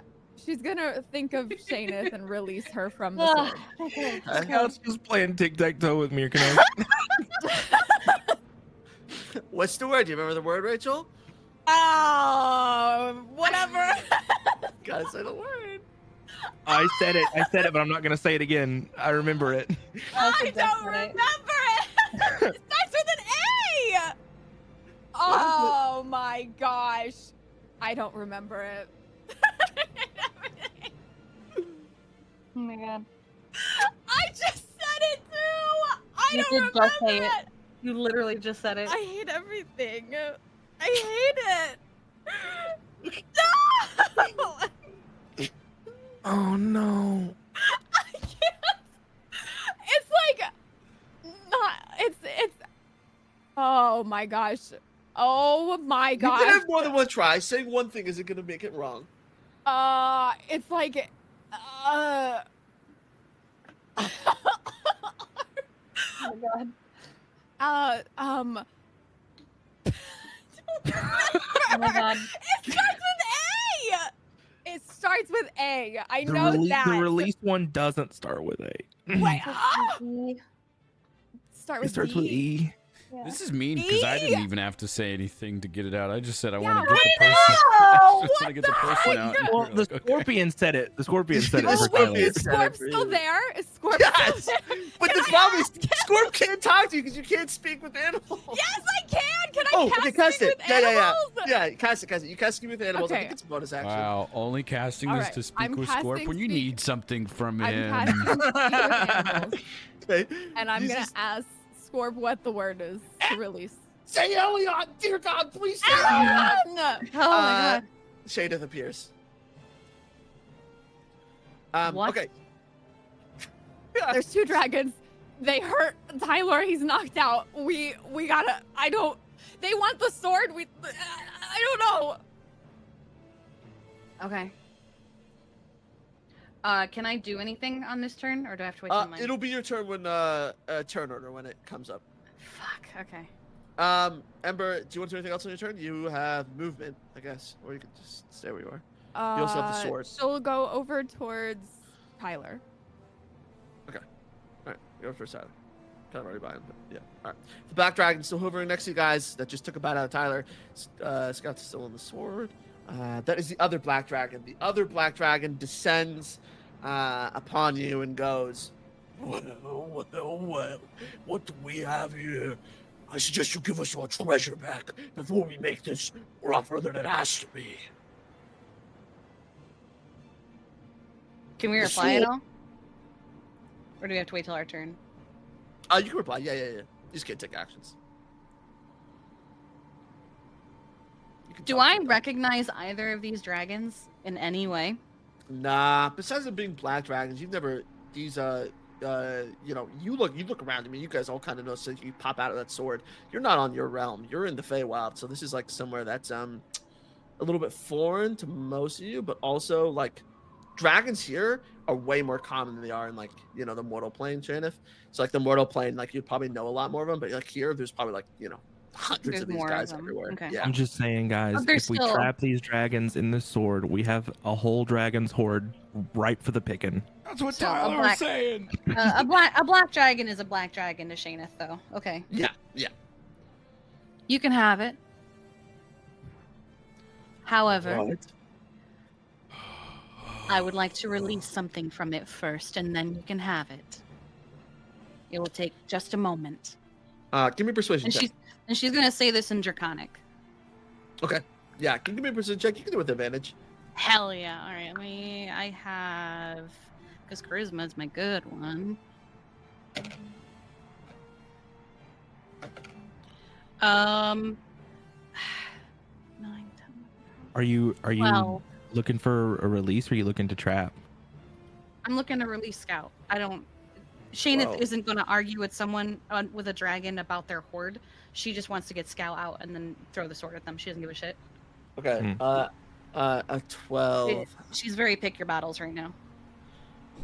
[SPEAKER 2] she's gonna think of Shayneth and release her from the sword.
[SPEAKER 3] Okay.
[SPEAKER 4] Scout's just playing tic-tac-toe with me. Can I?
[SPEAKER 5] What's the word? Do you remember the word, Rachel?
[SPEAKER 2] Oh, whatever.
[SPEAKER 5] Gotta say the word.
[SPEAKER 4] I said it, but I'm not gonna say it again. I remember it.
[SPEAKER 2] I don't remember it. It starts with an A. Oh my gosh. I don't remember it.
[SPEAKER 3] Oh my god.
[SPEAKER 2] I just said it too. I
[SPEAKER 3] You
[SPEAKER 2] don't
[SPEAKER 3] did
[SPEAKER 2] remember
[SPEAKER 3] just say
[SPEAKER 2] it.
[SPEAKER 3] it. You literally just said it.
[SPEAKER 2] I hate everything. I hate it. No!
[SPEAKER 4] Oh no.
[SPEAKER 2] I can't. It's like not. It's. Oh my gosh. Oh my
[SPEAKER 5] You
[SPEAKER 2] gosh.
[SPEAKER 5] can have more than one try. Saying one thing isn't gonna make it wrong.
[SPEAKER 2] It's like.
[SPEAKER 3] Oh my god.
[SPEAKER 2] Oh
[SPEAKER 3] Oh my god.
[SPEAKER 2] It starts with A. It starts with A. I
[SPEAKER 4] The,
[SPEAKER 2] know that.
[SPEAKER 4] the release one doesn't start with A.
[SPEAKER 2] Wait.
[SPEAKER 3] E.
[SPEAKER 2] Start
[SPEAKER 4] It
[SPEAKER 2] with
[SPEAKER 4] starts
[SPEAKER 2] B.
[SPEAKER 4] with E.
[SPEAKER 3] Yeah.
[SPEAKER 1] This is mean because I
[SPEAKER 2] E.
[SPEAKER 1] didn't even have to say anything to get it out. I just said I
[SPEAKER 2] Yeah,
[SPEAKER 1] want to get the
[SPEAKER 2] I
[SPEAKER 1] person.
[SPEAKER 2] know!
[SPEAKER 1] I just
[SPEAKER 2] What
[SPEAKER 1] want to get the
[SPEAKER 2] the
[SPEAKER 1] person
[SPEAKER 2] heck?
[SPEAKER 1] out. and
[SPEAKER 4] Well,
[SPEAKER 1] you're
[SPEAKER 4] the
[SPEAKER 1] like, okay.
[SPEAKER 4] scorpion said it. The scorpion said it.
[SPEAKER 5] The
[SPEAKER 4] for
[SPEAKER 2] Oh,
[SPEAKER 5] scorpion
[SPEAKER 2] wait,
[SPEAKER 4] Tyler.
[SPEAKER 2] is
[SPEAKER 5] said it
[SPEAKER 2] Scorp
[SPEAKER 5] for
[SPEAKER 2] still
[SPEAKER 5] you.
[SPEAKER 2] there? Is Scorp
[SPEAKER 5] Yes,
[SPEAKER 2] still there?
[SPEAKER 5] but the
[SPEAKER 2] Can I
[SPEAKER 5] problem is
[SPEAKER 2] ask?
[SPEAKER 5] Scorp can't talk to you because you can't speak with animals.
[SPEAKER 2] Yes, I can. Can I
[SPEAKER 5] Oh,
[SPEAKER 2] cast
[SPEAKER 5] okay, cast
[SPEAKER 2] speak
[SPEAKER 5] it.
[SPEAKER 2] with
[SPEAKER 5] Yeah,
[SPEAKER 2] animals?
[SPEAKER 5] yeah. Cast it. You cast speak with animals. I
[SPEAKER 2] Okay.
[SPEAKER 5] think it's a bonus action.
[SPEAKER 1] Wow, only casting
[SPEAKER 2] All
[SPEAKER 1] is
[SPEAKER 2] right,
[SPEAKER 1] to speak
[SPEAKER 2] I'm
[SPEAKER 1] with Scorp
[SPEAKER 2] casting
[SPEAKER 1] when you
[SPEAKER 2] speak-
[SPEAKER 1] need something from
[SPEAKER 2] I'm
[SPEAKER 1] him.
[SPEAKER 2] casting speak with animals,
[SPEAKER 5] Okay.
[SPEAKER 2] and I'm
[SPEAKER 5] You
[SPEAKER 2] gonna
[SPEAKER 5] just
[SPEAKER 2] ask Scorp what the word is to release.
[SPEAKER 5] say Elion. Dear God, please say Elion.
[SPEAKER 2] Elion!
[SPEAKER 3] Oh my god.
[SPEAKER 5] Shadeth appears.
[SPEAKER 3] What?
[SPEAKER 5] Okay.
[SPEAKER 2] There's two dragons. They hurt Tyler. He's knocked out. We gotta. I don't. They want the sword. I don't know.
[SPEAKER 3] Okay. Can I do anything on this turn, or do I have to wait till mine?
[SPEAKER 5] It'll be your turn when turn order when it comes up.
[SPEAKER 3] Fuck. Okay.
[SPEAKER 5] Ember, do you want to do anything else on your turn? You have movement, I guess, or you can just stay where you are. You also have the sword.
[SPEAKER 2] She'll go over towards Tyler.
[SPEAKER 5] All right, go for Tyler. Kind of already by him, but yeah. All right. The black dragon's still hovering next to you guys. That just took a bite out of Tyler. Scout's still on the sword. That is the other black dragon. The other black dragon descends upon you and goes, well, what do we have here? I suggest you give us our treasure back before we make this rougher than it has to be.
[SPEAKER 3] Can we
[SPEAKER 5] The
[SPEAKER 3] reply at
[SPEAKER 5] sword-
[SPEAKER 3] all? Or do we have to wait till our turn?
[SPEAKER 5] You can reply. Yeah. You just can't take actions. You can
[SPEAKER 3] Do
[SPEAKER 5] talk
[SPEAKER 3] I
[SPEAKER 5] to them.
[SPEAKER 3] recognize either of these dragons in any way?
[SPEAKER 5] Nah, besides them being black dragons, you've never these you look around. I mean, you guys all kind of know since you pop out of that sword. You're not on your realm. You're in the Feywild, so this is like somewhere that's a little bit foreign to most of you, but also like dragons here are way more common than they are in like the mortal plane, Janeth. So like the mortal plane, like you'd probably know a lot more of them, but like here, there's probably like hundreds
[SPEAKER 3] There's
[SPEAKER 5] of these
[SPEAKER 3] more of
[SPEAKER 5] guys
[SPEAKER 3] them.
[SPEAKER 5] everywhere.
[SPEAKER 3] Okay.
[SPEAKER 5] Yeah.
[SPEAKER 4] I'm just saying, guys,
[SPEAKER 3] But there's
[SPEAKER 4] if we
[SPEAKER 3] still-
[SPEAKER 4] trap these dragons in the sword, we have a whole dragon's horde right for the picking.
[SPEAKER 1] That's what
[SPEAKER 3] So, a
[SPEAKER 1] Tyler
[SPEAKER 3] black-
[SPEAKER 1] was saying.
[SPEAKER 3] a black dragon is a black dragon to Shaneth, though. Okay,
[SPEAKER 5] Yeah.
[SPEAKER 3] you can have it. However,
[SPEAKER 5] Right.
[SPEAKER 3] I would like to release something from it first, and then you can have it. It will take just a moment.
[SPEAKER 5] Give me a persuasion
[SPEAKER 3] And
[SPEAKER 5] check.
[SPEAKER 3] she's gonna say this in Draconic.
[SPEAKER 5] Okay. Yeah, can you give me a persuasion check? You can do it with advantage.
[SPEAKER 3] Hell yeah! All right, I have because charisma is my good one. Um, 9, 10.
[SPEAKER 4] Are you
[SPEAKER 3] Well,
[SPEAKER 4] looking for a release, or are you looking to trap?
[SPEAKER 3] I'm looking to release Scout. I don't. Shaneth
[SPEAKER 5] Whoa.
[SPEAKER 3] isn't going to argue with someone with a dragon about their horde. She just wants to get Scout out and then throw the sword at them. She doesn't give a shit.
[SPEAKER 5] Okay. A 12.
[SPEAKER 3] She's very pick your battles right now.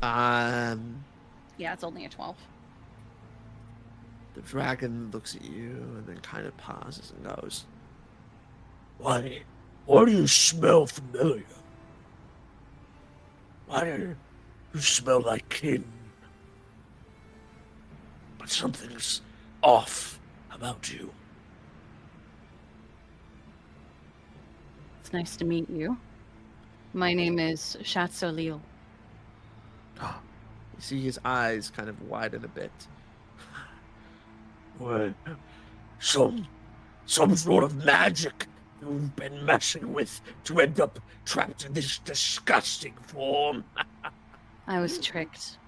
[SPEAKER 3] Yeah, it's only a 12.
[SPEAKER 5] The dragon looks at you and then kind of pauses and goes, Why do you smell familiar? Why do you smell like kin? But something's off about you.
[SPEAKER 3] It's nice to meet you. My name is Shatsolil.
[SPEAKER 5] You see his eyes kind of widen a bit. What? Some sort of magic you've been messing with to end up trapped in this disgusting form.
[SPEAKER 3] I was tricked.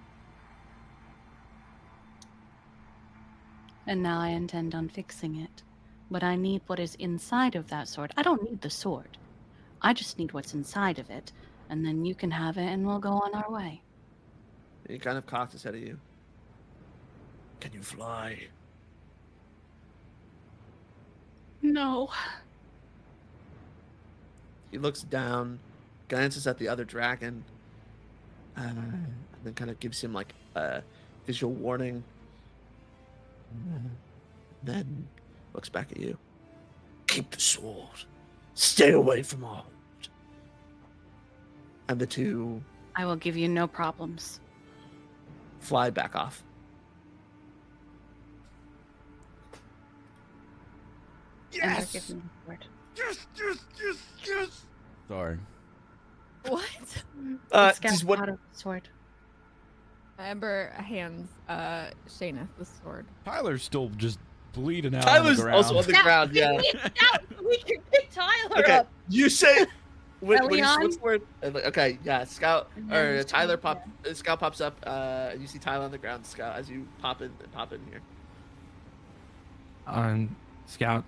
[SPEAKER 3] And now I intend on fixing it. But I need what is inside of that sword. I don't need the sword. I just need what's inside of it. And then you can have it and we'll go on our way.
[SPEAKER 5] He kind of cocks his head at you. Can you fly?
[SPEAKER 3] No.
[SPEAKER 5] He looks down, glances at the other dragon, and then kind of gives him like a visual warning. Then looks back at you. Keep the sword. Stay away from our horde. And the two
[SPEAKER 3] I will give you no problems.
[SPEAKER 5] fly back off.
[SPEAKER 3] And they're giving me the sword.
[SPEAKER 1] Yes. Sorry.
[SPEAKER 2] What?
[SPEAKER 3] The scout
[SPEAKER 5] just what?
[SPEAKER 3] out of the sword.
[SPEAKER 2] Ember hands Shayna the sword.
[SPEAKER 1] Tyler's still just bleeding out
[SPEAKER 5] Tyler's
[SPEAKER 1] on the ground.
[SPEAKER 5] also on the ground. Yeah.
[SPEAKER 3] We can pick Tyler
[SPEAKER 5] Okay.
[SPEAKER 3] up.
[SPEAKER 5] You say. What
[SPEAKER 3] Elion?
[SPEAKER 5] what's the word? Okay, yeah, Scout
[SPEAKER 3] And
[SPEAKER 5] or
[SPEAKER 3] then
[SPEAKER 5] Tyler
[SPEAKER 3] Scout,
[SPEAKER 5] Scout pops up. You see Tyler on the ground. Scout as you pop in here.
[SPEAKER 4] Scout,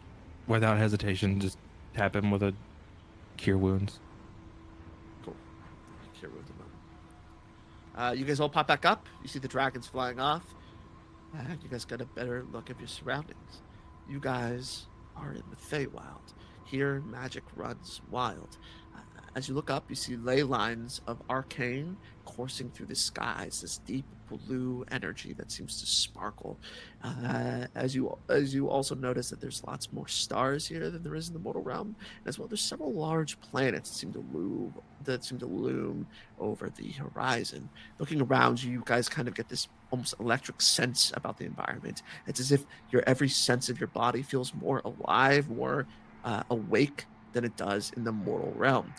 [SPEAKER 4] without hesitation, just tap him with a cure wounds.
[SPEAKER 5] Cool. Cure wounds him. You guys all pop back up. You see the dragons flying off. You guys got a better look at your surroundings. You guys are in the Feywild. Here, magic runs wild. As you look up, you see ley lines of arcane coursing through the skies. This deep blue energy that seems to sparkle. As you also notice that there's lots more stars here than there is in the mortal realm. And as well, there's several large planets that seem to loom over the horizon. Looking around you, you guys kind of get this almost electric sense about the environment. It's as if every sense of your body feels more alive, more awake than it does in the mortal realm.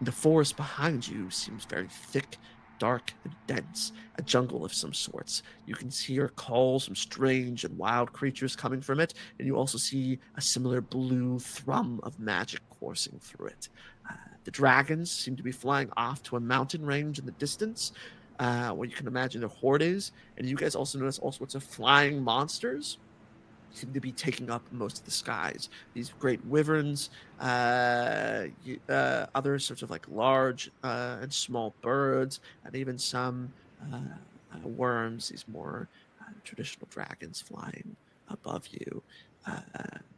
[SPEAKER 5] The forest behind you seems very thick, dark, and dense, a jungle of some sorts. You can hear calls from strange and wild creatures coming from it, and you also see a similar blue thrum of magic coursing through it. The dragons seem to be flying off to a mountain range in the distance, where you can imagine their horde is, and you guys also notice all sorts of flying monsters seem to be taking up most of the skies. These great wyverns, other sorts of like large and small birds, and even some worms, these more traditional dragons flying above you.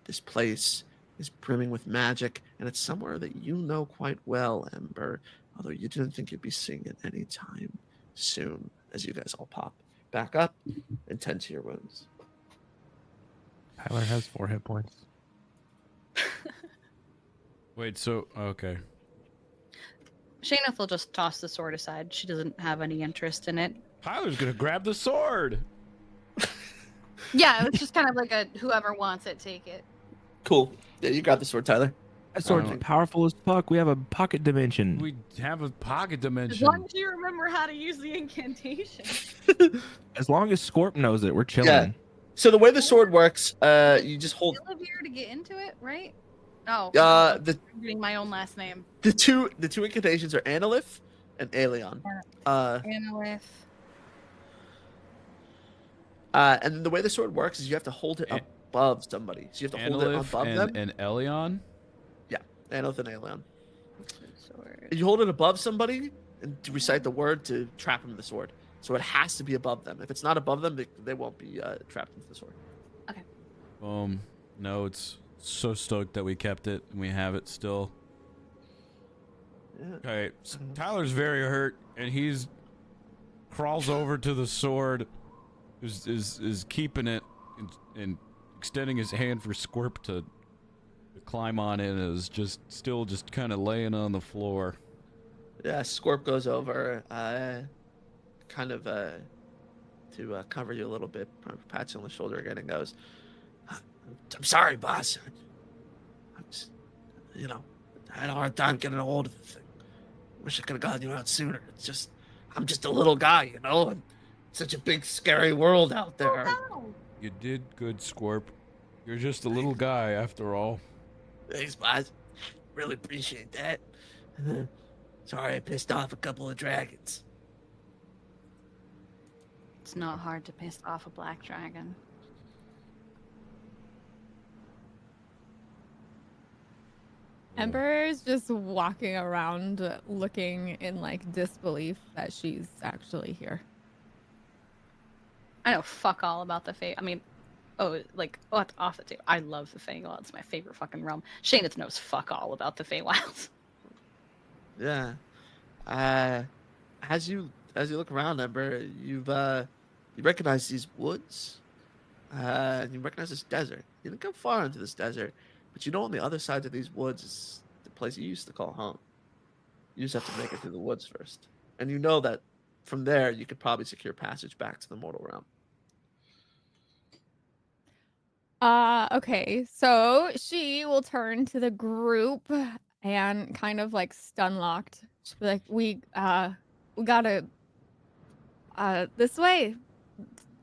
[SPEAKER 5] This place is brimming with magic, and it's somewhere that you know quite well, Ember. although you didn't think you'd be seeing it anytime soon as you guys all pop back up and tend to your wounds.
[SPEAKER 4] Tyler has 4 hit points.
[SPEAKER 1] Wait, so okay.
[SPEAKER 3] Shayneth will just toss the sword aside. She doesn't have any interest in it.
[SPEAKER 1] Tyler's gonna grab the sword.
[SPEAKER 3] Yeah, it's just kind of like a whoever wants it, take it.
[SPEAKER 5] Cool. Yeah, you got the sword, Tyler.
[SPEAKER 4] That sword's powerful as fuck. We have a pocket dimension.
[SPEAKER 1] We have a pocket
[SPEAKER 3] As
[SPEAKER 1] dimension.
[SPEAKER 3] long as you remember how to use the incantation.
[SPEAKER 4] As long as Scorp knows it, we're chilling.
[SPEAKER 5] Yeah. So the way the sword works, you just hold
[SPEAKER 3] You live here to get into it, right? Oh.
[SPEAKER 5] the
[SPEAKER 3] I'm reading my own last name.
[SPEAKER 5] the two incantations are Analyth and Aeolion.
[SPEAKER 3] Analyth.
[SPEAKER 5] And then the way the sword works is you have to hold it above somebody. So you have to hold it
[SPEAKER 1] Analyth
[SPEAKER 5] above them.
[SPEAKER 1] and Elion.
[SPEAKER 5] Yeah, Analyth and Aeolion.
[SPEAKER 3] Sword.
[SPEAKER 5] You hold it above somebody and to recite the word to trap them in the sword. So it has to be above them. If it's not above them, they won't be trapped into the sword.
[SPEAKER 1] No, it's so stoked that we kept it and we have it still.
[SPEAKER 5] Yeah.
[SPEAKER 1] Okay, so Tyler's very hurt and he's crawls over to the sword, is keeping it and extending his hand for Squirp to climb on it, and is just still kind of laying on the floor.
[SPEAKER 5] Yeah, Scorp goes over, kind of to cover you a little bit, pats you on the shoulder again, and goes, "I'm sorry, boss. I'm just, I had a hard time getting a hold of the thing. Wish I could have gotten you out sooner. It's just, I'm just a little guy, and such a big, scary world out there."
[SPEAKER 3] Oh,
[SPEAKER 1] You did good, Squirp. You're just a little guy after all.
[SPEAKER 5] Thanks, boss. Really appreciate that. Sorry I pissed off a couple of dragons.
[SPEAKER 3] it's not hard to piss off a black dragon.
[SPEAKER 2] Ember is just walking around looking in like disbelief that she's actually here.
[SPEAKER 3] I know fuck all about the Fey. I mean, it's off the table. I love the Feywild. It's my favorite fucking realm. Shayneth knows fuck all about the Feywilds.
[SPEAKER 5] Yeah. As you look around, Ember, you recognize these woods. And you recognize this desert. You didn't go far into this desert, but you know on the other side of these woods is the place you used to call home. You just have to make it through the woods first. And you know that from there you could probably secure passage back to the mortal realm.
[SPEAKER 2] Okay, so she will turn to the group and kind of like stun locked. She'll be like, we gotta this way.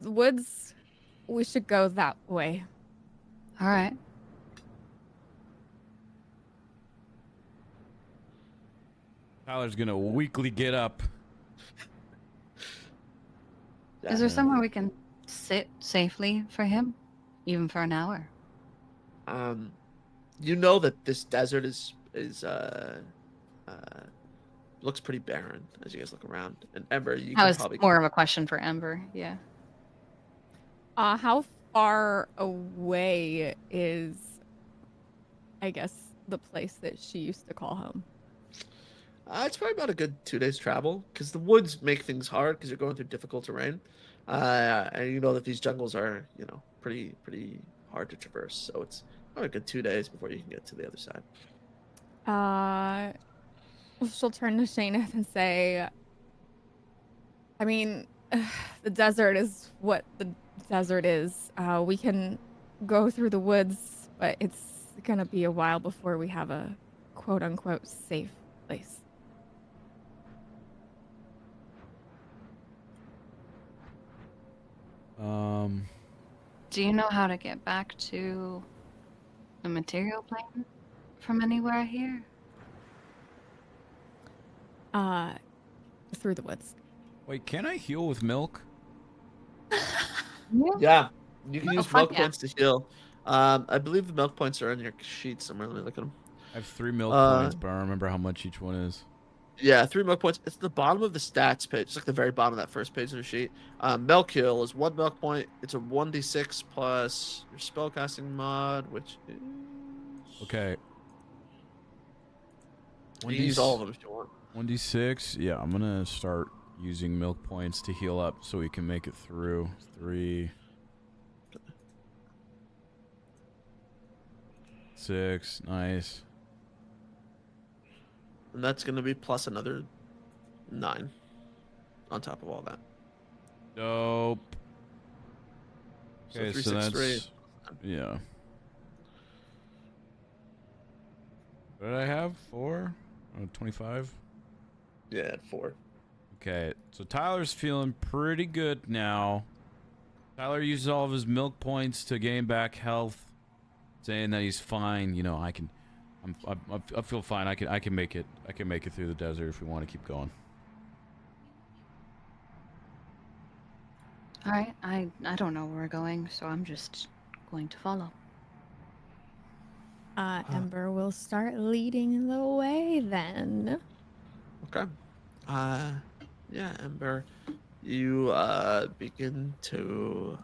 [SPEAKER 2] The woods, we should go that way.
[SPEAKER 3] All right.
[SPEAKER 1] Tyler's gonna weakly get up.
[SPEAKER 3] Is there somewhere we can sit safely for him, even for an hour?
[SPEAKER 5] You know that this desert is looks pretty barren as you guys look around. And Ember, you
[SPEAKER 3] That
[SPEAKER 5] can
[SPEAKER 3] was
[SPEAKER 5] probably
[SPEAKER 3] more of a question for Ember. Yeah.
[SPEAKER 2] How far away is, I guess, the place that she used to call home?
[SPEAKER 5] It's probably about a good 2 days travel because the woods make things hard because you're going through difficult terrain, and you know that these jungles are pretty hard to traverse. So it's probably a good 2 days before you can get to the other side.
[SPEAKER 2] She'll turn to Shayneth and say, I mean, the desert is what the desert is. We can go through the woods, but it's gonna be a while before we have a quote-unquote safe place.
[SPEAKER 3] Do you know how to get back to the material plane from anywhere here?
[SPEAKER 2] Through the woods.
[SPEAKER 1] Wait, can I heal with milk?
[SPEAKER 5] Yeah, you can use
[SPEAKER 3] fuck
[SPEAKER 5] milk
[SPEAKER 3] yeah.
[SPEAKER 5] points to heal. I believe the milk points are in your sheet somewhere. Let me look at them.
[SPEAKER 1] I have 3 milk points, but I don't remember how much each one is.
[SPEAKER 5] Yeah, 3 milk points. It's the bottom of the stats page. It's like the very bottom of that first page of the sheet. Milk heal is 1 milk point. It's a 1d6 plus your spellcasting mod, which is...
[SPEAKER 1] Okay.
[SPEAKER 5] You can use all of them if you want.
[SPEAKER 1] 1d6. Yeah, I'm gonna start using milk points to heal up so we can make it through. 3, 6. Nice.
[SPEAKER 5] And that's going to be plus another 9 on top of all that.
[SPEAKER 1] Dope.
[SPEAKER 5] So
[SPEAKER 1] Okay,
[SPEAKER 5] 3,
[SPEAKER 1] so
[SPEAKER 5] 6, 3.
[SPEAKER 1] that's yeah. What did I have? 4? 25?
[SPEAKER 5] Yeah, 4.
[SPEAKER 1] Okay, so Tyler's feeling pretty good now. Tyler uses all of his milk points to gain back health, saying that he's fine. You know, I feel fine. I can make it. I can make it through the desert if we want to keep going.
[SPEAKER 3] All right, I don't know where we're going, so I'm just going to follow.
[SPEAKER 2] Ember will start leading the way then.
[SPEAKER 5] Okay. Yeah, Ember, you begin to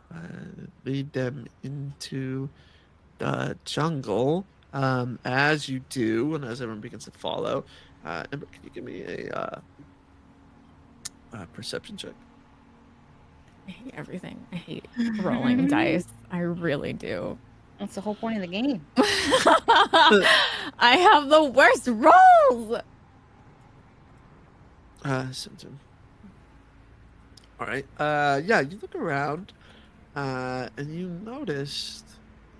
[SPEAKER 5] lead them into the jungle. As you do, and as everyone begins to follow, Ember, can you give me a perception check?
[SPEAKER 2] I hate everything. I hate rolling dice. I really do.
[SPEAKER 3] That's the whole point of the game.
[SPEAKER 2] I have the worst rolls.
[SPEAKER 5] Symptom. All right. Yeah, you look around, and you noticed,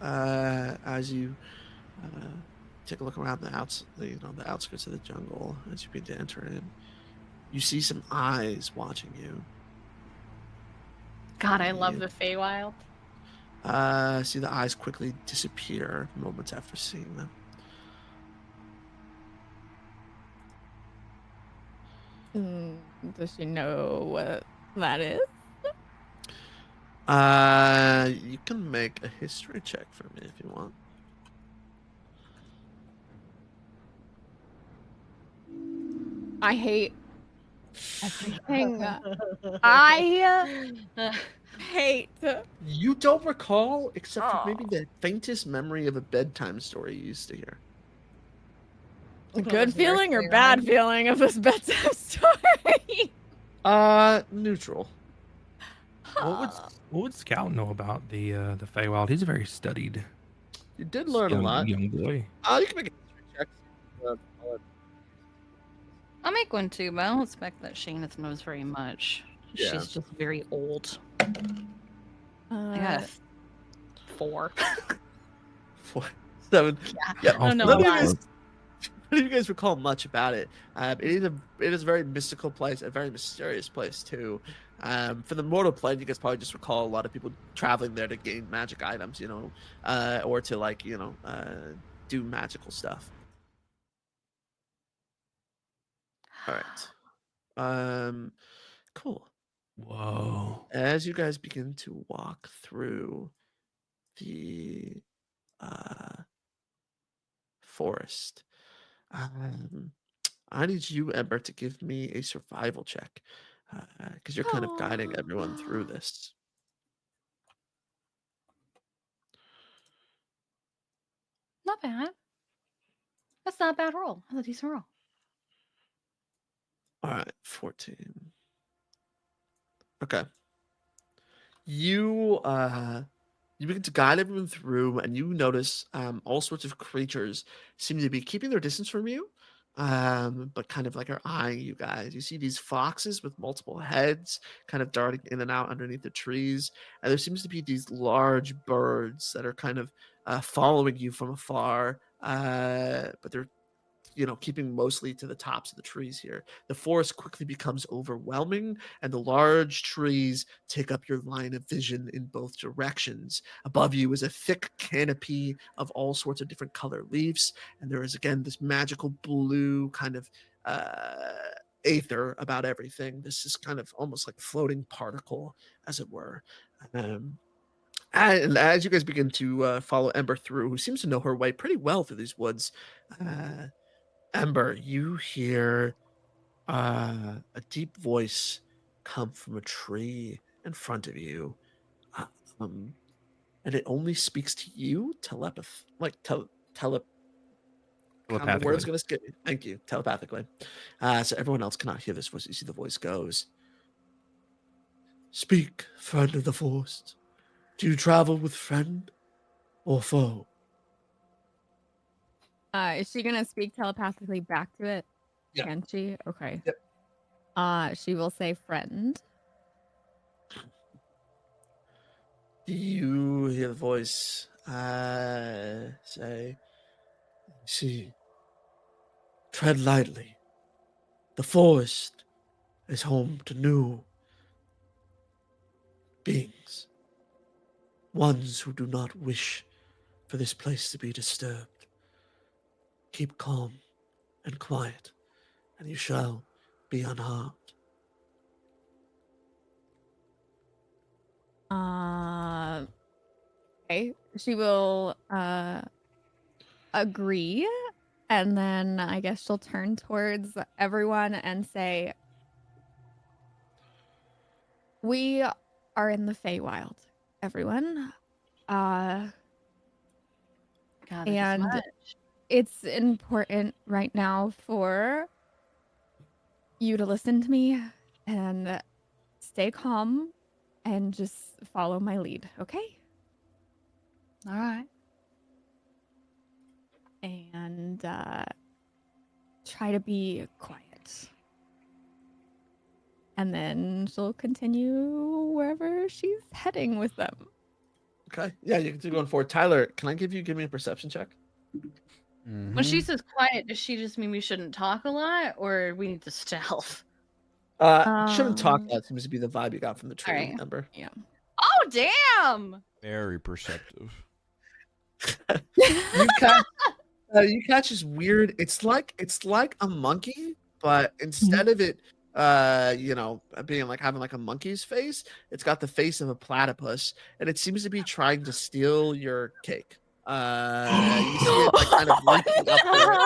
[SPEAKER 5] as you take a look around the outskirts of the jungle, as you begin to enter in, you see some eyes watching you.
[SPEAKER 3] God, I love the Feywild.
[SPEAKER 5] See the eyes quickly disappear moments after seeing them.
[SPEAKER 2] Does she know what that is?
[SPEAKER 5] You can make a history check for me if you want.
[SPEAKER 2] I hate everything. I hate.
[SPEAKER 5] You don't recall, except for maybe the faintest memory of a bedtime story you used to hear.
[SPEAKER 2] A good feeling or bad feeling of this bedtime story?
[SPEAKER 5] Neutral.
[SPEAKER 4] What would Scout know about the Feywild? He's a very studied
[SPEAKER 5] You did learn a lot.
[SPEAKER 4] young boy.
[SPEAKER 5] You can make a history check.
[SPEAKER 3] I'll make one too, but I don't expect that Shaneth knows very much.
[SPEAKER 5] Yeah.
[SPEAKER 3] She's just very old. I got a 4.
[SPEAKER 5] 4, 7. Yeah.
[SPEAKER 3] I don't know
[SPEAKER 5] None of
[SPEAKER 3] why.
[SPEAKER 5] you guys recall much about it. It is a very mystical place, a very mysterious place too. For the mortal plane, you guys probably just recall a lot of people traveling there to gain magic items, or to do magical stuff. All right. Cool.
[SPEAKER 4] Whoa.
[SPEAKER 5] As you guys begin to walk through the forest, I need you, Ember, to give me a survival check, because you're kind of guiding everyone through this.
[SPEAKER 3] Not bad. That's not a bad roll. That's a decent roll.
[SPEAKER 5] All right, 14. Okay. You begin to guide everyone through, and you notice all sorts of creatures seem to be keeping their distance from you, but kind of like are eyeing you guys. You see these foxes with multiple heads kind of darting in and out underneath the trees, and there seems to be these large birds that are kind of following you from afar, but they're keeping mostly to the tops of the trees here. The forest quickly becomes overwhelming, and the large trees take up your line of vision in both directions. Above you is a thick canopy of all sorts of different color leaves, and there is again this magical blue kind of aether about everything. This is kind of almost like a floating particle, as it were. And as you guys begin to follow Ember through, who seems to know her way pretty well through these woods, Ember, you hear a deep voice come from a tree in front of you, and it only speaks to you The word's going to skip. Thank you. Telepathically. So everyone else cannot hear this voice. You see the voice goes, "Speak, friend of the forest. Do you travel with friend or foe?"
[SPEAKER 2] Is she gonna speak telepathically back to it?
[SPEAKER 5] Yeah.
[SPEAKER 2] Can she? Okay.
[SPEAKER 5] Yep.
[SPEAKER 2] She will say friend.
[SPEAKER 5] Do you hear the voice say, "See, tread lightly. The forest is home to new beings, ones who do not wish for this place to be disturbed. Keep calm and quiet, and you shall be unharmed."
[SPEAKER 2] Okay. She will agree, and then I guess she'll turn towards everyone and say, "We are in the Feywild, everyone.
[SPEAKER 3] God,
[SPEAKER 2] And it's important right now for you to listen to me and stay calm and just follow my lead, okay?
[SPEAKER 3] All right.
[SPEAKER 2] And try to be quiet." And then she'll continue wherever she's heading with them.
[SPEAKER 5] Okay. Yeah, you can keep going forward. Tyler, can I give me a perception check?
[SPEAKER 3] When she says quiet, does she just mean we shouldn't talk a lot, or we need to stealth?
[SPEAKER 5] Shouldn't talk. That seems to be the vibe you got from the tree,
[SPEAKER 3] Alright.
[SPEAKER 5] Ember.
[SPEAKER 2] Yeah.
[SPEAKER 3] Oh damn!
[SPEAKER 1] Very perceptive.
[SPEAKER 5] You catch this weird. It's like a monkey, but instead of it, being like having like a monkey's face, it's got the face of a platypus, and it seems to be trying to steal your cake. You see it like kind of leaping up there.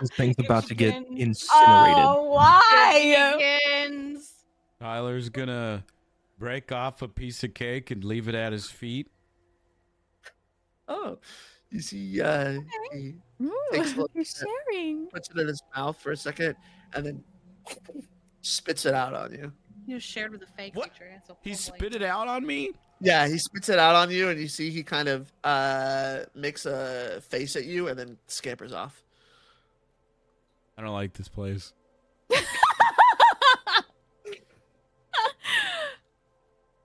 [SPEAKER 4] This thing's about to get
[SPEAKER 3] Chickens.
[SPEAKER 4] incinerated.
[SPEAKER 2] Oh, why?
[SPEAKER 3] Chickens.
[SPEAKER 1] Tyler's gonna break off a piece of cake and leave it at his feet.
[SPEAKER 5] Oh, you see, he
[SPEAKER 2] Ooh,
[SPEAKER 5] takes a look
[SPEAKER 2] you're
[SPEAKER 5] at it,
[SPEAKER 2] sharing.
[SPEAKER 5] puts it in his mouth for a second, and then spits it out on you.
[SPEAKER 3] You shared with a fake
[SPEAKER 1] What?
[SPEAKER 3] picture. It's a
[SPEAKER 1] He
[SPEAKER 3] whole
[SPEAKER 1] spit it out on me?
[SPEAKER 5] Yeah, he spits it out on you, and you see he kind of makes a face at you, and then scampers off.
[SPEAKER 1] I don't like this place.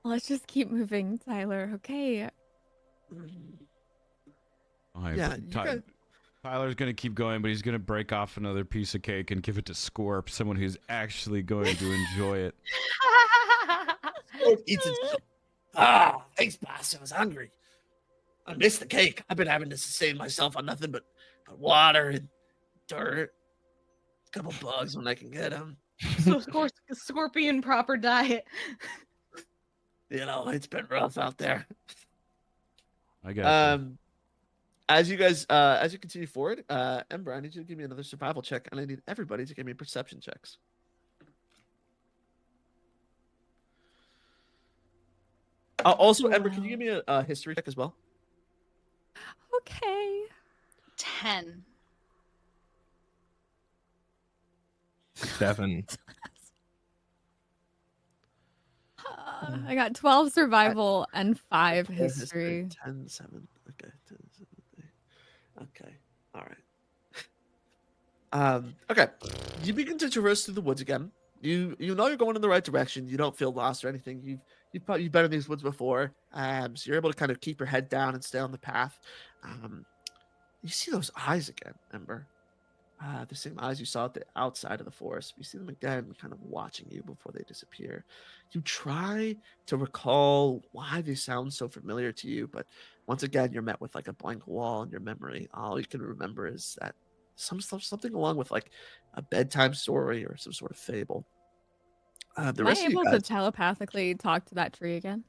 [SPEAKER 2] Let's just keep moving, Tyler, okay?
[SPEAKER 5] Yeah, you guys-
[SPEAKER 1] Tyler's gonna keep going, but he's gonna break off another piece of cake and give it to Scorp, someone who's actually going to enjoy it.
[SPEAKER 5] Eats it. Thanks, boss. I was hungry. I missed the cake. I've been having to sustain myself on nothing but water and dirt. A couple bugs when I can get them.
[SPEAKER 3] So scorpion proper diet.
[SPEAKER 5] You know, it's been rough out there.
[SPEAKER 1] I got
[SPEAKER 5] As you guys, as you continue forward, Ember, I need you to give me another survival check, and I need everybody to give me perception checks. Also, Ember, can you give me a history check as well?
[SPEAKER 2] Okay.
[SPEAKER 3] 10.
[SPEAKER 4] 7.
[SPEAKER 2] I got 12 survival and 5 history.
[SPEAKER 5] 10, 7. Okay, 10, 7, 8. Okay, all right. Okay, you begin to traverse through the woods again. You know you're going in the right direction. You don't feel lost or anything. You've been in these woods before, so you're able to kind of keep your head down and stay on the path. You see those eyes again, Ember. The same eyes you saw at the outside of the forest. You see them again, kind of watching you before they disappear. You try to recall why they sound so familiar to you, but once again, you're met with like a blank wall in your memory. All you can remember is that something along with like a bedtime story or some sort of fable. The
[SPEAKER 2] Am I
[SPEAKER 5] rest of you
[SPEAKER 2] able to
[SPEAKER 5] guys,
[SPEAKER 2] telepathically talk to that tree again?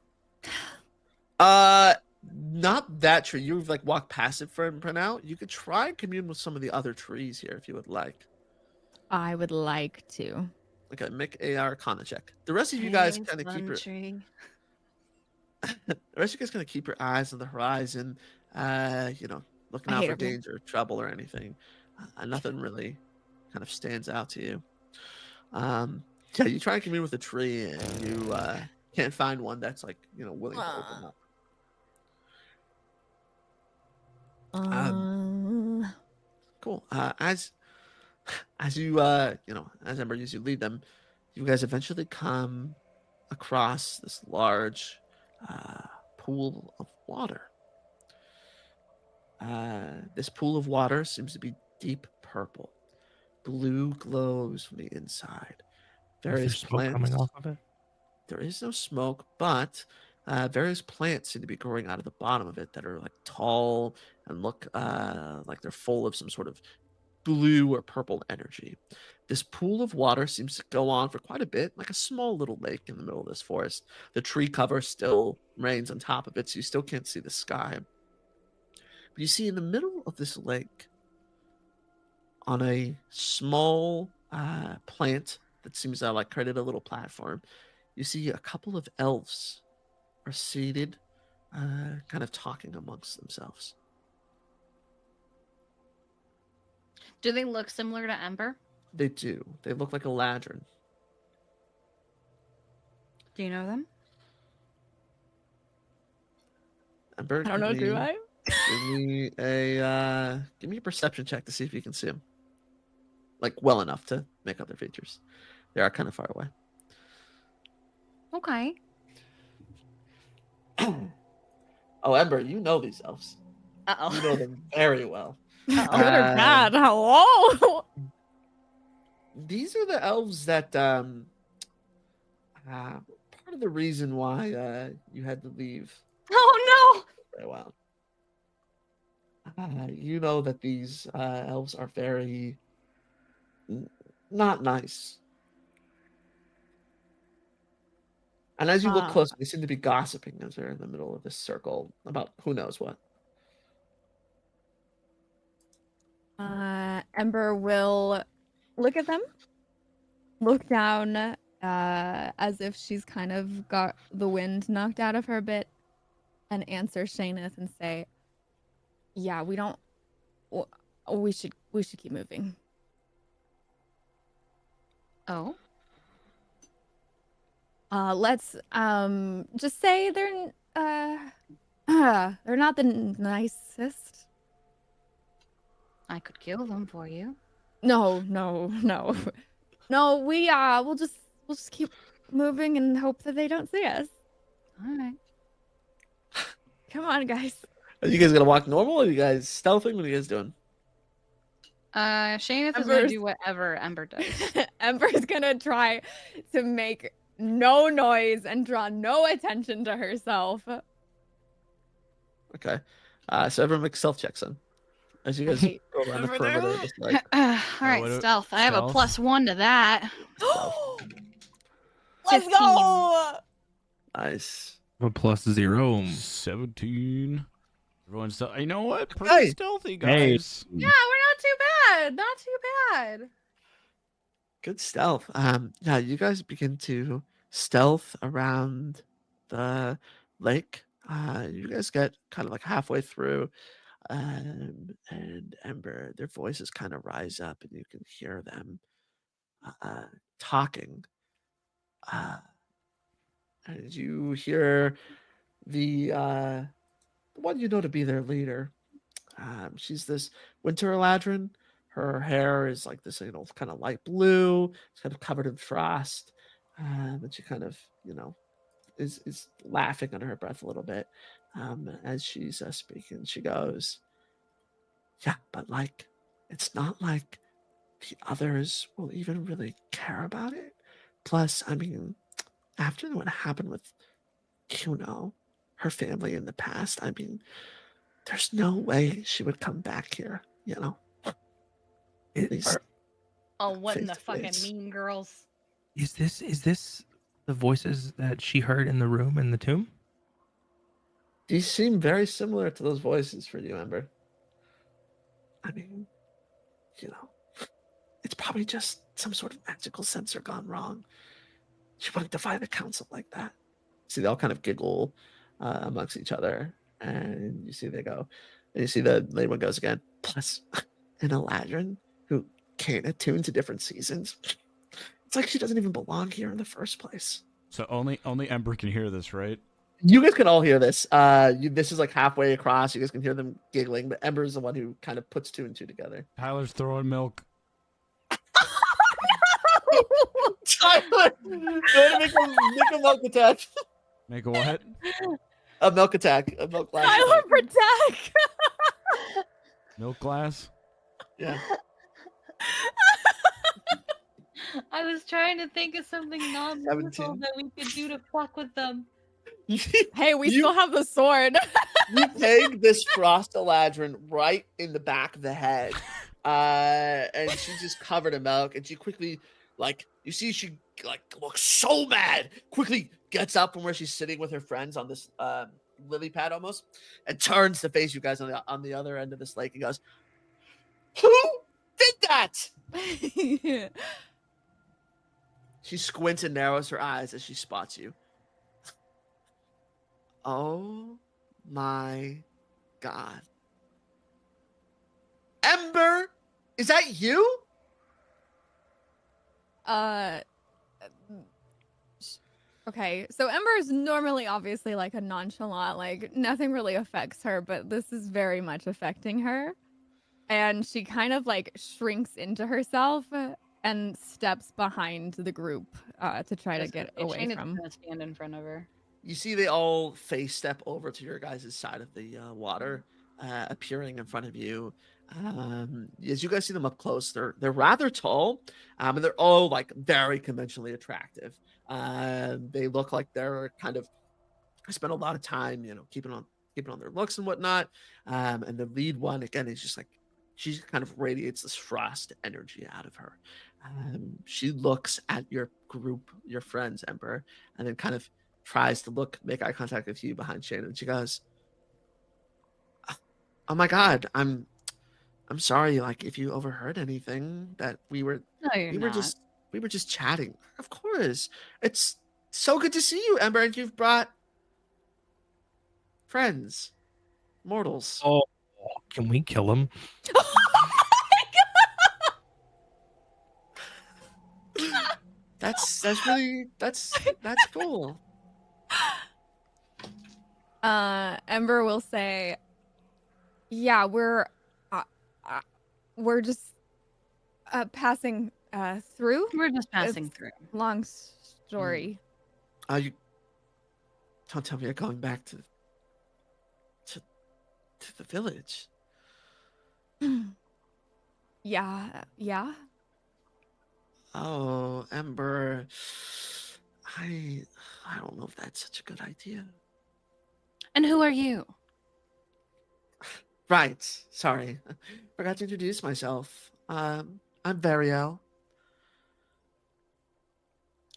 [SPEAKER 5] not that tree. You've like walked past it for now. You could try and commune with some of the other trees here if you would like.
[SPEAKER 2] I would like to.
[SPEAKER 5] Okay, make a Arcana check. The rest of you guys
[SPEAKER 3] Hey,
[SPEAKER 5] kind of keep
[SPEAKER 3] fun
[SPEAKER 5] your
[SPEAKER 3] tree.
[SPEAKER 5] the rest of you guys kind of keep your eyes on the horizon. looking
[SPEAKER 2] I
[SPEAKER 5] out
[SPEAKER 2] hate
[SPEAKER 5] for
[SPEAKER 2] everyone.
[SPEAKER 5] danger, trouble, or anything. Nothing really kind of stands out to you. Yeah, you try and commune with a tree, and you can't find one that's like willing to open up. Cool. As you as Ember, as you lead them, you guys eventually come across this large pool of water. This pool of water seems to be deep purple. Blue glows from the inside.
[SPEAKER 4] Is there
[SPEAKER 5] Various
[SPEAKER 4] smoke coming
[SPEAKER 5] plants.
[SPEAKER 4] off of it?
[SPEAKER 5] There is no smoke, but various plants seem to be growing out of the bottom of it that are like tall and look like they're full of some sort of blue or purple energy. This pool of water seems to go on for quite a bit, like a small little lake in the middle of this forest. The tree cover still rains on top of it, so you still can't see the sky. But you see in the middle of this lake, on a small plant that seems like created a little platform, you see a couple of elves are seated, kind of talking amongst themselves.
[SPEAKER 3] Do they look similar to Ember?
[SPEAKER 5] They do. They look like a ladron.
[SPEAKER 3] Do you know them?
[SPEAKER 5] Ember,
[SPEAKER 2] I don't know, do I?
[SPEAKER 5] Give me a perception check to see if you can see them, like well enough to make out their features. They are kind of far away.
[SPEAKER 3] Okay.
[SPEAKER 5] Oh, Ember, you know these elves.
[SPEAKER 3] Uh-oh.
[SPEAKER 5] You know them very well.
[SPEAKER 2] Good or bad? Hello?
[SPEAKER 5] These are the elves that part of the reason why you had to leave
[SPEAKER 3] Oh
[SPEAKER 5] for a while. You know that these elves are very not nice. And as you look closer, they seem to be gossiping as they're in the middle of this circle about who knows what.
[SPEAKER 2] Ember will look at them, look down, as if she's kind of got the wind knocked out of her a bit, and answer Shaneth and say, "Yeah, we don't. We should keep moving."
[SPEAKER 3] no.
[SPEAKER 2] Let's just say they're not the nicest.
[SPEAKER 3] I could kill them for you.
[SPEAKER 2] No. No, we'll just keep moving and hope that they don't see us.
[SPEAKER 3] All right.
[SPEAKER 2] Come on, guys.
[SPEAKER 5] Are you guys gonna walk normal? Or are you guys stealthing? What are you guys doing?
[SPEAKER 3] Shaneth is gonna do whatever Ember does.
[SPEAKER 2] Ember's gonna try to make no noise and draw no attention to herself.
[SPEAKER 5] Okay. So everyone make stealth checks then. As you guys go around the perimeter, just like
[SPEAKER 3] All right,
[SPEAKER 1] what-
[SPEAKER 3] stealth. I have a
[SPEAKER 1] stealth?
[SPEAKER 3] +1 to that.
[SPEAKER 5] stealth.
[SPEAKER 2] Let's
[SPEAKER 3] 15.
[SPEAKER 2] go!
[SPEAKER 5] Nice.
[SPEAKER 4] A +0.
[SPEAKER 1] 17. Everyone's still. You know what? Pretty
[SPEAKER 5] Hey.
[SPEAKER 1] stealthy,
[SPEAKER 4] Hey.
[SPEAKER 1] guys.
[SPEAKER 3] Yeah, we're not too bad. Not too bad.
[SPEAKER 5] Good stealth. Yeah, you guys begin to stealth around the lake. You guys get kind of like halfway through, and Ember, their voices kind of rise up, and you can hear them talking. And you hear the one you know to be their leader. She's this winter ladron. Her hair is like this, kind of light blue. It's kind of covered in frost. And she kind of, is laughing under her breath a little bit as she's speaking. She goes, "Yeah, but like, it's not like the others will even really care about it. Plus, I mean, after what happened with Kuno, her family in the past, I mean, there's no way she would come back here, you know? At least
[SPEAKER 3] Oh, what in the
[SPEAKER 5] face to
[SPEAKER 3] fucking
[SPEAKER 5] face.
[SPEAKER 3] Mean Girls?
[SPEAKER 4] Is this the voices that she heard in the room in the tomb?
[SPEAKER 5] These seem very similar to those voices for you, Ember. I mean, it's probably just some sort of magical sensor gone wrong. She wouldn't defy the council like that. See, they all kind of giggle amongst each other, and you see they go, And you see the lady one goes again. Plus, an Eladrin who can't attune to different seasons. It's like she doesn't even belong here in the first place.
[SPEAKER 1] So only Ember can hear this, right?
[SPEAKER 5] You guys can all hear this. This is like halfway across. You guys can hear them giggling, but Ember is the one who kind of puts two and two together.
[SPEAKER 1] Tyler's throwing milk.
[SPEAKER 5] Tyler, go ahead and make a milk attack.
[SPEAKER 1] Make a what?
[SPEAKER 5] A milk attack. A milk glass.
[SPEAKER 2] Tyler,
[SPEAKER 5] attack.
[SPEAKER 2] protect.
[SPEAKER 1] Milk glass?
[SPEAKER 5] Yeah.
[SPEAKER 3] I was trying to think of something non-lethal
[SPEAKER 5] 17.
[SPEAKER 3] that we could do to fuck with them.
[SPEAKER 2] Hey, we
[SPEAKER 5] You-
[SPEAKER 2] still have the sword.
[SPEAKER 5] You peg this frost Eladrin right in the back of the head, and she's just covered in milk. And she quickly, like, you see, she like looks so mad. Quickly gets up from where she's sitting with her friends on this lily pad almost, and turns to face you guys on the other end of this lake and goes, "Who did that?" She squints and narrows her eyes as she spots you. Oh my god. Ember, is that you?
[SPEAKER 2] Okay, so Ember is normally obviously like a nonchalant, like nothing really affects her, but this is very much affecting her. And she kind of like shrinks into herself and steps behind the group to try to get away from.
[SPEAKER 3] Gonna stand in front of her.
[SPEAKER 5] You see they all face step over to your guys' side of the water, appearing in front of you. As you guys see them up close, they're rather tall, and they're all like very conventionally attractive. They look like they're kind of spend a lot of time, keeping on their looks and whatnot. And the lead one again is just like she kind of radiates this frost energy out of her. She looks at your group, your friends, Emperor, and then kind of tries to make eye contact with you behind Shannon. And she goes, "Oh my god, I'm sorry. Like if you overheard anything that we were just chatting. Of course, it's so good to see you, Ember, and you've brought friends, mortals."
[SPEAKER 4] Oh, can we kill him?
[SPEAKER 5] That's cool.
[SPEAKER 2] Ember will say, "Yeah, we're just passing through.
[SPEAKER 3] We're just passing
[SPEAKER 2] It's-
[SPEAKER 3] through.
[SPEAKER 2] Long story."
[SPEAKER 5] You don't tell me you're going back to the village.
[SPEAKER 2] Yeah.
[SPEAKER 5] Oh, Ember, I don't know if that's such a good idea.
[SPEAKER 3] And who are you?
[SPEAKER 5] Right. Sorry. Forgot to introduce myself. I'm Variel.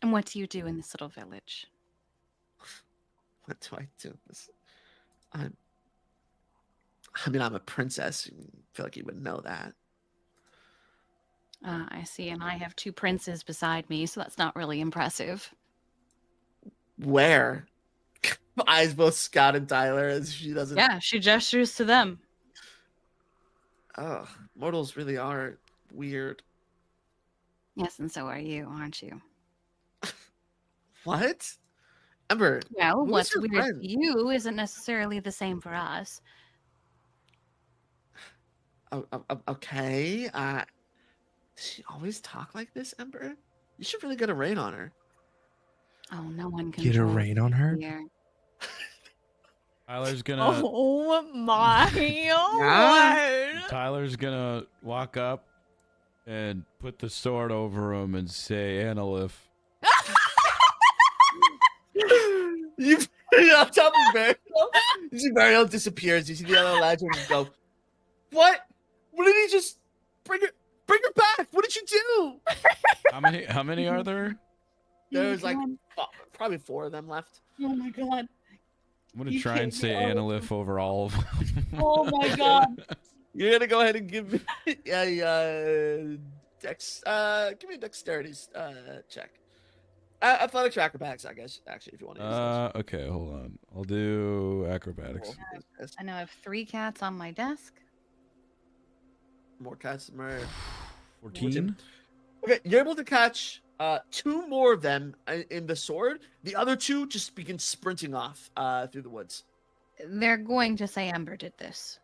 [SPEAKER 3] And what do you do in this little village?
[SPEAKER 5] What do I do? I'm a princess. I feel like you would know that.
[SPEAKER 3] I see, and I have two princes beside me, so that's not really impressive.
[SPEAKER 5] Where? Eyes both Scott and Tyler as she doesn't.
[SPEAKER 3] Yeah, she gestures to them.
[SPEAKER 5] Oh, mortals really are weird.
[SPEAKER 3] Yes, and so are you, aren't you?
[SPEAKER 5] What? Ember.
[SPEAKER 3] Well,
[SPEAKER 5] who's
[SPEAKER 3] what's
[SPEAKER 5] your
[SPEAKER 3] weird
[SPEAKER 5] friend?
[SPEAKER 3] to you isn't necessarily the same for us.
[SPEAKER 5] Okay. Does she always talk like this, Ember? You should really get a raid on her.
[SPEAKER 3] Oh, no one can
[SPEAKER 4] Get a raid on her?
[SPEAKER 3] here.
[SPEAKER 1] Tyler's gonna
[SPEAKER 2] Oh my lord!
[SPEAKER 1] Tyler's gonna walk up and put the sword over him and say, "Analyph."
[SPEAKER 5] You on top of Burial. You see Burial disappears. You see the other lads and go, "What? What did he just bring her back? What did you do?"
[SPEAKER 1] How many are there?
[SPEAKER 5] There's like probably 4 of them left.
[SPEAKER 3] Oh my god.
[SPEAKER 1] I'm gonna
[SPEAKER 3] You
[SPEAKER 1] try and
[SPEAKER 3] can't
[SPEAKER 1] say
[SPEAKER 3] get all of
[SPEAKER 1] Analyph over all of them.
[SPEAKER 3] Oh my god.
[SPEAKER 5] You're gonna go ahead and give me a give me a dexterity check. Athletics or acrobatics, I guess. Actually, if you want to use those.
[SPEAKER 1] Okay, hold on. I'll do acrobatics.
[SPEAKER 3] I know I have 3 cats on my desk.
[SPEAKER 5] More cats, more
[SPEAKER 1] 14.
[SPEAKER 5] Okay, you're able to catch 2 more of them in the sword. The other 2 just begin sprinting off through the woods.
[SPEAKER 3] They're going to say Ember did this.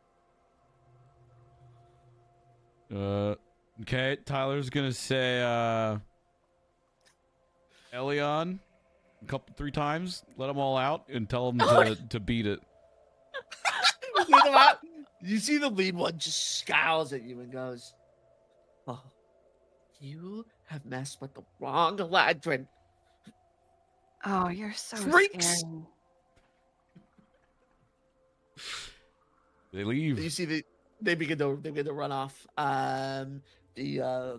[SPEAKER 1] Okay, Tyler's gonna say Elion a couple 3 times. Let them all out and tell them to beat it.
[SPEAKER 5] Lead them out. You see the lead one just scowls at you and goes, "Oh, you have messed with the wrong Ladrin."
[SPEAKER 3] Oh, you're so
[SPEAKER 5] Freaks!
[SPEAKER 3] scary.
[SPEAKER 1] They leave.
[SPEAKER 5] You see they begin to run off. The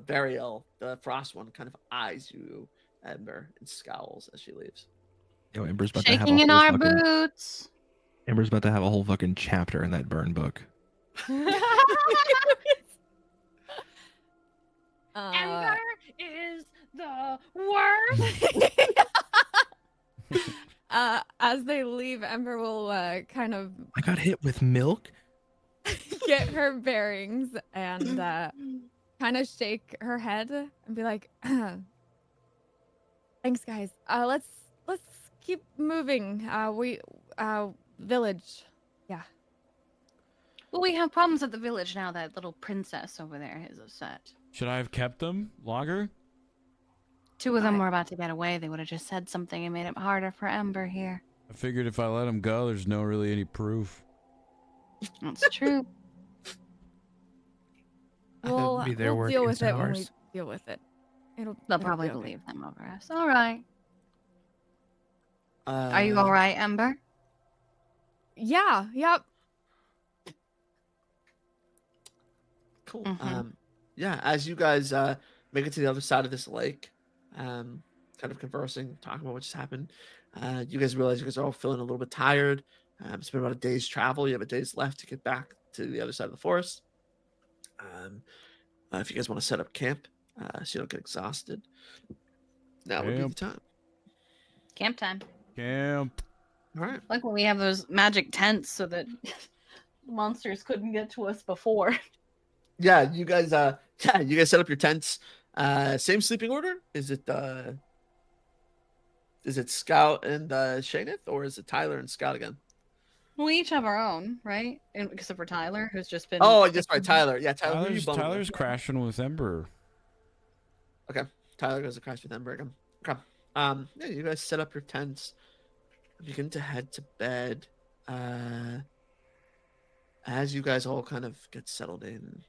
[SPEAKER 5] Variel, the frost one, kind of eyes you, Ember, and scowls as she leaves.
[SPEAKER 4] Yo, Ember's about to have
[SPEAKER 3] Shaking
[SPEAKER 4] a
[SPEAKER 3] in
[SPEAKER 4] whole
[SPEAKER 3] our
[SPEAKER 4] fucking
[SPEAKER 3] boots.
[SPEAKER 4] Ember's about to have a whole fucking chapter in that burn book.
[SPEAKER 3] Ember is the worst.
[SPEAKER 2] As they leave, Ember will kind of
[SPEAKER 4] I got hit with milk.
[SPEAKER 2] get her bearings and kind of shake her head and be like, "Thanks, guys. Let's keep moving. Village. Yeah.
[SPEAKER 3] Well, we have problems at the village now. That little princess over there is upset.
[SPEAKER 1] Should I have kept them longer?
[SPEAKER 3] 2 of them were about to get away. They would have just said something and made it harder for Ember here.
[SPEAKER 1] I figured if I let them go, there's no really any proof.
[SPEAKER 3] That's true.
[SPEAKER 2] We'll
[SPEAKER 4] Be their word
[SPEAKER 2] deal with
[SPEAKER 4] against
[SPEAKER 2] it when we
[SPEAKER 4] ours.
[SPEAKER 2] deal with it.
[SPEAKER 3] They'll
[SPEAKER 2] it'll
[SPEAKER 3] probably
[SPEAKER 2] be okay.
[SPEAKER 3] believe them over us. All right. Are you
[SPEAKER 5] Uh,
[SPEAKER 3] all right, Ember?
[SPEAKER 2] Yeah. Yep.
[SPEAKER 5] Cool.
[SPEAKER 3] Mhm.
[SPEAKER 5] Yeah, as you guys make it to the other side of this lake, kind of conversing, talking about what just happened, you guys realize you guys are all feeling a little bit tired. It's been about a day's travel. You have a day's left to get back to the other side of the forest. If you guys want to set up camp, so you don't get exhausted, that would be the
[SPEAKER 1] Camp.
[SPEAKER 5] time.
[SPEAKER 3] Camp time.
[SPEAKER 1] Camp.
[SPEAKER 5] All right.
[SPEAKER 3] Like when we have those magic tents so that monsters couldn't get to us before.
[SPEAKER 5] Yeah, you guys set up your tents. Same sleeping order? Is it Scout and Shaneth, or is it Tyler and Scout again?
[SPEAKER 3] We each have our own, right? Except for Tyler, who's just been.
[SPEAKER 5] Oh, that's right, Tyler. Yeah, Tyler. Who are you bumming with?
[SPEAKER 1] Tyler's crashing with Ember.
[SPEAKER 5] Okay, Tyler goes to crash with Ember again. Okay. Yeah, you guys set up your tents, begin to head to bed. As you guys all kind of get settled in,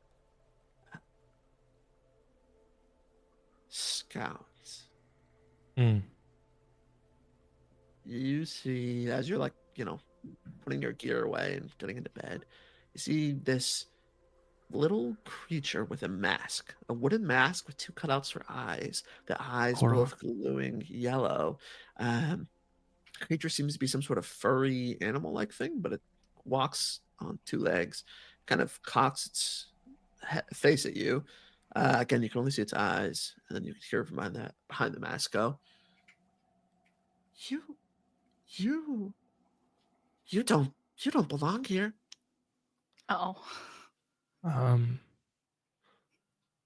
[SPEAKER 5] Scouts.
[SPEAKER 4] Mm.
[SPEAKER 5] You see, as you're like, putting your gear away and getting into bed, you see this little creature with a mask, a wooden mask with 2 cutouts for eyes. The eyes
[SPEAKER 4] Horror.
[SPEAKER 5] both glowing yellow. Creature seems to be some sort of furry animal-like thing, but it walks on 2 legs, kind of cocks its face at you. Again, you can only see its eyes, and then you can hear from behind the mask go, You don't belong here.
[SPEAKER 3] Oh.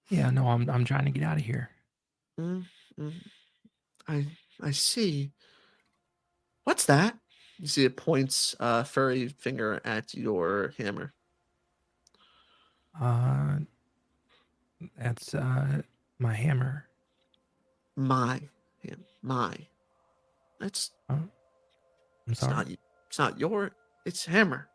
[SPEAKER 4] Yeah, no, I'm trying to get out of here.
[SPEAKER 5] I see. What's that? You see it points a furry finger at your hammer.
[SPEAKER 4] That's my hammer.
[SPEAKER 5] My. It's
[SPEAKER 4] Oh, I'm sorry.
[SPEAKER 5] it's not your. It's hammer.